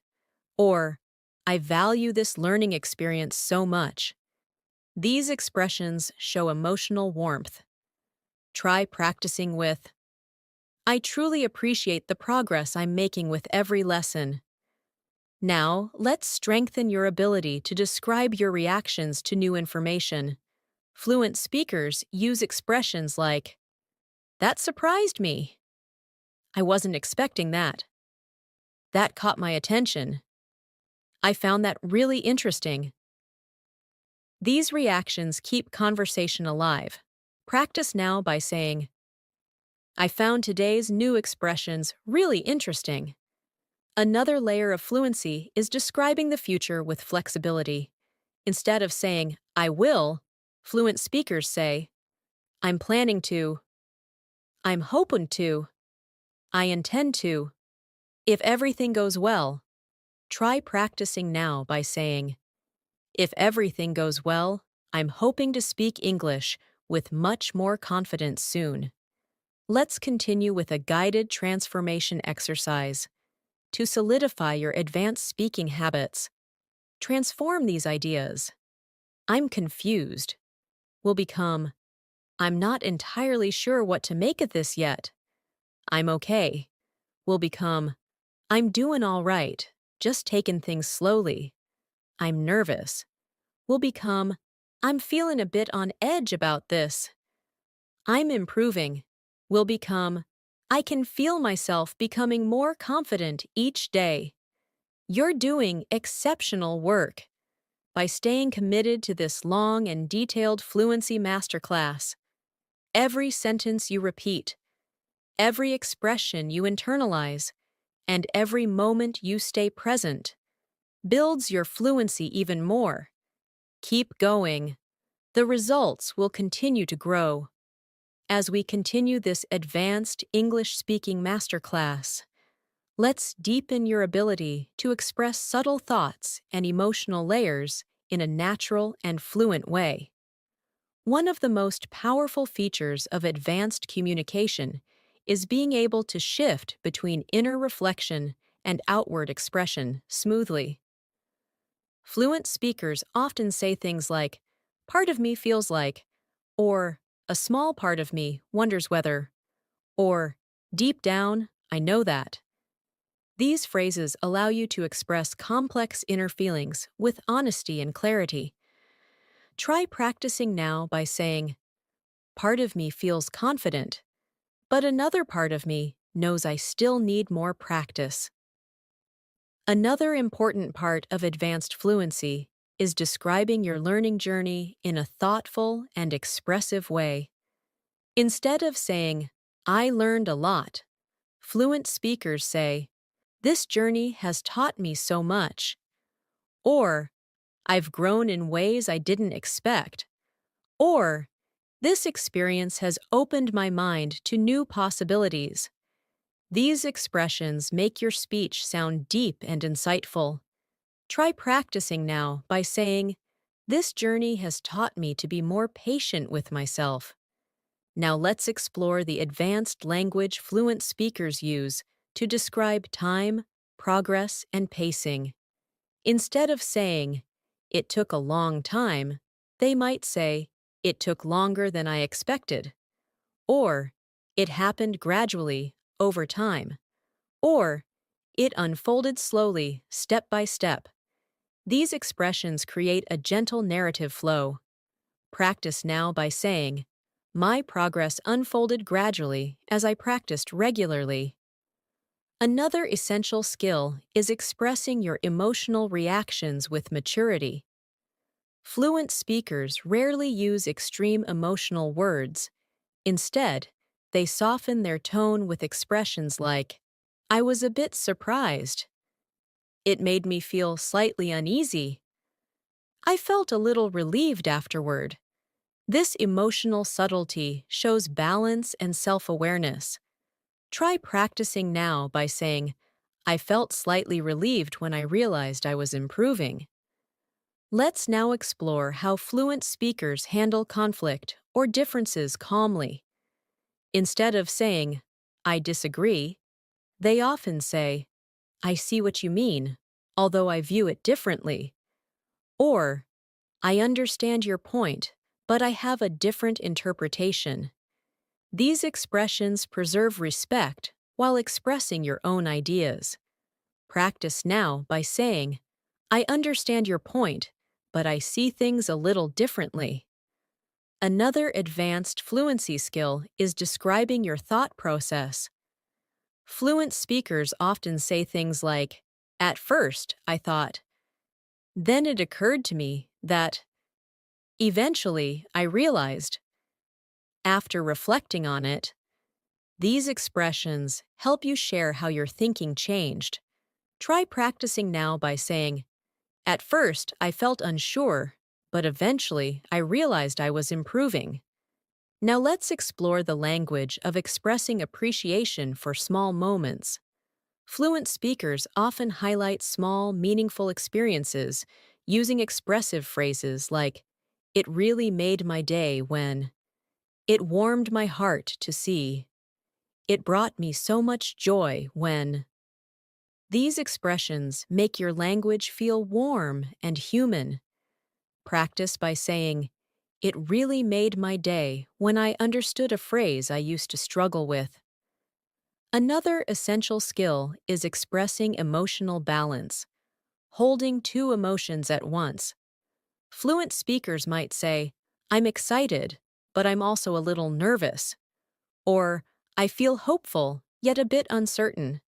or "I value this learning experience so much." These expressions show emotional warmth. Try practicing with, "I truly appreciate the progress I'm making with every lesson." Now, let's strengthen your ability to describe your reactions to new information. Fluent speakers use expressions like, "That surprised me," "I wasn't expecting that," "That caught my attention," "I found that really interesting." These reactions keep conversation alive. Practice now by saying, "I found today's new expressions really interesting." Another layer of fluency is describing the future with flexibility. Instead of saying, "I will," fluent speakers say, "I'm planning to," "I'm hoping to," "I intend to," "if everything goes well." Try practicing now by saying, If everything goes well, I'm hoping to speak English with much more confidence soon. Let's continue with a guided transformation exercise. To solidify your advanced speaking habits, transform these ideas. I'm confused will become, I'm not entirely sure what to make of this yet. I'm okay will become, I'm doing all right, just taking things slowly. I'm nervous will become, I'm feeling a bit on edge about this. I'm improving will become, I can feel myself becoming more confident each day. You're doing exceptional work by staying committed to this long and detailed Fluency Masterclass. Every sentence you repeat, every expression you internalize, and every moment you stay present builds your fluency even more. Keep going. The results will continue to grow. As we continue this advanced English-speaking masterclass, let's deepen your ability to express subtle thoughts and emotional layers in a natural and fluent way. One of the most powerful features of advanced communication is being able to shift between inner reflection and outward expression smoothly. Fluent speakers often say things like, part of me feels like, or a small part of me wonders whether, or deep down, I know that. These phrases allow you to express complex inner feelings with honesty and clarity. Try practicing now by saying, part of me feels confident, but another part of me knows I still need more practice. Another important part of advanced fluency is describing your learning journey in a thoughtful and expressive way. Instead of saying, I learned a lot, fluent speakers say, this journey has taught me so much, or I've grown in ways I didn't expect, or this experience has opened my mind to new possibilities. These expressions make your speech sound deep and insightful. Try practicing now by saying, this journey has taught me to be more patient with myself. Now let's explore the advanced language fluent speakers use to describe time, progress, and pacing. Instead of saying, it took a long time, they might say, it took longer than I expected, or it happened gradually, over time, or it unfolded slowly, step by step. These expressions create a gentle narrative flow. Practice now by saying, my progress unfolded gradually as I practiced regularly. Another essential skill is expressing your emotional reactions with maturity. Fluent speakers rarely use extreme emotional words. Instead, they soften their tone with expressions like, I was a bit surprised. It made me feel slightly uneasy. I felt a little relieved afterward. This emotional subtlety shows balance and self-awareness. Try practicing now by saying, I felt slightly relieved when I realized I was improving. Let's now explore how fluent speakers handle conflict or differences calmly. Instead of saying, I disagree, they often say, I see what you mean, although I view it differently. Or, I understand your point, but I have a different interpretation. These expressions preserve respect while expressing your own ideas. Practice now by saying, I understand your point, but I see things a little differently. Another advanced fluency skill is describing your thought process. Fluent speakers often say things like, at first, I thought. Then it occurred to me that. Eventually, I realized. After reflecting on it. These expressions help you share how your thinking changed. Try practicing now by saying, at first, I felt unsure, but eventually, I realized I was improving. Now let's explore the language of expressing appreciation for small moments. Fluent speakers often highlight small, meaningful experiences using expressive phrases like, "It really made my day when," "It warmed my heart to see," "It brought me so much joy when." These expressions make your language feel warm and human. Practice by saying, "It really made my day when I understood a phrase I used to struggle with." Another essential skill is expressing emotional balance, holding two emotions at once. Fluent speakers might say, "I'm excited, but I'm also a little nervous," or "I feel hopeful, yet a bit uncertain,"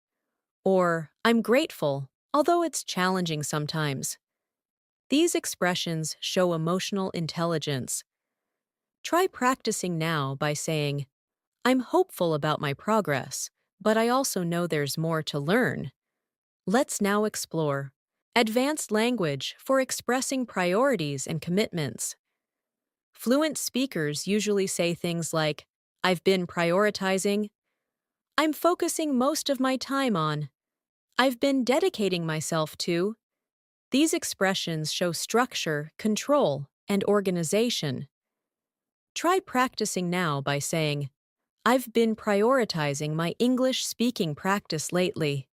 or "I'm grateful, although it's challenging sometimes." These expressions show emotional intelligence. Try practicing now by saying, "I'm hopeful about my progress, but I also know there's more to learn." Let's now explore advanced language for expressing priorities and commitments. Fluent speakers usually say things like, "I've been prioritizing," "I'm focusing most of my time on," "I've been dedicating myself to." These expressions show structure, control, and organization. Try practicing now by saying, "I've been prioritizing my English speaking practice lately."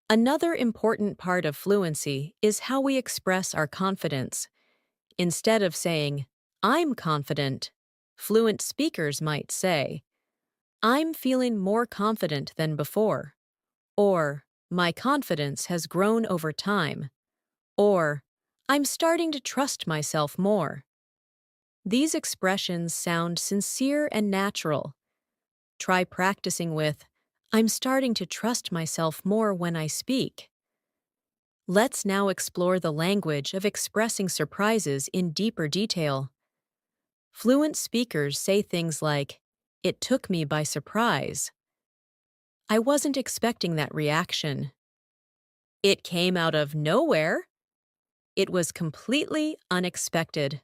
Another important part of fluency is how we express our confidence. Instead of saying, "I'm confident," fluent speakers might say, "I'm feeling more confident than before," or "My confidence has grown over time," or "I'm starting to trust myself more." These expressions sound sincere and natural. Try practicing with, "I'm starting to trust myself more when I speak." Let's now explore the language of expressing surprises in deeper detail. Fluent speakers say things like, "It took me by surprise," "I wasn't expecting that reaction," "It came out of nowhere," "It was completely unexpected."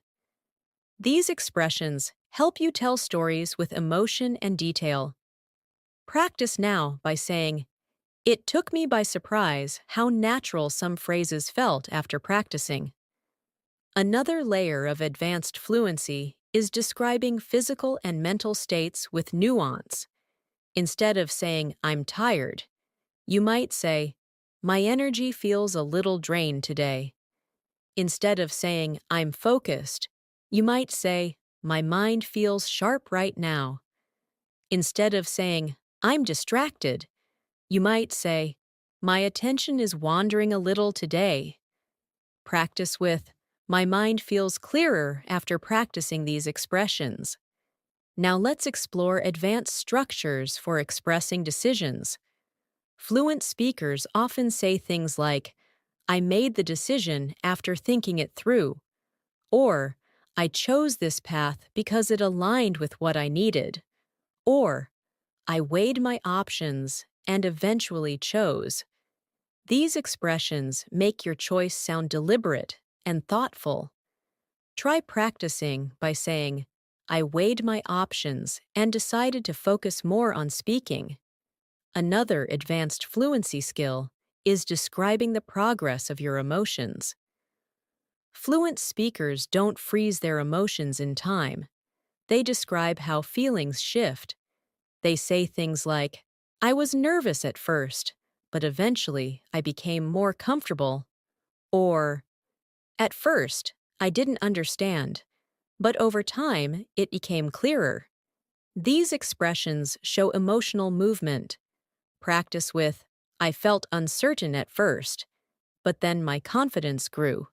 These expressions help you tell stories with emotion and detail. Practice now by saying, "It took me by surprise how natural some phrases felt after practicing." Another layer of advanced fluency is describing physical and mental states with nuance. Instead of saying, "I'm tired," you might say, "My energy feels a little drained today." Instead of saying, "I'm focused," you might say, "My mind feels sharp right now." Instead of saying, "I'm distracted," you might say, "My attention is wandering a little today." Practice with, "My mind feels clearer after practicing these expressions." Now let's explore advanced structures for expressing decisions. Fluent speakers often say things like, "I made the decision after thinking it through," or "I chose this path because it aligned with what I needed," or "I weighed my options and eventually chose." These expressions make your choice sound deliberate and thoughtful. Try practicing by saying, "I weighed my options and decided to focus more on speaking." Another advanced fluency skill is describing the progress of your emotions. Fluent speakers don't freeze their emotions in time. They describe how feelings shift. They say things like, "I was nervous at first, but eventually I became more comfortable," or "At first, I didn't understand, but over time it became clearer." These expressions show emotional movement. Practice with, "I felt uncertain at first, but then my confidence grew."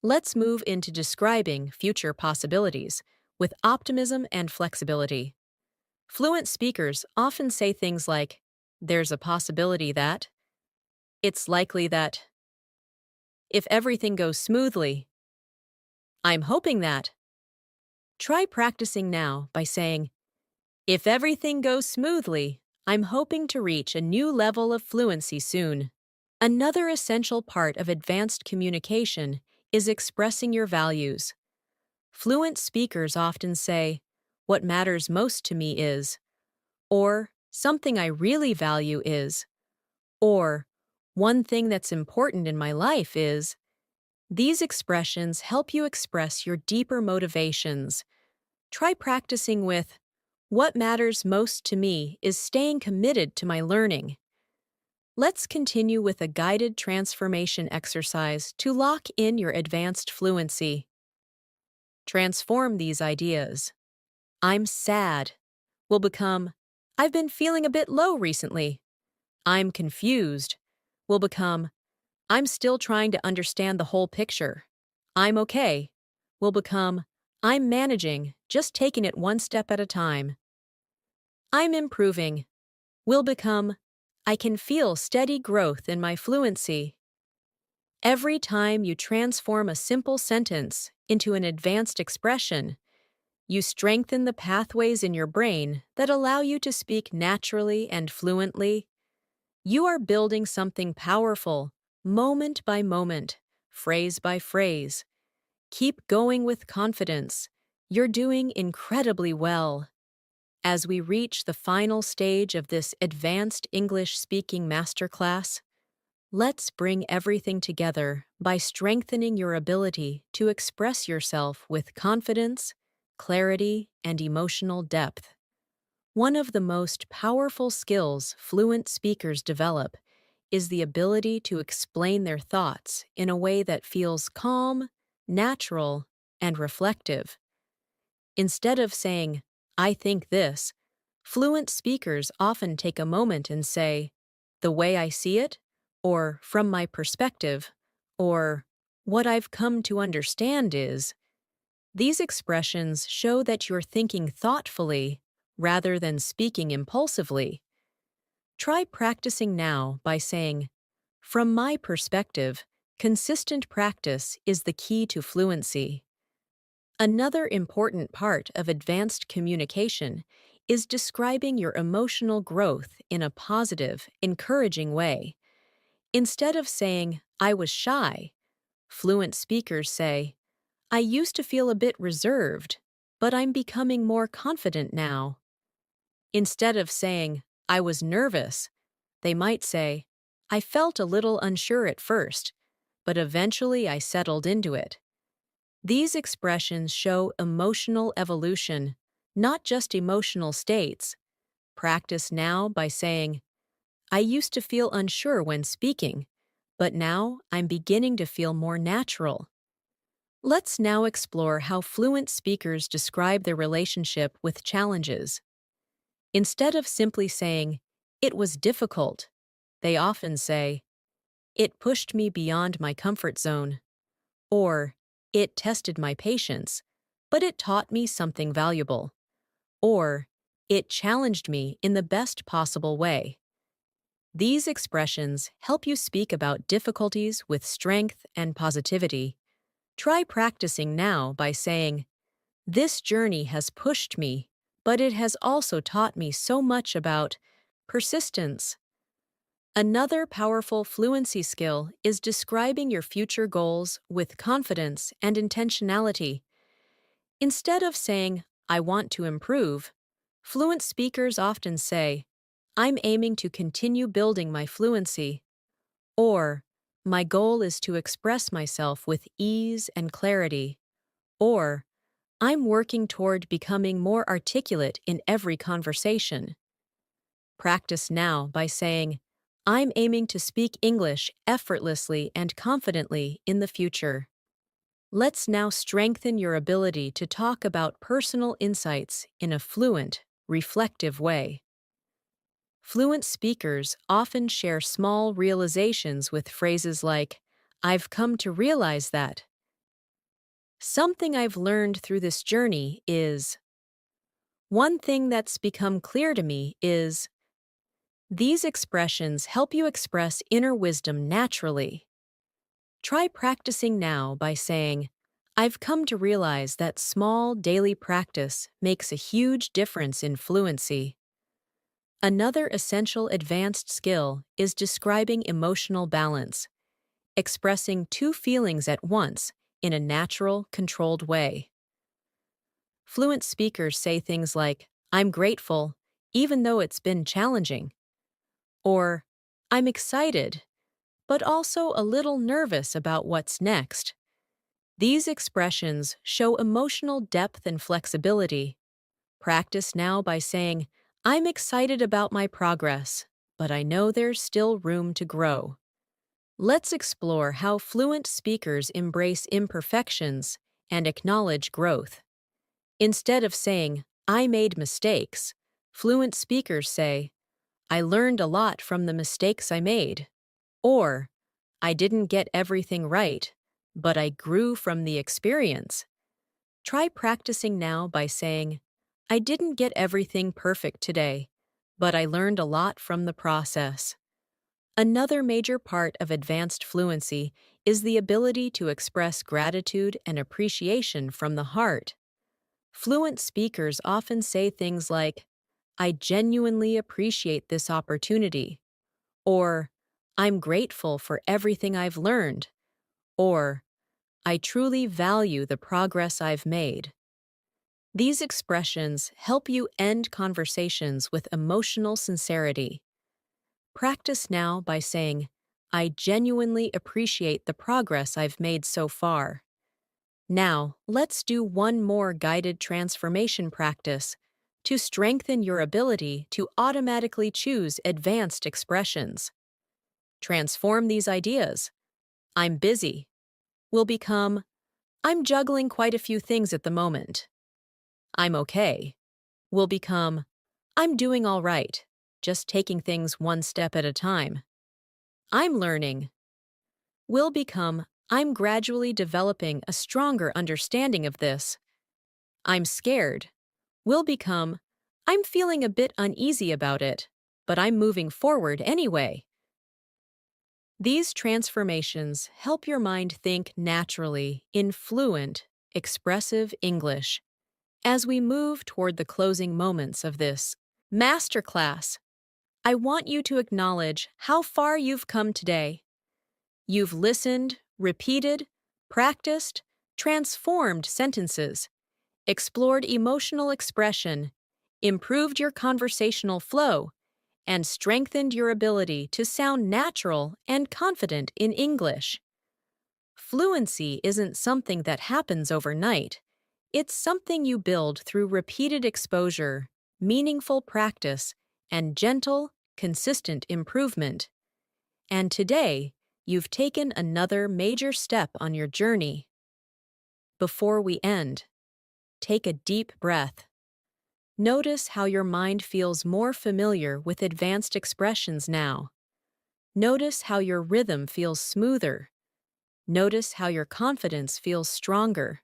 Let's move into describing future possibilities with optimism and flexibility. Fluent speakers often say things like, "There's a possibility that," "It's likely that," "If everything goes smoothly," "I'm hoping that." Try practicing now by saying, "If everything goes smoothly, I'm hoping to reach a new level of fluency soon." Another essential part of advanced communication is expressing your values. Fluent speakers often say, "What matters most to me is," or "Something I really value is," or "One thing that's important in my life is." These expressions help you express your deeper motivations. Try practicing with, "What matters most to me is staying committed to my learning." Let's continue with a guided transformation exercise to lock in your advanced fluency. Transform these ideas. "I'm sad" will become, "I've been feeling a bit low recently." "I'm confused" will become, "I'm still trying to understand the whole picture." "I'm okay" will become, "I'm managing, just taking it one step at a time." "I'm improving" will become, "I can feel steady growth in my fluency." Every time you transform a simple sentence into an advanced expression, you strengthen the pathways in your brain that allow you to speak naturally and fluently. You are building something powerful, moment by moment, phrase by phrase. Keep going with confidence. You're doing incredibly well. As we reach the final stage of this advanced English speaking masterclass, let's bring everything together by strengthening your ability to express yourself with confidence, clarity, and emotional depth. One of the most powerful skills fluent speakers develop is the ability to explain their thoughts in a way that feels calm, natural, and reflective. Instead of saying, "I think this," fluent speakers often take a moment and say, "The way I see it," or "From my perspective," or "What I've come to understand is." These expressions show that you're thinking thoughtfully rather than speaking impulsively. Try practicing now by saying, "From my perspective, consistent practice is the key to fluency." Another important part of advanced communication is describing your emotional growth in a positive, encouraging way. Instead of saying, "I was shy," fluent speakers say, "I used to feel a bit reserved, but I'm becoming more confident now." Instead of saying, "I was nervous," they might say, "I felt a little unsure at first, but eventually I settled into it." These expressions show emotional evolution, not just emotional states. Practice now by saying, "I used to feel unsure when speaking, but now I'm beginning to feel more natural." Let's now explore how fluent speakers describe their relationship with challenges. Instead of simply saying, "It was difficult," they often say, "It pushed me beyond my comfort zone," or "It tested my patience, but it taught me something valuable," or "It challenged me in the best possible way." These expressions help you speak about difficulties with strength and positivity. Try practicing now by saying, "This journey has pushed me, but it has also taught me so much about persistence." Another powerful fluency skill is describing your future goals with confidence and intentionality. Instead of saying, "I want to improve," fluent speakers often say, "I'm aiming to continue building my fluency," or "My goal is to express myself with ease and clarity," or "I'm working toward becoming more articulate in every conversation." Practice now by saying, "I'm aiming to speak English effortlessly and confidently in the future." Let's now strengthen your ability to talk about personal insights in a fluent, reflective way. Fluent speakers often share small realizations with phrases like, "I've come to realize that." "Something I've learned through this journey is." "One thing that's become clear to me is." These expressions help you express inner wisdom naturally. Try practicing now by saying, "I've come to realize that small daily practice makes a huge difference in fluency." Another essential advanced skill is describing emotional balance, expressing two feelings at once in a natural, controlled way. Fluent speakers say things like, "I'm grateful, even though it's been challenging," or "I'm excited, but also a little nervous about what's next." These expressions show emotional depth and flexibility. Practice now by saying, I'm excited about my progress, but I know there's still room to grow. Let's explore how fluent speakers embrace imperfections and acknowledge growth. Instead of saying, I made mistakes, fluent speakers say, I learned a lot from the mistakes I made. Or, I didn't get everything right, but I grew from the experience. Try practicing now by saying, I didn't get everything perfect today, but I learned a lot from the process. Another major part of advanced fluency is the ability to express gratitude and appreciation from the heart. Fluent speakers often say things like, I genuinely appreciate this opportunity, or I'm grateful for everything I've learned, or I truly value the progress I've made. These expressions help you end conversations with emotional sincerity. Practice now by saying, I genuinely appreciate the progress I've made so far. Now, let's do one more guided transformation practice to strengthen your ability to automatically choose advanced expressions. Transform these ideas. I'm busy will become, I'm juggling quite a few things at the moment. I'm okay will become, I'm doing all right, just taking things one step at a time. I'm learning will become, I'm gradually developing a stronger understanding of this. I'm scared will become, I'm feeling a bit uneasy about it, but I'm moving forward anyway. These transformations help your mind think naturally in fluent, expressive English. As we move toward the closing moments of this masterclass, I want you to acknowledge how far you've come today. You've listened, repeated, practiced, transformed sentences, explored emotional expression, improved your conversational flow, and strengthened your ability to sound natural and confident in English. Fluency isn't something that happens overnight. It's something you build through repeated exposure, meaningful practice, and gentle, consistent improvement. And today, you've taken another major step on your journey. Before we end, take a deep breath. Notice how your mind feels more familiar with advanced expressions now. Notice how your rhythm feels smoother. Notice how your confidence feels stronger.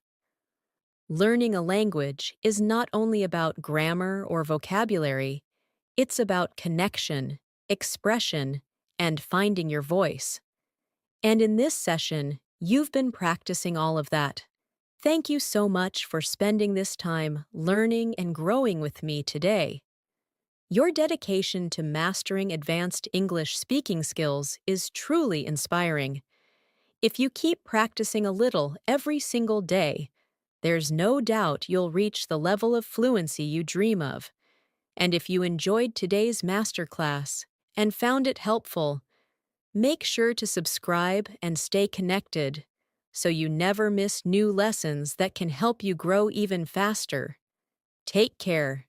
Learning a language is not only about grammar or vocabulary, it's about connection, expression, and finding your voice. And in this session, you've been practicing all of that. Thank you so much for spending this time learning and growing with me today. Your dedication to mastering advanced English speaking skills is truly inspiring. If you keep practicing a little every single day, there's no doubt you'll reach the level of fluency you dream of. And if you enjoyed today's masterclass and found it helpful, make sure to subscribe and stay connected so you never miss new lessons that can help you grow even faster. Take care,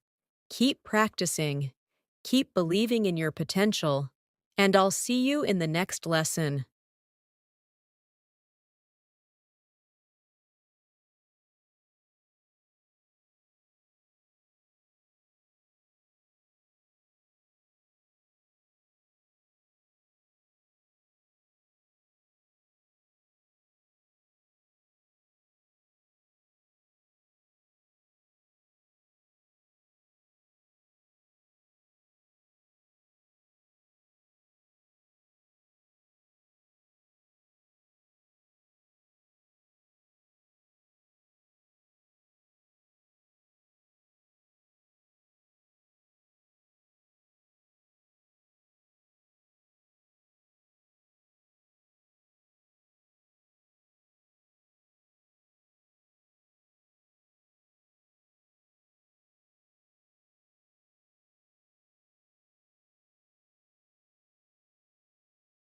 keep practicing, keep believing in your potential, and I'll see you in the next lesson.